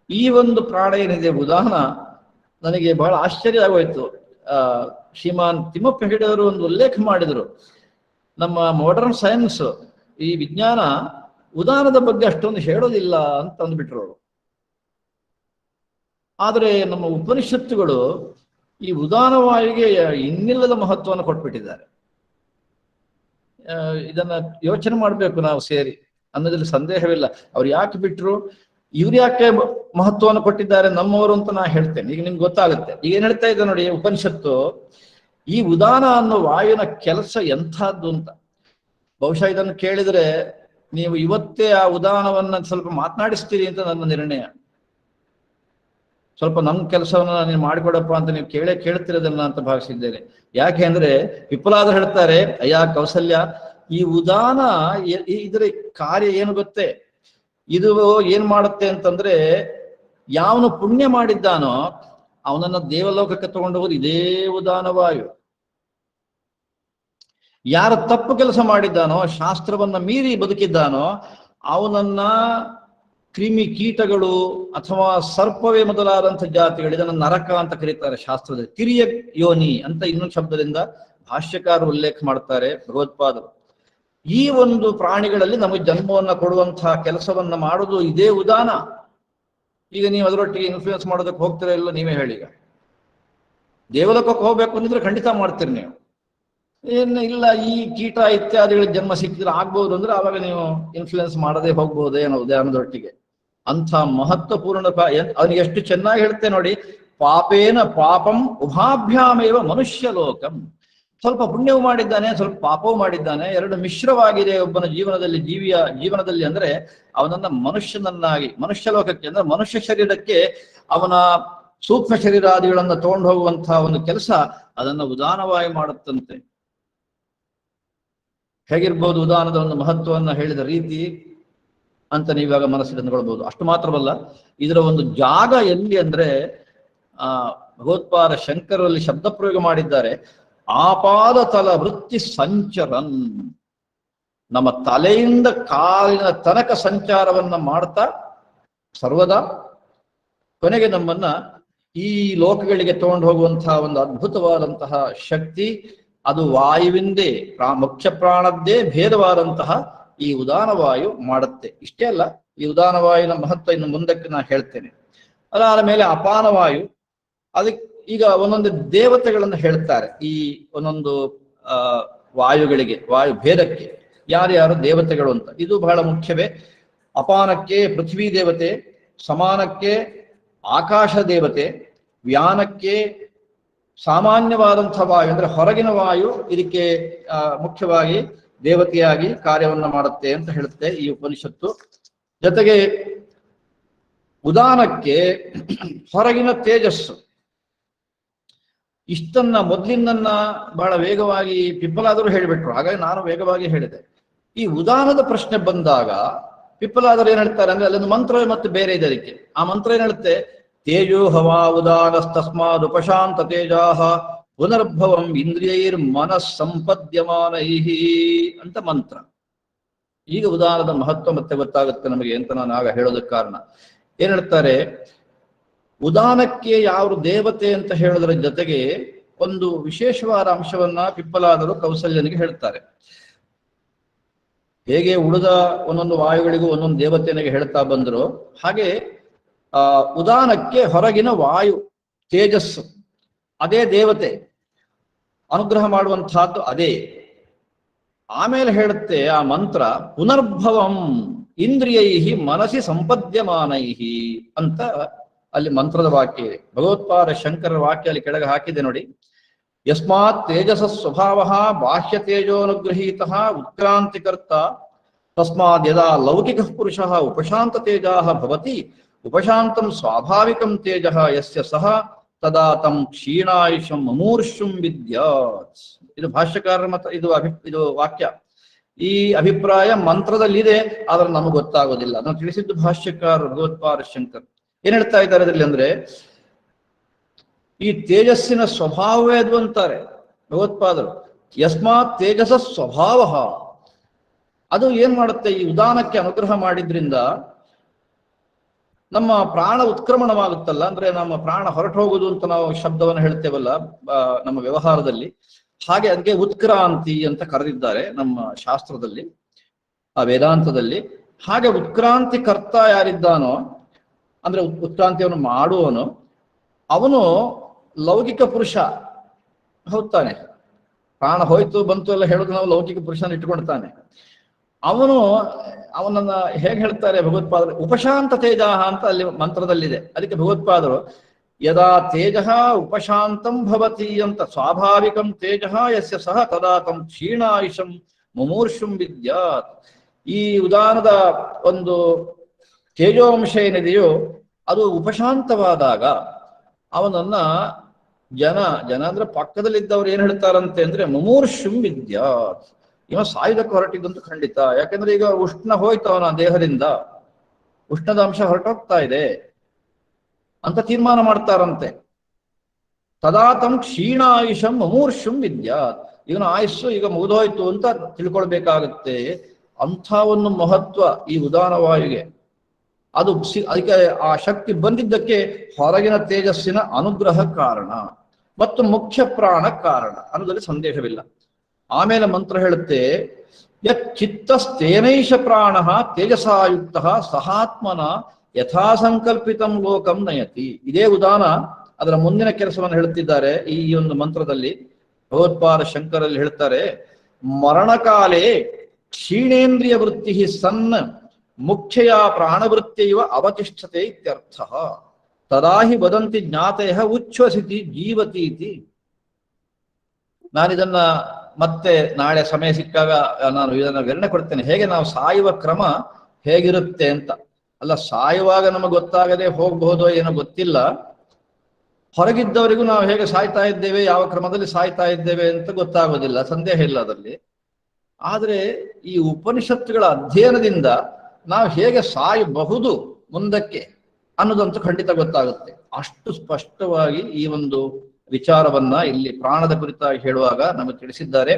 ಈ ಒಂದು ಪ್ರಾಣ ಏನಿದೆ ಉದಾನ, ನನಗೆ ಬಹಳ ಆಶ್ಚರ್ಯ ಆಗೋಯ್ತು. ಶ್ರೀಮಾನ್ ತಿಮ್ಮಪ್ಪ ಹೆಗಡೆ ಅವರು ಒಂದು ಉಲ್ಲೇಖ ಮಾಡಿದ್ರು. ನಮ್ಮ ಮಾಡರ್ನ್ ಸೈನ್ಸ್, ಈ ವಿಜ್ಞಾನ ಉದಾನದ ಬಗ್ಗೆ ಅಷ್ಟೊಂದು ಹೇಳೋದಿಲ್ಲ ಅಂತ ಅಂದ್ಬಿಟ್ರು ಅವರು. ಆದರೆ ನಮ್ಮ ಉಪನಿಷತ್ತುಗಳು ಈ ಉದಾನವಾಯುಗೆ ಇನ್ನಿಲ್ಲದ ಮಹತ್ವವನ್ನು ಕೊಟ್ಬಿಟ್ಟಿದ್ದಾರೆ. ಇದನ್ನ ಯೋಚನೆ ಮಾಡ್ಬೇಕು ನಾವು ಸೇರಿ, ಅನ್ನೋದ್ರಲ್ಲಿ ಸಂದೇಹವಿಲ್ಲ. ಅವ್ರು ಯಾಕೆ ಬಿಟ್ರು, ಇವ್ರು ಯಾಕೆ ಮಹತ್ವವನ್ನು ಕೊಟ್ಟಿದ್ದಾರೆ ನಮ್ಮವರು ಅಂತ ನಾ ಹೇಳ್ತೇನೆ. ಈಗ ನಿಮ್ಗೆ ಗೊತ್ತಾಗುತ್ತೆ. ಈಗ ಏನ್ ಹೇಳ್ತಾ ಇದ್ದ ನೋಡಿ ಉಪನಿಷತ್ತು, ಈ ಉದಾನ ಅನ್ನೋ ವಾಯುವಿನ ಕೆಲಸ ಎಂಥದ್ದು ಅಂತ. ಬಹುಶಃ ಇದನ್ನು ಕೇಳಿದ್ರೆ ನೀವು ಇವತ್ತೇ ಆ ಉದಾನವನ್ನ ಸ್ವಲ್ಪ ಮಾತನಾಡಿಸ್ತೀರಿ ಅಂತ ನನ್ನ ನಿರ್ಣಯ. ಸ್ವಲ್ಪ ನಮ್ಮ ಕೆಲಸವನ್ನ ನೀನು ಮಾಡಿಕೊಡಪ್ಪ ಅಂತ ನೀವು ಕೇಳ್ತಿರೋದನ್ನ ಅಂತ ಭಾವಿಸಿದ್ದೇನೆ. ಯಾಕೆ ಅಂದ್ರೆ ವಿಪುಲಾದರು ಹೇಳ್ತಾರೆ, ಅಯ್ಯ ಕೌಸಲ್ಯ, ಈ ಉದಾನ ಇದರ ಕಾರ್ಯ ಏನು ಗೊತ್ತೇ, ಇದು ಏನ್ ಮಾಡುತ್ತೆ ಅಂತಂದ್ರೆ, ಯಾವನು ಪುಣ್ಯ ಮಾಡಿದ್ದಾನೋ ಅವನನ್ನ ದೇವಲೋಕಕ್ಕೆ ತಗೊಂಡು ಹೋಗೋದು ಇದೇ ಉದಾನವಾಯು. ಯಾರು ತಪ್ಪು ಕೆಲಸ ಮಾಡಿದ್ದಾನೋ, ಶಾಸ್ತ್ರವನ್ನ ಮೀರಿ ಬದುಕಿದ್ದಾನೋ ಅವನನ್ನ ಕ್ರಿಮಿ ಕೀಟಗಳು ಅಥವಾ ಸರ್ಪವೇ ಮೊದಲಾದಂಥ ಜಾತಿಗಳು, ಇದನ್ನು ನರಕ ಅಂತ ಕರೀತಾರೆ ಶಾಸ್ತ್ರದಲ್ಲಿ. ತಿರಿಯ ಯೋನಿ ಅಂತ ಇನ್ನೊಂದು ಶಬ್ದದಿಂದ ಭಾಷ್ಯಕಾರರು ಉಲ್ಲೇಖ ಮಾಡ್ತಾರೆ ಭಗವತ್ಪಾದರು. ಈ ಒಂದು ಪ್ರಾಣಿಗಳಲ್ಲಿ ನಮಗೆ ಜನ್ಮವನ್ನ ಕೊಡುವಂತಹ ಕೆಲಸವನ್ನ ಮಾಡೋದು ಇದೇ ಉದಾನ. ಈಗ ನೀವು ಅದರೊಟ್ಟಿಗೆ ಇನ್ಫ್ಲೂಯೆನ್ಸ್ ಮಾಡೋದಕ್ಕೆ ಹೋಗ್ತೀರಾ ಇಲ್ಲೋ ನೀವೇ ಹೇಳಿ. ಈಗ ದೇವಲೋಕಕ್ಕೆ ಹೋಗ್ಬೇಕು ಅಂದಿದ್ರೆ ಖಂಡಿತ ಮಾಡ್ತೀರಿ ನೀವು. ಏನು ಇಲ್ಲ, ಈ ಕೀಟ ಇತ್ಯಾದಿಗಳಿಗೆ ಜನ್ಮ ಸಿಕ್ಕಿದ್ರೆ ಆಗ್ಬಹುದು ಅಂದ್ರೆ ಆವಾಗ ನೀವು ಇನ್ಫ್ಲೂಯೆನ್ಸ್ ಮಾಡದೆ ಹೋಗ್ಬಹುದೇ ಅನ್ನೋ ಉದಾಹರಣದೊಟ್ಟಿಗೆ. ಅಂಥ ಮಹತ್ವಪೂರ್ಣ ಅವನಿಗೆ ಎಷ್ಟು ಚೆನ್ನಾಗಿ ಹೇಳ್ತೆ ನೋಡಿ, ಪಾಪೇನ ಪಾಪಂ ಉಭಾಭ್ಯಾಮೇವ ಮನುಷ್ಯ ಲೋಕಂ. ಸ್ವಲ್ಪ ಪುಣ್ಯವು ಮಾಡಿದ್ದಾನೆ, ಸ್ವಲ್ಪ ಪಾಪವೂ ಮಾಡಿದ್ದಾನೆ, ಎರಡು ಮಿಶ್ರವಾಗಿದೆ ಒಬ್ಬನ ಜೀವನದಲ್ಲಿ. ಜೀವಿಯ ಜೀವನದಲ್ಲಿ ಅಂದ್ರೆ ಅವನನ್ನ ಮನುಷ್ಯನನ್ನಾಗಿ, ಮನುಷ್ಯ ಲೋಕಕ್ಕೆ ಅಂದ್ರೆ ಮನುಷ್ಯ ಶರೀರಕ್ಕೆ ಅವನ ಸೂಕ್ಷ್ಮ ಶರೀರಾದಿಗಳನ್ನ ತಗೊಂಡು ಹೋಗುವಂತಹ ಒಂದು ಕೆಲಸ ಅದನ್ನ ಉದಾನವಾಗಿ ಮಾಡುತ್ತಂತೆ. ಹೇಗಿರ್ಬೋದು ಉದಾನದ ಒಂದು ಮಹತ್ವವನ್ನು ಹೇಳಿದ ರೀತಿ ಅಂತ ನೀವಾಗ ಮನಸ್ಸಿಗೆ ಅಂದುಕೊಳ್ಬಹುದು. ಅಷ್ಟು ಮಾತ್ರವಲ್ಲ, ಇದರ ಒಂದು ಜಾಗ ಎಲ್ಲಿ ಅಂದ್ರೆ ಭಗವತ್ಪಾದ ಶಂಕರಲ್ಲಿ ಶಬ್ದ ಪ್ರಯೋಗ ಮಾಡಿದ್ದಾರೆ, ಆಪಾದ ತಲ ವೃತ್ತಿ ಸಂಚರನ್. ನಮ್ಮ ತಲೆಯಿಂದ ಕಾಲಿನ ತನಕ ಸಂಚಾರವನ್ನ ಮಾಡ್ತಾ ಸರ್ವದಾ ಕೊನೆಗೆ ನಮ್ಮನ್ನ ಈ ಲೋಕಗಳಿಗೆ ತಗೊಂಡು ಹೋಗುವಂತಹ ಒಂದು ಅದ್ಭುತವಾದಂತಹ ಶಕ್ತಿ ಅದು ವಾಯುವಿಂದೇ, ಮುಖ್ಯ ಪ್ರಾಣದ್ದೇ ಭೇದವಾದಂತಹ ಈ ಉದಾನವಾಯು ಮಾಡುತ್ತೆ. ಇಷ್ಟೇ ಅಲ್ಲ, ಈ ಉದಾನವಾಯುವಿನ ಮಹತ್ವ ಇನ್ನು ಮುಂದಕ್ಕೆ ನಾನು ಹೇಳ್ತೇನೆ. ಅದಾದ ಮೇಲೆ ಅಪಾನವಾಯು, ಅದಕ್ಕೆ ಈಗ ಒಂದೊಂದು ದೇವತೆಗಳನ್ನು ಹೇಳ್ತಾರೆ ಈ ಒಂದೊಂದು ವಾಯುಗಳಿಗೆ, ವಾಯು ಭೇದಕ್ಕೆ ಯಾರ್ಯಾರು ದೇವತೆಗಳು ಅಂತ. ಇದು ಬಹಳ ಮುಖ್ಯವೇ. ಅಪಾನಕ್ಕೆ ಪೃಥ್ವಿ ದೇವತೆ, ಸಮಾನಕ್ಕೆ ಆಕಾಶ ದೇವತೆ, ವ್ಯಾನಕ್ಕೆ ಸಾಮಾನ್ಯವಾದಂಥ ವಾಯು ಅಂದ್ರೆ ಹೊರಗಿನ ವಾಯು ಇದಕ್ಕೆ ಮುಖ್ಯವಾಗಿ ದೇವತೆಯಾಗಿ ಕಾರ್ಯವನ್ನ ಮಾಡುತ್ತೆ ಅಂತ ಹೇಳುತ್ತೆ ಈ ಉಪನಿಷತ್ತು. ಜೊತೆಗೆ ಉದಾನಕ್ಕೆ ಹೊರಗಿನ ತೇಜಸ್ಸು. ಇಷ್ಟನ್ನ ಮೊದಲಿನನ್ನ ಬಹಳ ವೇಗವಾಗಿ ಪಿಪ್ಪಲಾದರು ಹೇಳಿಬಿಟ್ರು, ಹಾಗಾಗಿ ನಾನು ವೇಗವಾಗಿ ಹೇಳಿದೆ. ಈ ಉದಾನದ ಪ್ರಶ್ನೆ ಬಂದಾಗ ಪಿಪ್ಪಲಾದರು ಏನ್ ಹೇಳ್ತಾರೆ ಅಂದ್ರೆ ಅಲ್ಲೊಂದು ಮಂತ್ರ ಮತ್ತು ಬೇರೆ ಇದೆ ಅದಕ್ಕೆ. ಆ ಮಂತ್ರ ಏನ್ ಹೇಳುತ್ತೆ, ತೇಜೋ ಹವಾ ಉದಾನಸ್ತಸ್ಮಾದ್ ಉಪಶಾಂತ ತೇಜಾಹ ಪುನರ್ಭವಂ ಇಂದ್ರಿಯೈರ್ ಮನಸ್ ಸಂಪದ್ಯಮಾನೈಹಿ ಅಂತ ಮಂತ್ರ. ಈಗ ಉದಾನದ ಮಹತ್ವ ಮತ್ತೆ ಗೊತ್ತಾಗುತ್ತೆ ನಮಗೆ ಅಂತ ನಾನು ಆಗ ಹೇಳೋದಕ್ಕೆ ಕಾರಣ. ಏನ್ ಹೇಳ್ತಾರೆ, ಉದಾನಕ್ಕೆ ಯಾವ ದೇವತೆ ಅಂತ ಹೇಳೋದ್ರ ಜೊತೆಗೆ ಒಂದು ವಿಶೇಷವಾದ ಅಂಶವನ್ನ ಪಿಪ್ಪಲಾದರು ಕೌಸಲ್ಯನಿಗೆ ಹೇಳ್ತಾರೆ. ಹೇಗೆ ಉಳಿದ ಒಂದೊಂದು ವಾಯುಗಳಿಗೂ ಒಂದೊಂದು ದೇವತೆಯನಿಗೆ ಹೇಳ್ತಾ ಬಂದ್ರು, ಹಾಗೆ ಉದಾನಕ್ಕೆ ಹೊರಗಿನ ವಾಯು ತೇಜಸ್ಸು ಅದೇ ದೇವತೆ, ಅನುಗ್ರಹ ಮಾಡುವಂತಹದ್ದು ಅದೇ. ಆಮೇಲೆ ಹೇಳುತ್ತೆ ಆ ಮಂತ್ರ, ಪುನರ್ಭವಂ ಇಂದ್ರಿಯೈಹಿ ಮನಸಿ ಸಂಪದ್ಯಮಾನೈಹಿ ಅಂತ ಅಲ್ಲಿ ಮಂತ್ರದ ವಾಕ್ಯ ಇದೆ. ಭಗವತ್ಪಾದ ಶಂಕರ ವಾಕ್ಯ ಅಲ್ಲಿ ಕೆಳಗೆ ಹಾಕಿದೆ ನೋಡಿ. ಯಸ್ಮಾತ್ ತೇಜಸ ಸ್ವಭಾವ ಬಾಹ್ಯ ತೇಜೋನುಗೃಹೀತ ಉತ್ಕ್ರಾಂತಿಕರ್ತ ತಸ್ಮಾದ್ ಯದಾ ಲೌಕಿಕ ಪುರುಷ ಉಪಶಾಂತ ತೇಜಾ ಭವತಿ ಉಪಶಾಂತಂ ಸ್ವಾಭಾವಿಕಂ ತೇಜ ಯಸ್ಯ ಸಹ ತದಾ ತಂ ಕ್ಷೀಣಾಯುಷಂ ಮಮೂರ್ಷುಂ ವಿದ್ಯಾತ್. ಇದು ಭಾಷ್ಯಕಾರರ ಮತ, ಇದು ವಾಕ್ಯ. ಈ ಅಭಿಪ್ರಾಯ ಮಂತ್ರದಲ್ಲಿದೆ, ಆದ್ರೆ ನಮಗೆ ಗೊತ್ತಾಗೋದಿಲ್ಲ. ಅದನ್ನು ತಿಳಿಸಿದ್ದು ಭಾಷ್ಯಕಾರ ಭಗವತ್ಪಾದ ಶಂಕರ್. ಏನ್ ಹೇಳ್ತಾ ಇದ್ದಾರೆ ಅದರಲ್ಲಿ ಅಂದ್ರೆ, ಈ ತೇಜಸ್ಸಿನ ಸ್ವಭಾವವೇ ಅದು ಅಂತಾರೆ ಭಗವತ್ಪಾದರು. ಯಸ್ಮಾತ್ ತೇಜಸ ಸ್ವಭಾವ, ಅದು ಏನ್ ಮಾಡುತ್ತೆ, ಈ ಉದಾನಕ್ಕೆ ಅನುಗ್ರಹ ಮಾಡಿದ್ರಿಂದ ನಮ್ಮ ಪ್ರಾಣ ಉತ್ಕ್ರಮಣವಾಗುತ್ತಲ್ಲ, ಅಂದ್ರೆ ನಮ್ಮ ಪ್ರಾಣ ಹೊರಟು ಹೋಗುದು ಅಂತ ನಾವು ಶಬ್ದವನ್ನು ಹೇಳ್ತೇವಲ್ಲ ನಮ್ಮ ವ್ಯವಹಾರದಲ್ಲಿ. ಹಾಗೆ ಅದಕ್ಕೆ ಉತ್ಕ್ರಾಂತಿ ಅಂತ ಕರೆದಿದ್ದಾರೆ ನಮ್ಮ ಶಾಸ್ತ್ರದಲ್ಲಿ, ಆ ವೇದಾಂತದಲ್ಲಿ. ಹಾಗೆ ಉತ್ಕ್ರಾಂತಿ ಕರ್ತ ಯಾರಿದ್ದಾನೋ, ಅಂದ್ರೆ ಉತ್ಕ್ರಾಂತಿಯನ್ನು ಮಾಡುವವನು, ಅವನು ಲೌಕಿಕ ಪುರುಷ ಹೌದಾನೆ. ಪ್ರಾಣ ಹೋಯ್ತು ಬಂತು ಎಲ್ಲ ಹೇಳೋದು ನಾವು ಲೌಕಿಕ ಪುರುಷನ ಇಟ್ಕೊಳ್ತಾನೆ. ಅವನನ್ನ ಹೇಗೆ ಹೇಳ್ತಾರೆ ಭಗವತ್ಪಾದರು, ಉಪಶಾಂತ ತೇಜ ಅಂತ ಅಲ್ಲಿ ಮಂತ್ರದಲ್ಲಿದೆ. ಅದಕ್ಕೆ ಭಗವತ್ಪಾದರು ಯದಾ ತೇಜ ಉಪಶಾಂತಂ ಭವತಿ ಅಂತ, ಸ್ವಾಭಾವಿಕಂ ತೇಜ ಯಸ್ಯ ಸಹ ತದಾ ತಂ ಕ್ಷೀಣಾಯುಷಂ ಮುಮೂರ್ಷುಂ ವಿದ್ಯಾತ್. ಈ ಉದಾನದ ಒಂದು ತೇಜೋಂಶ ಏನಿದೆಯೋ ಅದು ಉಪಶಾಂತವಾದಾಗ ಅವನನ್ನ ಜನ ಅಂದ್ರೆ ಪಕ್ಕದಲ್ಲಿದ್ದವ್ರು ಏನ್ ಹೇಳ್ತಾರಂತೆ ಅಂದ್ರೆ ಮುಮೂರ್ಷುಂ ವಿದ್ಯಾತ್, ಇವ ಸಾಯುಧಕ್ಕೆ ಹೊರಟಿದ್ದಂತೂ ಖಂಡಿತ. ಯಾಕಂದ್ರೆ ಈಗ ಉಷ್ಣ ಹೋಯ್ತು ಅವನ ದೇಹದಿಂದ, ಉಷ್ಣದ ಅಂಶ ಹೊರಟೋಗ್ತಾ ಇದೆ ಅಂತ ತೀರ್ಮಾನ ಮಾಡ್ತಾರಂತೆ. ತದಾತಂ ಕ್ಷೀಣಾಯುಷಂ ಮುಮೂರ್ಷುಂ ವಿದ್ಯಾತ್, ಇವನ ಆಯುಸ್ಸು ಈಗ ಮುಗಿದೋಯ್ತು ಅಂತ ತಿಳ್ಕೊಳ್ಬೇಕಾಗತ್ತೆ. ಅಂಥ ಒಂದು ಮಹತ್ವ ಈ ಉದಾನವಾಯುಗೆ. ಅದು ಅದಕ್ಕೆ ಆ ಶಕ್ತಿ ಬಂದಿದ್ದಕ್ಕೆ ಹೊರಗಿನ ತೇಜಸ್ಸಿನ ಅನುಗ್ರಹ ಕಾರಣ ಮತ್ತು ಮುಖ್ಯ ಪ್ರಾಣ ಕಾರಣ ಅನ್ನೋದ್ರಲ್ಲಿ ಸಂದೇಹವಿಲ್ಲ. ಆಮೇಲೆ ಮಂತ್ರ ಹೇಳುತ್ತೆ, ಯತ್ ಚಿತ್ತಸ್ತೇನೈಷ ಪ್ರಾಣ ತೇಜಸಾಯುಕ್ತ ಸಹಾತ್ಮನ ಯಥಾಸಂಕಲ್ಪಿತಂ ಲೋಕಂ ನಯತಿ. ಇದೇ ಉದಾನ ಅದರ ಮುಂದಿನ ಕೆಲಸವನ್ನು ಹೇಳುತ್ತಿದ್ದಾರೆ ಈ ಒಂದು ಮಂತ್ರದಲ್ಲಿ. ಭಗವತ್ಪಾದ ಶಂಕರಲ್ಲಿ ಹೇಳ್ತಾರೆ, ಮರಣಕಾಲೇ ಕ್ಷೀಣೇಂದ್ರಿಯ ವೃತ್ತಿ ಸನ್ ಮುಖ್ಯಯ ಪ್ರಾಣವೃತ್ತಿಯವ ಅವತಿಷ್ಠತೆ ಇತ್ಯರ್ಥ. ತದಾಹಿ ವದಂತಿ ಜ್ಞಾತಯ ಉಚ್ಛ್ವಸಿತಿ ಜೀವತೀತಿ. ನಾನಿದನ್ನ ಮತ್ತೆ ನಾಳೆ ಸಮಯ ಸಿಕ್ಕಾಗ ನಾನು ಇದನ್ನ ವಿವರಣೆ ಕೊಡ್ತೇನೆ, ಹೇಗೆ ನಾವು ಸಾಯುವ ಕ್ರಮ ಹೇಗಿರುತ್ತೆ ಅಂತ. ಅಲ್ಲ, ಸಾಯುವಾಗ ನಮಗೆ ಗೊತ್ತಾಗದೆ ಹೋಗಬಹುದೋ ಏನೋ ಗೊತ್ತಿಲ್ಲ, ಹೊರಗಿದ್ದವರಿಗೂ ನಾವು ಹೇಗೆ ಸಾಯ್ತಾ ಇದ್ದೇವೆ, ಯಾವ ಕ್ರಮದಲ್ಲಿ ಸಾಯ್ತಾ ಇದ್ದೇವೆ ಅಂತ ಗೊತ್ತಾಗೋದಿಲ್ಲ, ಸಂದೇಹ ಇಲ್ಲ ಅದರಲ್ಲಿ. ಆದರೆ ಈ ಉಪನಿಷತ್ತುಗಳ ಅಧ್ಯಯನದಿಂದ ನಾವು ಹೇಗೆ ಸಾಯಬಹುದು ಮುಂದಕ್ಕೆ ಅನ್ನೋದಂತೂ ಖಂಡಿತ ಗೊತ್ತಾಗುತ್ತೆ. ಅಷ್ಟು ಸ್ಪಷ್ಟವಾಗಿ ಈ ಒಂದು ವಿಚಾರವನ್ನ ಇಲ್ಲಿ ಪ್ರಾಣದ ಕುರಿತಾಗಿ ಹೇಳುವಾಗ ನಮಗೆ ತಿಳಿಸಿದ್ದಾರೆ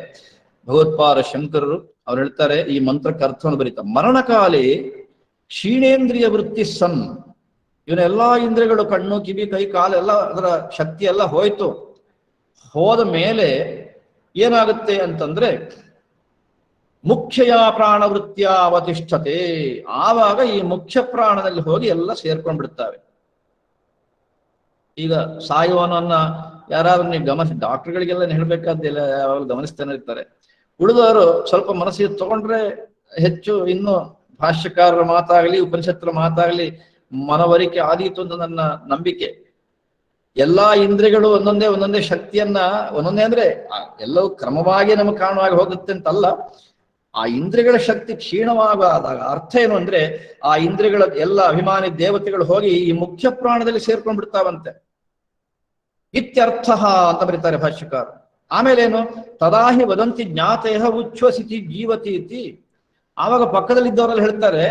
ಭಗವತ್ಪಾದ ಶಂಕರರು. ಅವ್ರು ಹೇಳ್ತಾರೆ, ಈ ಮಂತ್ರಕ್ಕೆ ಅರ್ಥವನ್ನು ಬರೀತಾ, ಮರಣಕಾಲೇ ಕ್ಷೀಣೇಂದ್ರಿಯ ವೃತ್ತಿ ಸನ್, ಇವನ ಎಲ್ಲಾ ಇಂದ್ರಿಯಗಳು, ಕಣ್ಣು ಕಿವಿ ಕೈ ಕಾಲು ಎಲ್ಲ, ಅದರ ಶಕ್ತಿ ಎಲ್ಲ ಹೋಯ್ತು. ಹೋದ ಮೇಲೆ ಏನಾಗುತ್ತೆ ಅಂತಂದ್ರೆ ಮುಖ್ಯಯ ಪ್ರಾಣವೃತ್ತಿಯ ಅವತಿಷ್ಠತೆ, ಆವಾಗ ಈ ಮುಖ್ಯ ಪ್ರಾಣದಲ್ಲಿ ಹೋಗಿ ಎಲ್ಲ ಸೇರ್ಕೊಂಡ್ಬಿಡ್ತಾವೆ. ಈಗ ಸಾಯುವನನ್ನ ಯಾರಾದ್ರೂ ನೀವು ಗಮನಿಸಿ, ಡಾಕ್ಟರ್ಗಳಿಗೆಲ್ಲ ಹೇಳ್ಬೇಕಾದ್ದಿಲ್ಲ, ಯಾವಾಗ ಗಮನಿಸ್ತಾನೆ ಇರ್ತಾರೆ. ಉಳಿದವರು ಸ್ವಲ್ಪ ಮನಸ್ಸಿಗೆ ತಗೊಂಡ್ರೆ ಹೆಚ್ಚು ಇನ್ನು ಭಾಷ್ಯಕಾರರ ಮಾತಾಗಲಿ ಉಪನಿಷತ್ತರ ಮಾತಾಗಲಿ ಮನವರಿಕೆ ಆದೀತು ಅಂತ ನನ್ನ ನಂಬಿಕೆ. ಎಲ್ಲಾ ಇಂದ್ರಿಯಗಳು ಒಂದೊಂದೇ ಶಕ್ತಿಯನ್ನ, ಒಂದೊಂದೇ ಅಂದ್ರೆ ಎಲ್ಲವೂ ಕ್ರಮವಾಗಿ ನಮಗೆ ಕಾಣುವಾಗಿ ಹೋಗುತ್ತೆ ಅಂತಲ್ಲ. ಆ ಇಂದ್ರಿಯಗಳ ಶಕ್ತಿ ಕ್ಷೀಣವಾದಾಗ ಅರ್ಥ ಏನು ಅಂದ್ರೆ, ಆ ಇಂದ್ರಿಯಗಳ ಎಲ್ಲ ಅಭಿಮಾನಿ ದೇವತೆಗಳು ಹೋಗಿ ಈ ಮುಖ್ಯ ಪ್ರಾಣದಲ್ಲಿ ಸೇರ್ಕೊಂಡ್ಬಿಡ್ತಾವಂತೆ. ಇತ್ಯರ್ಥ ಅಂತ ಬರೀತಾರೆ ಭಾಷ್ಯಕಾರ. ಆಮೇಲೇನು, ತದಾಹಿ ವದಂತಿ ಜ್ಞಾತಯ ಉಚ್ಛ್ವಸಿತಿ ಜೀವತೀತಿ. ಆವಾಗ ಪಕ್ಕದಲ್ಲಿದ್ದವರಲ್ಲಿ ಹೇಳ್ತಾರೆ,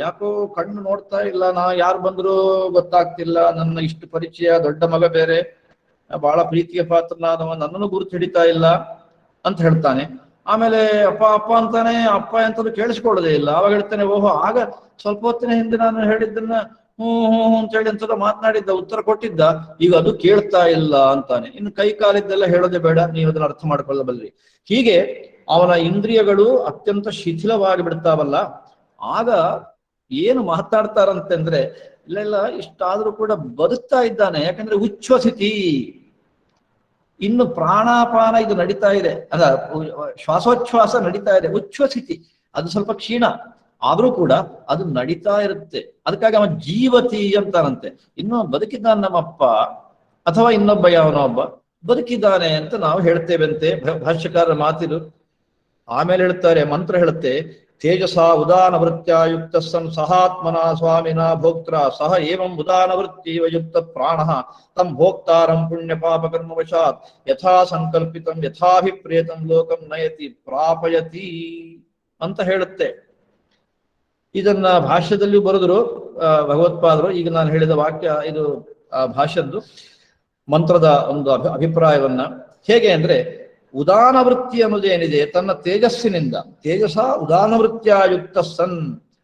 ಯಾಕೋ ಕಣ್ಣು ನೋಡ್ತಾ ಇಲ್ಲ, ನಾ ಯಾರು ಬಂದ್ರು ಗೊತ್ತಾಗ್ತಿಲ್ಲ, ನನ್ನ ಇಷ್ಟು ಪರಿಚಯ, ದೊಡ್ಡ ಮಗ ಬೇರೆ, ಬಹಳ ಪ್ರೀತಿಯ ಪಾತ್ರನಾದವ, ನನ್ನನ್ನು ಗುರುತು ಹಿಡಿತಾ ಇಲ್ಲ ಅಂತ ಹೇಳ್ತಾನೆ. ಆಮೇಲೆ ಅಪ್ಪ ಅಪ್ಪ ಅಂತಾನೆ, ಅಪ್ಪ ಅಂತಂದು ಕೇಳಿಸ್ಕೊಳ್ಳೋದೇ ಇಲ್ಲ. ಅವಾಗ ಹೇಳ್ತಾನೆ, ಓಹೋ, ಆಗ ಸ್ವಲ್ಪ ಹೊತ್ತಿನ ಹಿಂದೆ ನಾನು ಹೇಳಿದ್ದನ್ನ ಹ್ಞೂ ಅಂತ ಹೇಳಿ ಅಂತ ಮಾತನಾಡಿದ್ದ, ಉತ್ತರ ಕೊಟ್ಟಿದ್ದ, ಈಗ ಅದು ಕೇಳ್ತಾ ಇಲ್ಲ ಅಂತಾನೆ. ಇನ್ನು ಕೈ ಕಾಲಿದ್ದೆಲ್ಲ ಹೇಳೋದೇ ಬೇಡ, ನೀವು ಅದನ್ನ ಅರ್ಥ ಮಾಡ್ಕೊಳ್ಳಬಲ್ರಿ. ಹೀಗೆ ಅವನ ಇಂದ್ರಿಯಗಳು ಅತ್ಯಂತ ಶಿಥಿಲವಾಗಿ ಬಿಡ್ತಾವಲ್ಲ, ಆಗ ಏನು ಮಾತಾಡ್ತಾರಂತಂದ್ರೆ, ಇಲ್ಲ ಇಷ್ಟಾದ್ರೂ ಕೂಡ ಬದುಕ್ತಾ ಇದ್ದಾನೆ, ಯಾಕಂದ್ರೆ ಉಚ್ಛ್ವಸಿತಿ, ಇನ್ನು ಪ್ರಾಣಾಪಾನ ಇದು ನಡೀತಾ ಇದೆ, ಅದ ಶ್ವಾಸೋಚ್ಛ್ವಾಸ ನಡೀತಾ ಇದೆ. ಉಚ್ಛ್ವಸಿತಿ ಅದು ಸ್ವಲ್ಪ ಕ್ಷೀಣ ಆದ್ರೂ ಕೂಡ ಅದು ನಡೀತಾ ಇರುತ್ತೆ. ಅದಕ್ಕಾಗಿ ಅವ ಜೀವತಿ ಅಂತಾರಂತೆ. ಇನ್ನು ಬದುಕಿದ್ದಾನೆ ನಮ್ಮಪ್ಪ, ಅಥವಾ ಇನ್ನೊಬ್ಬ ಯಾವನೊಬ್ಬ ಬದುಕಿದ್ದಾನೆ ಅಂತ ನಾವು ಹೇಳ್ತೇವಂತೆ, ಭಾಷ್ಯಕಾರರ ಮಾತಿದು. ಆಮೇಲೆ ಹೇಳ್ತಾರೆ, ಮಂತ್ರ ಹೇಳುತ್ತೆ, ತೇಜಸ ಉದಾನ ವೃತ್ಯಾಯುಕ್ತ ಸನ್ ಸಹಾತ್ಮನ ಸ್ವಾಮಿನ ಭೋಕ್ತ್ರ ಸಹ ಏವಂ ಉದಾನ ವೃತ್ತಿವ ಯುಕ್ತ ಪ್ರಾಣ ತಂ ಭೋಕ್ತಾರಂ ಪುಣ್ಯ ಪಾಪ ಕರ್ಮವಶಾತ್ ಯಥಾ ಸಂಕಲ್ಪಿತಂ ಯಥಾಭಿಪ್ರೇತಂ ಲೋಕಂ ನಯತಿ ಪ್ರಾಪಯತಿ ಅಂತ ಹೇಳುತ್ತೆ. ಇದನ್ನ ಭಾಷ್ಯದಲ್ಲಿಯೂ ಬರೆದರು ಭಗವತ್ಪಾದರು. ಈಗ ನಾನು ಹೇಳಿದ ವಾಕ್ಯ ಇದು ಭಾಷ್ಯದ್ದು, ಮಂತ್ರದ ಒಂದು ಅಭಿಪ್ರಾಯವನ್ನ. ಹೇಗೆ ಅಂದ್ರೆ, ಉದಾನ ವೃತ್ತಿ ಅನ್ನೋದೇನಿದೆ, ತನ್ನ ತೇಜಸ್ಸಿನಿಂದ, ತೇಜಸ ಉದಾನ ವೃತ್ತಿಯಾಯುಕ್ತ ಸನ್,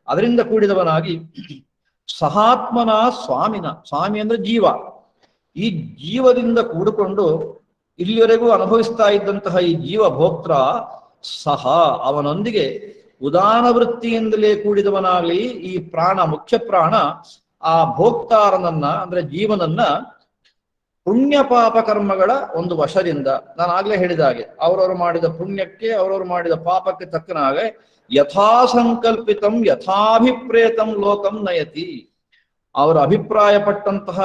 ಅದರಿಂದ ಕೂಡಿದವನಾಗಿ, ಸಹಾತ್ಮನ ಸ್ವಾಮಿನ, ಸ್ವಾಮಿ ಅಂದ್ರೆ ಜೀವ, ಈ ಜೀವದಿಂದ ಕೂಡಿಕೊಂಡು ಇಲ್ಲಿವರೆಗೂ ಅನುಭವಿಸ್ತಾ ಇದ್ದಂತಹ ಈ ಜೀವ ಭೋಕ್ತ ಸಹ ಅವನೊಂದಿಗೆ ಉದಾನ ವೃತ್ತಿಯಿಂದಲೇ ಕೂಡಿದವನಾಗಲಿ ಈ ಪ್ರಾಣ, ಮುಖ್ಯ ಪ್ರಾಣ ಆ ಭೋಕ್ತಾರನನ್ನ ಅಂದ್ರೆ ಜೀವನನ್ನ ಪುಣ್ಯ ಪಾಪ ಕರ್ಮಗಳ ಒಂದು ವಶದಿಂದ, ನಾನು ಆಗ್ಲೇ ಹೇಳಿದ ಹಾಗೆ ಅವರವರು ಮಾಡಿದ ಪುಣ್ಯಕ್ಕೆ ಅವರವರು ಮಾಡಿದ ಪಾಪಕ್ಕೆ ತಕ್ಕನಾಗೆ ಯಥಾಸಂಕಲ್ಪಿತಂ ಯಥಾಭಿಪ್ರೇತಂ ಲೋಕಂ ನಯತಿ. ಅವರ ಅಭಿಪ್ರಾಯ ಪಟ್ಟಂತಹ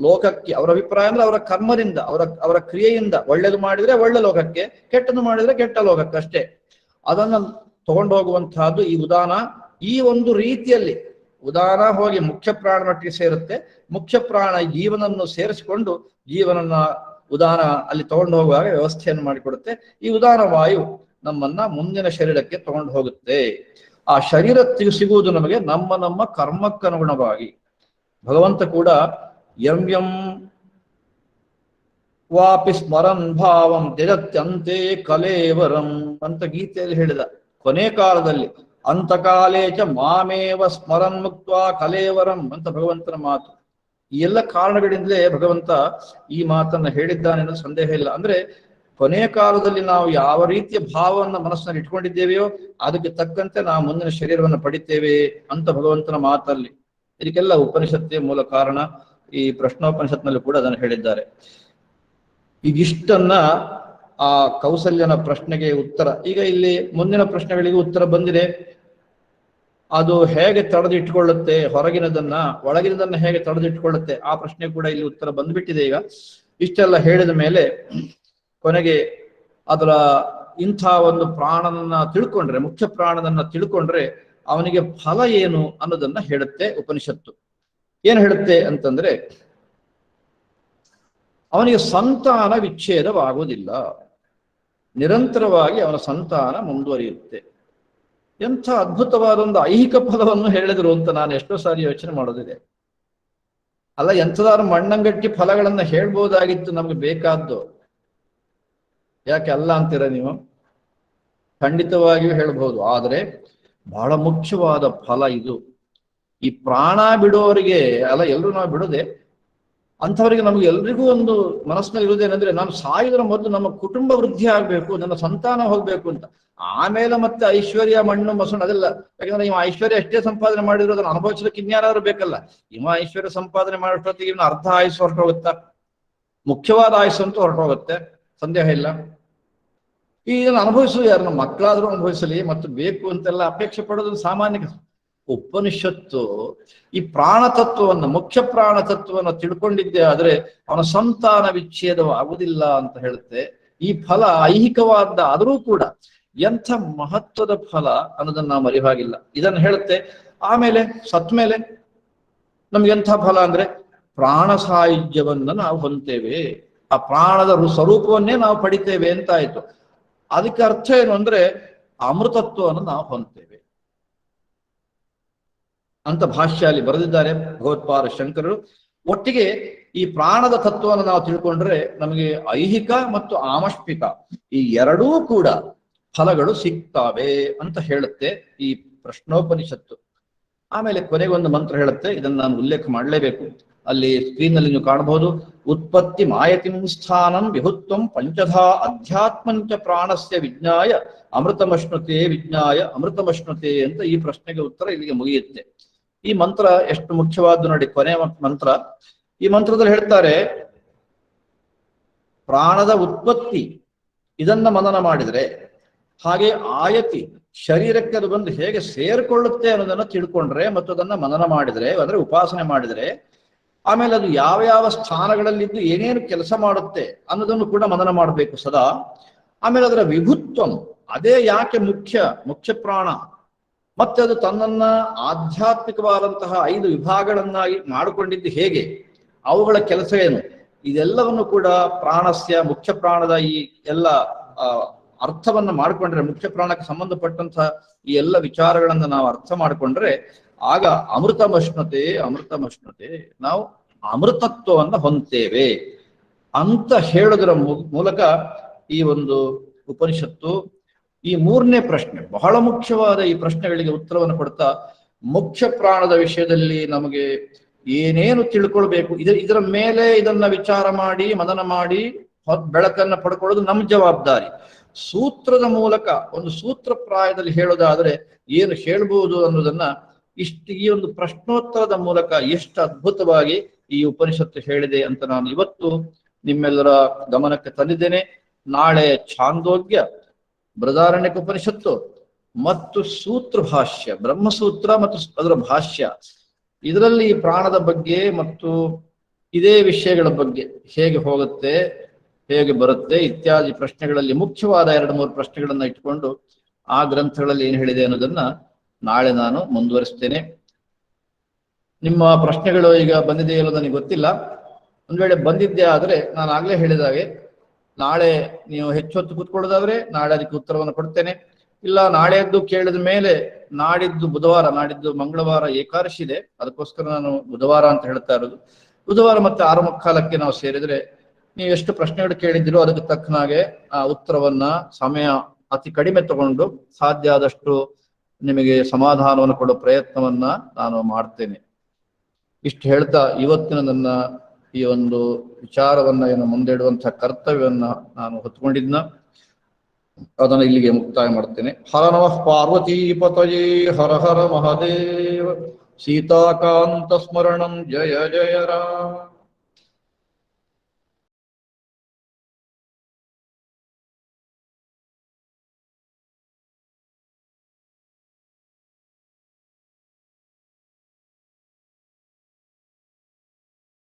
ಲೋಕಕ್ಕೆ, ಅವರ ಅಭಿಪ್ರಾಯ ಅಂದ್ರೆ ಅವರ ಕರ್ಮದಿಂದ, ಅವರ ಕ್ರಿಯೆಯಿಂದ ಒಳ್ಳೇದು ಮಾಡಿದ್ರೆ ಒಳ್ಳೆ ಲೋಕಕ್ಕೆ, ಕೆಟ್ಟದ್ದು ಮಾಡಿದ್ರೆ ಕೆಟ್ಟ ಲೋಕಕ್ಕೆ ಅಷ್ಟೇ. ಅದನ್ನ ತಗೊಂಡು ಹೋಗುವಂತಹದ್ದು ಈ ಉದಾನ. ಈ ಒಂದು ರೀತಿಯಲ್ಲಿ ಉದಾನ ಹೋಗಿ ಮುಖ್ಯ ಪ್ರಾಣನೊಟ್ಟಿಗೆ ಸೇರುತ್ತೆ, ಮುಖ್ಯ ಪ್ರಾಣ ಜೀವನನ್ನು ಸೇರಿಸಿಕೊಂಡು ಜೀವನನ್ನ ಉದಾನ ಅಲ್ಲಿ ತಗೊಂಡು ಹೋಗುವಾಗ ವ್ಯವಸ್ಥೆಯನ್ನು ಮಾಡಿಕೊಡುತ್ತೆ. ಈ ಉದಾನ ವಾಯು ನಮ್ಮನ್ನ ಮುಂದಿನ ಶರೀರಕ್ಕೆ ತಗೊಂಡು ಹೋಗುತ್ತೆ. ಆ ಶರೀರ ಸಿಗುವುದು ನಮಗೆ ನಮ್ಮ ಕರ್ಮಕ್ಕನುಗುಣವಾಗಿ. ಭಗವಂತ ಕೂಡ ಯಂ ಯಂ ವಾಪಿ ಸ್ಮರನ್ ಭಾವಂ ತ್ಯಜತ್ಯಂತೆ ಕಲೇವರಂ ಅಂತ ಗೀತೆಯಲ್ಲಿ ಹೇಳಿದ. ಕೊನೆ ಕಾಲದಲ್ಲಿ ಅಂತಕಾಲೇ ಚ ಮಾಮೇವ ಸ್ಮರನ್ ಮುಕ್ತ್ವಾ ಕಲೇವರಂ ಅಂತ ಭಗವಂತನ ಮಾತು. ಈ ಎಲ್ಲ ಕಾರಣಗಳಿಂದಲೇ ಭಗವಂತ ಈ ಮಾತನ್ನ ಹೇಳಿದ್ದಾನೆ ಅನ್ನೋ ಸಂದೇಹ ಇಲ್ಲ. ಅಂದ್ರೆ ಕೊನೆ ಕಾಲದಲ್ಲಿ ನಾವು ಯಾವ ರೀತಿಯ ಭಾವವನ್ನು ಮನಸ್ಸಿನಲ್ಲಿ ಇಟ್ಕೊಂಡಿದ್ದೇವೆಯೋ ಅದಕ್ಕೆ ತಕ್ಕಂತೆ ನಾವು ಮುಂದಿನ ಶರೀರವನ್ನು ಪಡಿತೇವೆ ಅಂತ ಭಗವಂತನ ಮಾತಲ್ಲಿ. ಇದಕ್ಕೆಲ್ಲ ಉಪನಿಷತ್ತೇ ಮೂಲ ಕಾರಣ. ಈ ಪ್ರಶ್ನೋಪನಿಷತ್ನಲ್ಲಿ ಕೂಡ ಅದನ್ನು ಹೇಳಿದ್ದಾರೆ. ಇದಿಷ್ಟನ್ನ ಆ ಕೌಸಲ್ಯನ ಪ್ರಶ್ನೆಗೆ ಉತ್ತರ. ಈಗ ಇಲ್ಲಿ ಮುಂದಿನ ಪ್ರಶ್ನೆಗಳಿಗೆ ಉತ್ತರ ಬಂದಿದೆ. ಅದು ಹೇಗೆ ತಡೆದಿಟ್ಕೊಳ್ಳುತ್ತೆ, ಹೊರಗಿನದನ್ನ ಒಳಗಿನದನ್ನ ಹೇಗೆ ತಡೆದಿಟ್ಕೊಳ್ಳುತ್ತೆ, ಆ ಪ್ರಶ್ನೆ ಕೂಡ ಇಲ್ಲಿ ಉತ್ತರ ಬಂದ್ಬಿಟ್ಟಿದೆ. ಈಗ ಇಷ್ಟೆಲ್ಲ ಹೇಳಿದ ಮೇಲೆ ಕೊನೆಗೆ ಅದರ ಇಂಥ ಒಂದು ಪ್ರಾಣನನ್ನ ತಿಳ್ಕೊಂಡ್ರೆ, ಮುಖ್ಯ ಪ್ರಾಣನನ್ನ ತಿಳ್ಕೊಂಡ್ರೆ ಅವನಿಗೆ ಫಲ ಏನು ಅನ್ನೋದನ್ನ ಹೇಳುತ್ತೆ ಉಪನಿಷತ್ತು. ಏನ್ ಹೇಳುತ್ತೆ ಅಂತಂದ್ರೆ, ಅವನಿಗೆ ಸಂತಾನ ವಿಚ್ಛೇದವಾಗುವುದಿಲ್ಲ, ನಿರಂತರವಾಗಿ ಅವನ ಸಂತಾನ ಮುಂದುವರಿಯುತ್ತೆ. ಎಂಥ ಅದ್ಭುತವಾದ ಒಂದು ಐಹಿಕ ಫಲವನ್ನು ಹೇಳಿದ್ರು ಅಂತ ನಾನು ಎಷ್ಟೋ ಸಾರಿ ಯೋಚನೆ ಮಾಡೋದಿದೆ. ಅಲ್ಲ, ಎಂಥದಾದ್ರು ಮಣ್ಣಂಗಟ್ಟಿ ಫಲಗಳನ್ನ ಹೇಳ್ಬೋದಾಗಿತ್ತು ನಮ್ಗೆ ಬೇಕಾದ್ದು. ಯಾಕೆ ಅಲ್ಲ ಅಂತೀರ ನೀವು? ಖಂಡಿತವಾಗಿಯೂ ಹೇಳ್ಬೋದು. ಆದರೆ ಬಹಳ ಮುಖ್ಯವಾದ ಫಲ ಇದು. ಈ ಪ್ರಾಣ ಬಿಡೋರಿಗೆ ಅಲ್ಲ, ಎಲ್ಲರೂ ನಾವು ಬಿಡೋದೆ, ಅಂಥವರಿಗೆ ನಮ್ಗೆ ಎಲ್ರಿಗೂ ಒಂದು ಮನಸ್ಸಿನಲ್ಲಿ ಇರುವುದೇನೆಂದ್ರೆ, ನಾನು ಸಾಯುವುದರ ಮೊದಲು ನಮ್ಮ ಕುಟುಂಬ ವೃದ್ಧಿ ಆಗ್ಬೇಕು, ನನ್ನ ಸಂತಾನ ಹೋಗ್ಬೇಕು ಅಂತ. ಆಮೇಲೆ ಮತ್ತೆ ಐಶ್ವರ್ಯ, ಮಣ್ಣು ಮಸಣ್ಣು ಅದೆಲ್ಲ. ಯಾಕಂದ್ರೆ ಇವ ಐಶ್ವರ್ಯ ಎಷ್ಟೇ ಸಂಪಾದನೆ ಮಾಡಿದ್ರು ಅದನ್ನು ಅನುಭವಿಸಲಿಕ್ಕೆ ಇನ್ಯಾರಾದ್ರೂ ಬೇಕಲ್ಲ. ಇವ ಐಶ್ವರ್ಯ ಸಂಪಾದನೆ ಮಾಡೋಷ್ಟೊತ್ತಿಗೆ ಇವನ ಅರ್ಧ ಆಯುಸ್ಸು ಹೊರಟೋಗುತ್ತಾ, ಮುಖ್ಯವಾದ ಆಯುಸ್ಸು ಅಂತೂ ಹೊರಟೋಗುತ್ತೆ, ಸಂದೇಹ ಇಲ್ಲ. ಈ ಇದನ್ನು ಅನುಭವಿಸುವ ಯಾರು? ನಮ್ಮ ಮಕ್ಕಳಾದ್ರೂ ಅನುಭವಿಸಲಿ, ಮತ್ತು ಬೇಕು ಅಂತೆಲ್ಲ ಅಪೇಕ್ಷೆ ಪಡೋದು ಸಾಮಾನ್ಯ. ಉಪನಿಷತ್ತು ಈ ಪ್ರಾಣ ತತ್ವವನ್ನ, ಮುಖ್ಯ ಪ್ರಾಣ ತತ್ವವನ್ನು ತಿಳ್ಕೊಂಡಿದ್ದೆ ಆದ್ರೆ ಅವನ ಸಂತಾನ ವಿಚ್ಛೇದವಾಗುವುದಿಲ್ಲ ಅಂತ ಹೇಳುತ್ತೆ. ಈ ಫಲ ಐಹಿಕವಾದ ಆದರೂ ಕೂಡ ಎಂಥ ಮಹತ್ವದ ಫಲ ಅನ್ನೋದನ್ನ ನಾವು ಮರೆಯುವಾಗಿಲ್ಲ. ಇದನ್ನು ಹೇಳುತ್ತೆ. ಆಮೇಲೆ ಸತ್ ಮೇಲೆ ನಮ್ಗೆ ಎಂಥ ಫಲ ಅಂದ್ರೆ ಪ್ರಾಣ ಸಾಯುಜ್ಯವನ್ನ ನಾವು ಹೊಂದ್ತೇವೆ, ಆ ಪ್ರಾಣದ ಸ್ವರೂಪವನ್ನೇ ನಾವು ಪಡಿತೇವೆ ಅಂತ ಆಯ್ತು. ಅದಕ್ಕೆ ಅರ್ಥ ಏನು ಅಂದ್ರೆ ಅಮೃತತ್ವವನ್ನು ನಾವು ಹೊಂದ್ತೇವೆ ಅಂತ ಭಾಷ್ಯಲ್ಲಿ ಬರೆದಿದ್ದಾರೆ ಭಗವತ್ಪಾದ ಶಂಕರರು. ಒಟ್ಟಿಗೆ ಈ ಪ್ರಾಣದ ತತ್ವವನ್ನು ನಾವು ತಿಳ್ಕೊಂಡ್ರೆ ನಮಗೆ ಐಹಿಕ ಮತ್ತು ಆಮಷ್ಪಿಕ ಈ ಎರಡೂ ಕೂಡ ಫಲಗಳು ಸಿಗ್ತಾವೆ ಅಂತ ಹೇಳುತ್ತೆ ಈ ಪ್ರಶ್ನೋಪನಿಷತ್ತು. ಆಮೇಲೆ ಕೊನೆಗೊಂದು ಮಂತ್ರ ಹೇಳುತ್ತೆ, ಇದನ್ನು ನಾನು ಉಲ್ಲೇಖ ಮಾಡಲೇಬೇಕು. ಅಲ್ಲಿ ಸ್ಕ್ರೀನ್ನಲ್ಲಿ ನೀವು ಕಾಣಬಹುದು. ಉತ್ಪತ್ತಿ ಮಾಯತಿಂ ಸ್ಥಾನಂ ವಿಹುತ್ವಂ ಪಂಚಧಾ ಅಧ್ಯಾತ್ಮಂಚ ಪ್ರಾಣಸ್ಯ ವಿಜ್ಞಾಯ ಅಮೃತಮಶ್ನುತೆ ವಿಜ್ಞಾಯ ಅಮೃತಮಶ್ನುತೆ ಅಂತ ಈ ಪ್ರಶ್ನೆಗೆ ಉತ್ತರ ಇಲ್ಲಿಗೆ ಮುಗಿಯುತ್ತೆ. ಈ ಮಂತ್ರ ಎಷ್ಟು ಮುಖ್ಯವಾದ್ದು ನೋಡಿ, ಕೊನೆಯ ಮಂತ್ರ. ಈ ಮಂತ್ರದಲ್ಲಿ ಹೇಳ್ತಾರೆ, ಪ್ರಾಣದ ಉತ್ಪತ್ತಿ ಇದನ್ನ ಮನನ ಮಾಡಿದ್ರೆ, ಹಾಗೆ ಆಯತಿ ಶರೀರಕ್ಕೆ ಅದು ಬಂದು ಹೇಗೆ ಸೇರ್ಕೊಳ್ಳುತ್ತೆ ಅನ್ನೋದನ್ನ ತಿಳ್ಕೊಂಡ್ರೆ ಮತ್ತು ಅದನ್ನ ಮನನ ಮಾಡಿದ್ರೆ, ಅಂದ್ರೆ ಉಪಾಸನೆ ಮಾಡಿದ್ರೆ, ಆಮೇಲೆ ಅದು ಯಾವ ಯಾವ ಸ್ಥಾನಗಳಲ್ಲಿದ್ದು ಏನೇನು ಕೆಲಸ ಮಾಡುತ್ತೆ ಅನ್ನೋದನ್ನು ಕೂಡ ಮನನ ಮಾಡಬೇಕು ಸದಾ. ಆಮೇಲೆ ಅದರ ವಿಭುತ್ವಂ, ಅದೇ ಯಾಕೆ ಮುಖ್ಯ ಪ್ರಾಣ, ಮತ್ತೆ ಅದು ತನ್ನನ್ನ ಆಧ್ಯಾತ್ಮಿಕವಾದಂತಹ 5 ವಿಭಾಗಗಳನ್ನಾಗಿ ಮಾಡಿಕೊಂಡಿದ್ದು ಹೇಗೆ, ಅವುಗಳ ಕೆಲಸ ಏನು, ಇದೆಲ್ಲವನ್ನು ಕೂಡ ಪ್ರಾಣಸ್ಯ, ಮುಖ್ಯ ಪ್ರಾಣದ ಈ ಎಲ್ಲ ಅರ್ಥವನ್ನ ಮಾಡಿಕೊಂಡ್ರೆ, ಮುಖ್ಯ ಪ್ರಾಣಕ್ಕೆ ಸಂಬಂಧಪಟ್ಟಂತಹ ಈ ಎಲ್ಲ ವಿಚಾರಗಳನ್ನ ನಾವು ಅರ್ಥ ಮಾಡಿಕೊಂಡ್ರೆ ಆಗ ಅಮೃತಮಶ್ನುತೆ ನಾವು ಅಮೃತತ್ವವನ್ನ ಹೊಂದ್ತೇವೆ ಅಂತ ಹೇಳೋದರ ಮೂಲಕ ಈ ಒಂದು ಉಪನಿಷತ್ತು ಈ 3ನೇ ಪ್ರಶ್ನೆ, ಬಹಳ ಮುಖ್ಯವಾದ ಈ ಪ್ರಶ್ನೆಗಳಿಗೆ ಉತ್ತರವನ್ನು ಕೊಡ್ತಾ, ಮುಖ್ಯ ಪ್ರಾಣದ ವಿಷಯದಲ್ಲಿ ನಮಗೆ ಏನೇನು ತಿಳ್ಕೊಳ್ಬೇಕು, ಇದರ ಮೇಲೆ ಇದನ್ನ ವಿಚಾರ ಮಾಡಿ ಮನನ ಮಾಡಿ ಬೆಳಕನ್ನ ಪಡ್ಕೊಳ್ಳೋದು ನಮ್ಮ ಜವಾಬ್ದಾರಿ. ಸೂತ್ರದ ಮೂಲಕ ಒಂದು ಸೂತ್ರ ಪ್ರಾಯದಲ್ಲಿ ಹೇಳೋದಾದ್ರೆ ಏನು ಹೇಳ್ಬಹುದು ಅನ್ನೋದನ್ನ ಈ ಒಂದು ಪ್ರಶ್ನೋತ್ತರದ ಮೂಲಕ ಎಷ್ಟು ಅದ್ಭುತವಾಗಿ ಈ ಉಪನಿಷತ್ತು ಹೇಳಿದೆ ಅಂತ ನಾನು ಇವತ್ತು ನಿಮ್ಮೆಲ್ಲರ ಗಮನಕ್ಕೆ ತಂದಿದ್ದೇನೆ. ನಾಳೆ ಛಾಂದೋಗ್ಯ, ಬೃಹದಾರಣ್ಯಕ ಉಪನಿಷತ್ತು ಮತ್ತು ಸೂತ್ರ ಭಾಷ್ಯ, ಬ್ರಹ್ಮಸೂತ್ರ ಮತ್ತು ಅದರ ಭಾಷ್ಯ, ಇದರಲ್ಲಿ ಪ್ರಾಣದ ಬಗ್ಗೆ ಮತ್ತು ಇದೇ ವಿಷಯಗಳ ಬಗ್ಗೆ ಹೇಗೆ ಹೋಗುತ್ತೆ, ಹೇಗೆ ಬರುತ್ತೆ ಇತ್ಯಾದಿ ಪ್ರಶ್ನೆಗಳಲ್ಲಿ ಮುಖ್ಯವಾದ 2-3 ಪ್ರಶ್ನೆಗಳನ್ನ ಇಟ್ಕೊಂಡು ಆ ಗ್ರಂಥಗಳಲ್ಲಿ ಏನು ಹೇಳಿದೆ ಅನ್ನೋದನ್ನ ನಾಳೆ ನಾನು ಮುಂದುವರಿಸ್ತೇನೆ. ನಿಮ್ಮ ಪ್ರಶ್ನೆಗಳು ಈಗ ಬಂದಿದೆಯಲ್ಲೋ ನನಗೆ ಗೊತ್ತಿಲ್ಲ. ಒಂದ್ ವೇಳೆ ಬಂದಿದ್ದೇ ಆದ್ರೆ ನಾನು ಆಗ್ಲೇ ಹೇಳಿದಾಗೆ ನಾಳೆ ನೀವು ಹೆಚ್ಚು ಹೊತ್ತು ಕೂತ್ಕೊಳ್ಳೋದಾದ್ರೆ ನಾಳೆ ಅದಕ್ಕೆ ಉತ್ತರವನ್ನು ಕೊಡ್ತೇನೆ. ಇಲ್ಲ ನಾಳೆದ್ದು ಕೇಳಿದ ಮೇಲೆ ನಾಡಿದ್ದು ಬುಧವಾರ, ನಾಡಿದ್ದು ಮಂಗಳವಾರ ಏಕಾದಶಿ ಇದೆ, ಅದಕ್ಕೋಸ್ಕರ ನಾನು ಬುಧವಾರ ಅಂತ ಹೇಳ್ತಾ ಇರೋದು. ಬುಧವಾರ ಮತ್ತೆ 6:45 ನಾವು ಸೇರಿದ್ರೆ ನೀವು ಎಷ್ಟು ಪ್ರಶ್ನೆಗಳು ಕೇಳಿದ್ದೀರೋ ಅದಕ್ಕೆ ತಕ್ಕನಾಗೆ ಆ ಉತ್ತರವನ್ನ ಸಮಯ ಅತಿ ಕಡಿಮೆ ತಗೊಂಡು ಸಾಧ್ಯ ಆದಷ್ಟು ನಿಮಗೆ ಸಮಾಧಾನವನ್ನು ಕೊಡೋ ಪ್ರಯತ್ನವನ್ನ ನಾನು ಮಾಡ್ತೇನೆ. ಇಷ್ಟು ಹೇಳ್ತಾ ಇವತ್ತಿನ ನನ್ನ ಈ ಒಂದು ವಿಚಾರವನ್ನ ಏನು ಮುಂದೆ ಇಡುವಂತಹ ಕರ್ತವ್ಯವನ್ನ ನಾನು ಹೊತ್ಕೊಂಡಿದ್ನ ಅದನ್ನು ಇಲ್ಲಿಗೆ ಮುಕ್ತಾಯ ಮಾಡ್ತೇನೆ. ಹರ ನಮಃ ಪಾರ್ವತೀ ಪತಯೇ ಹರ ಹರ ಮಹಾದೇವ. ಸೀತಾಕಾಂತ ಸ್ಮರಣಂ ಜಯ ಜಯ ರಾಮ.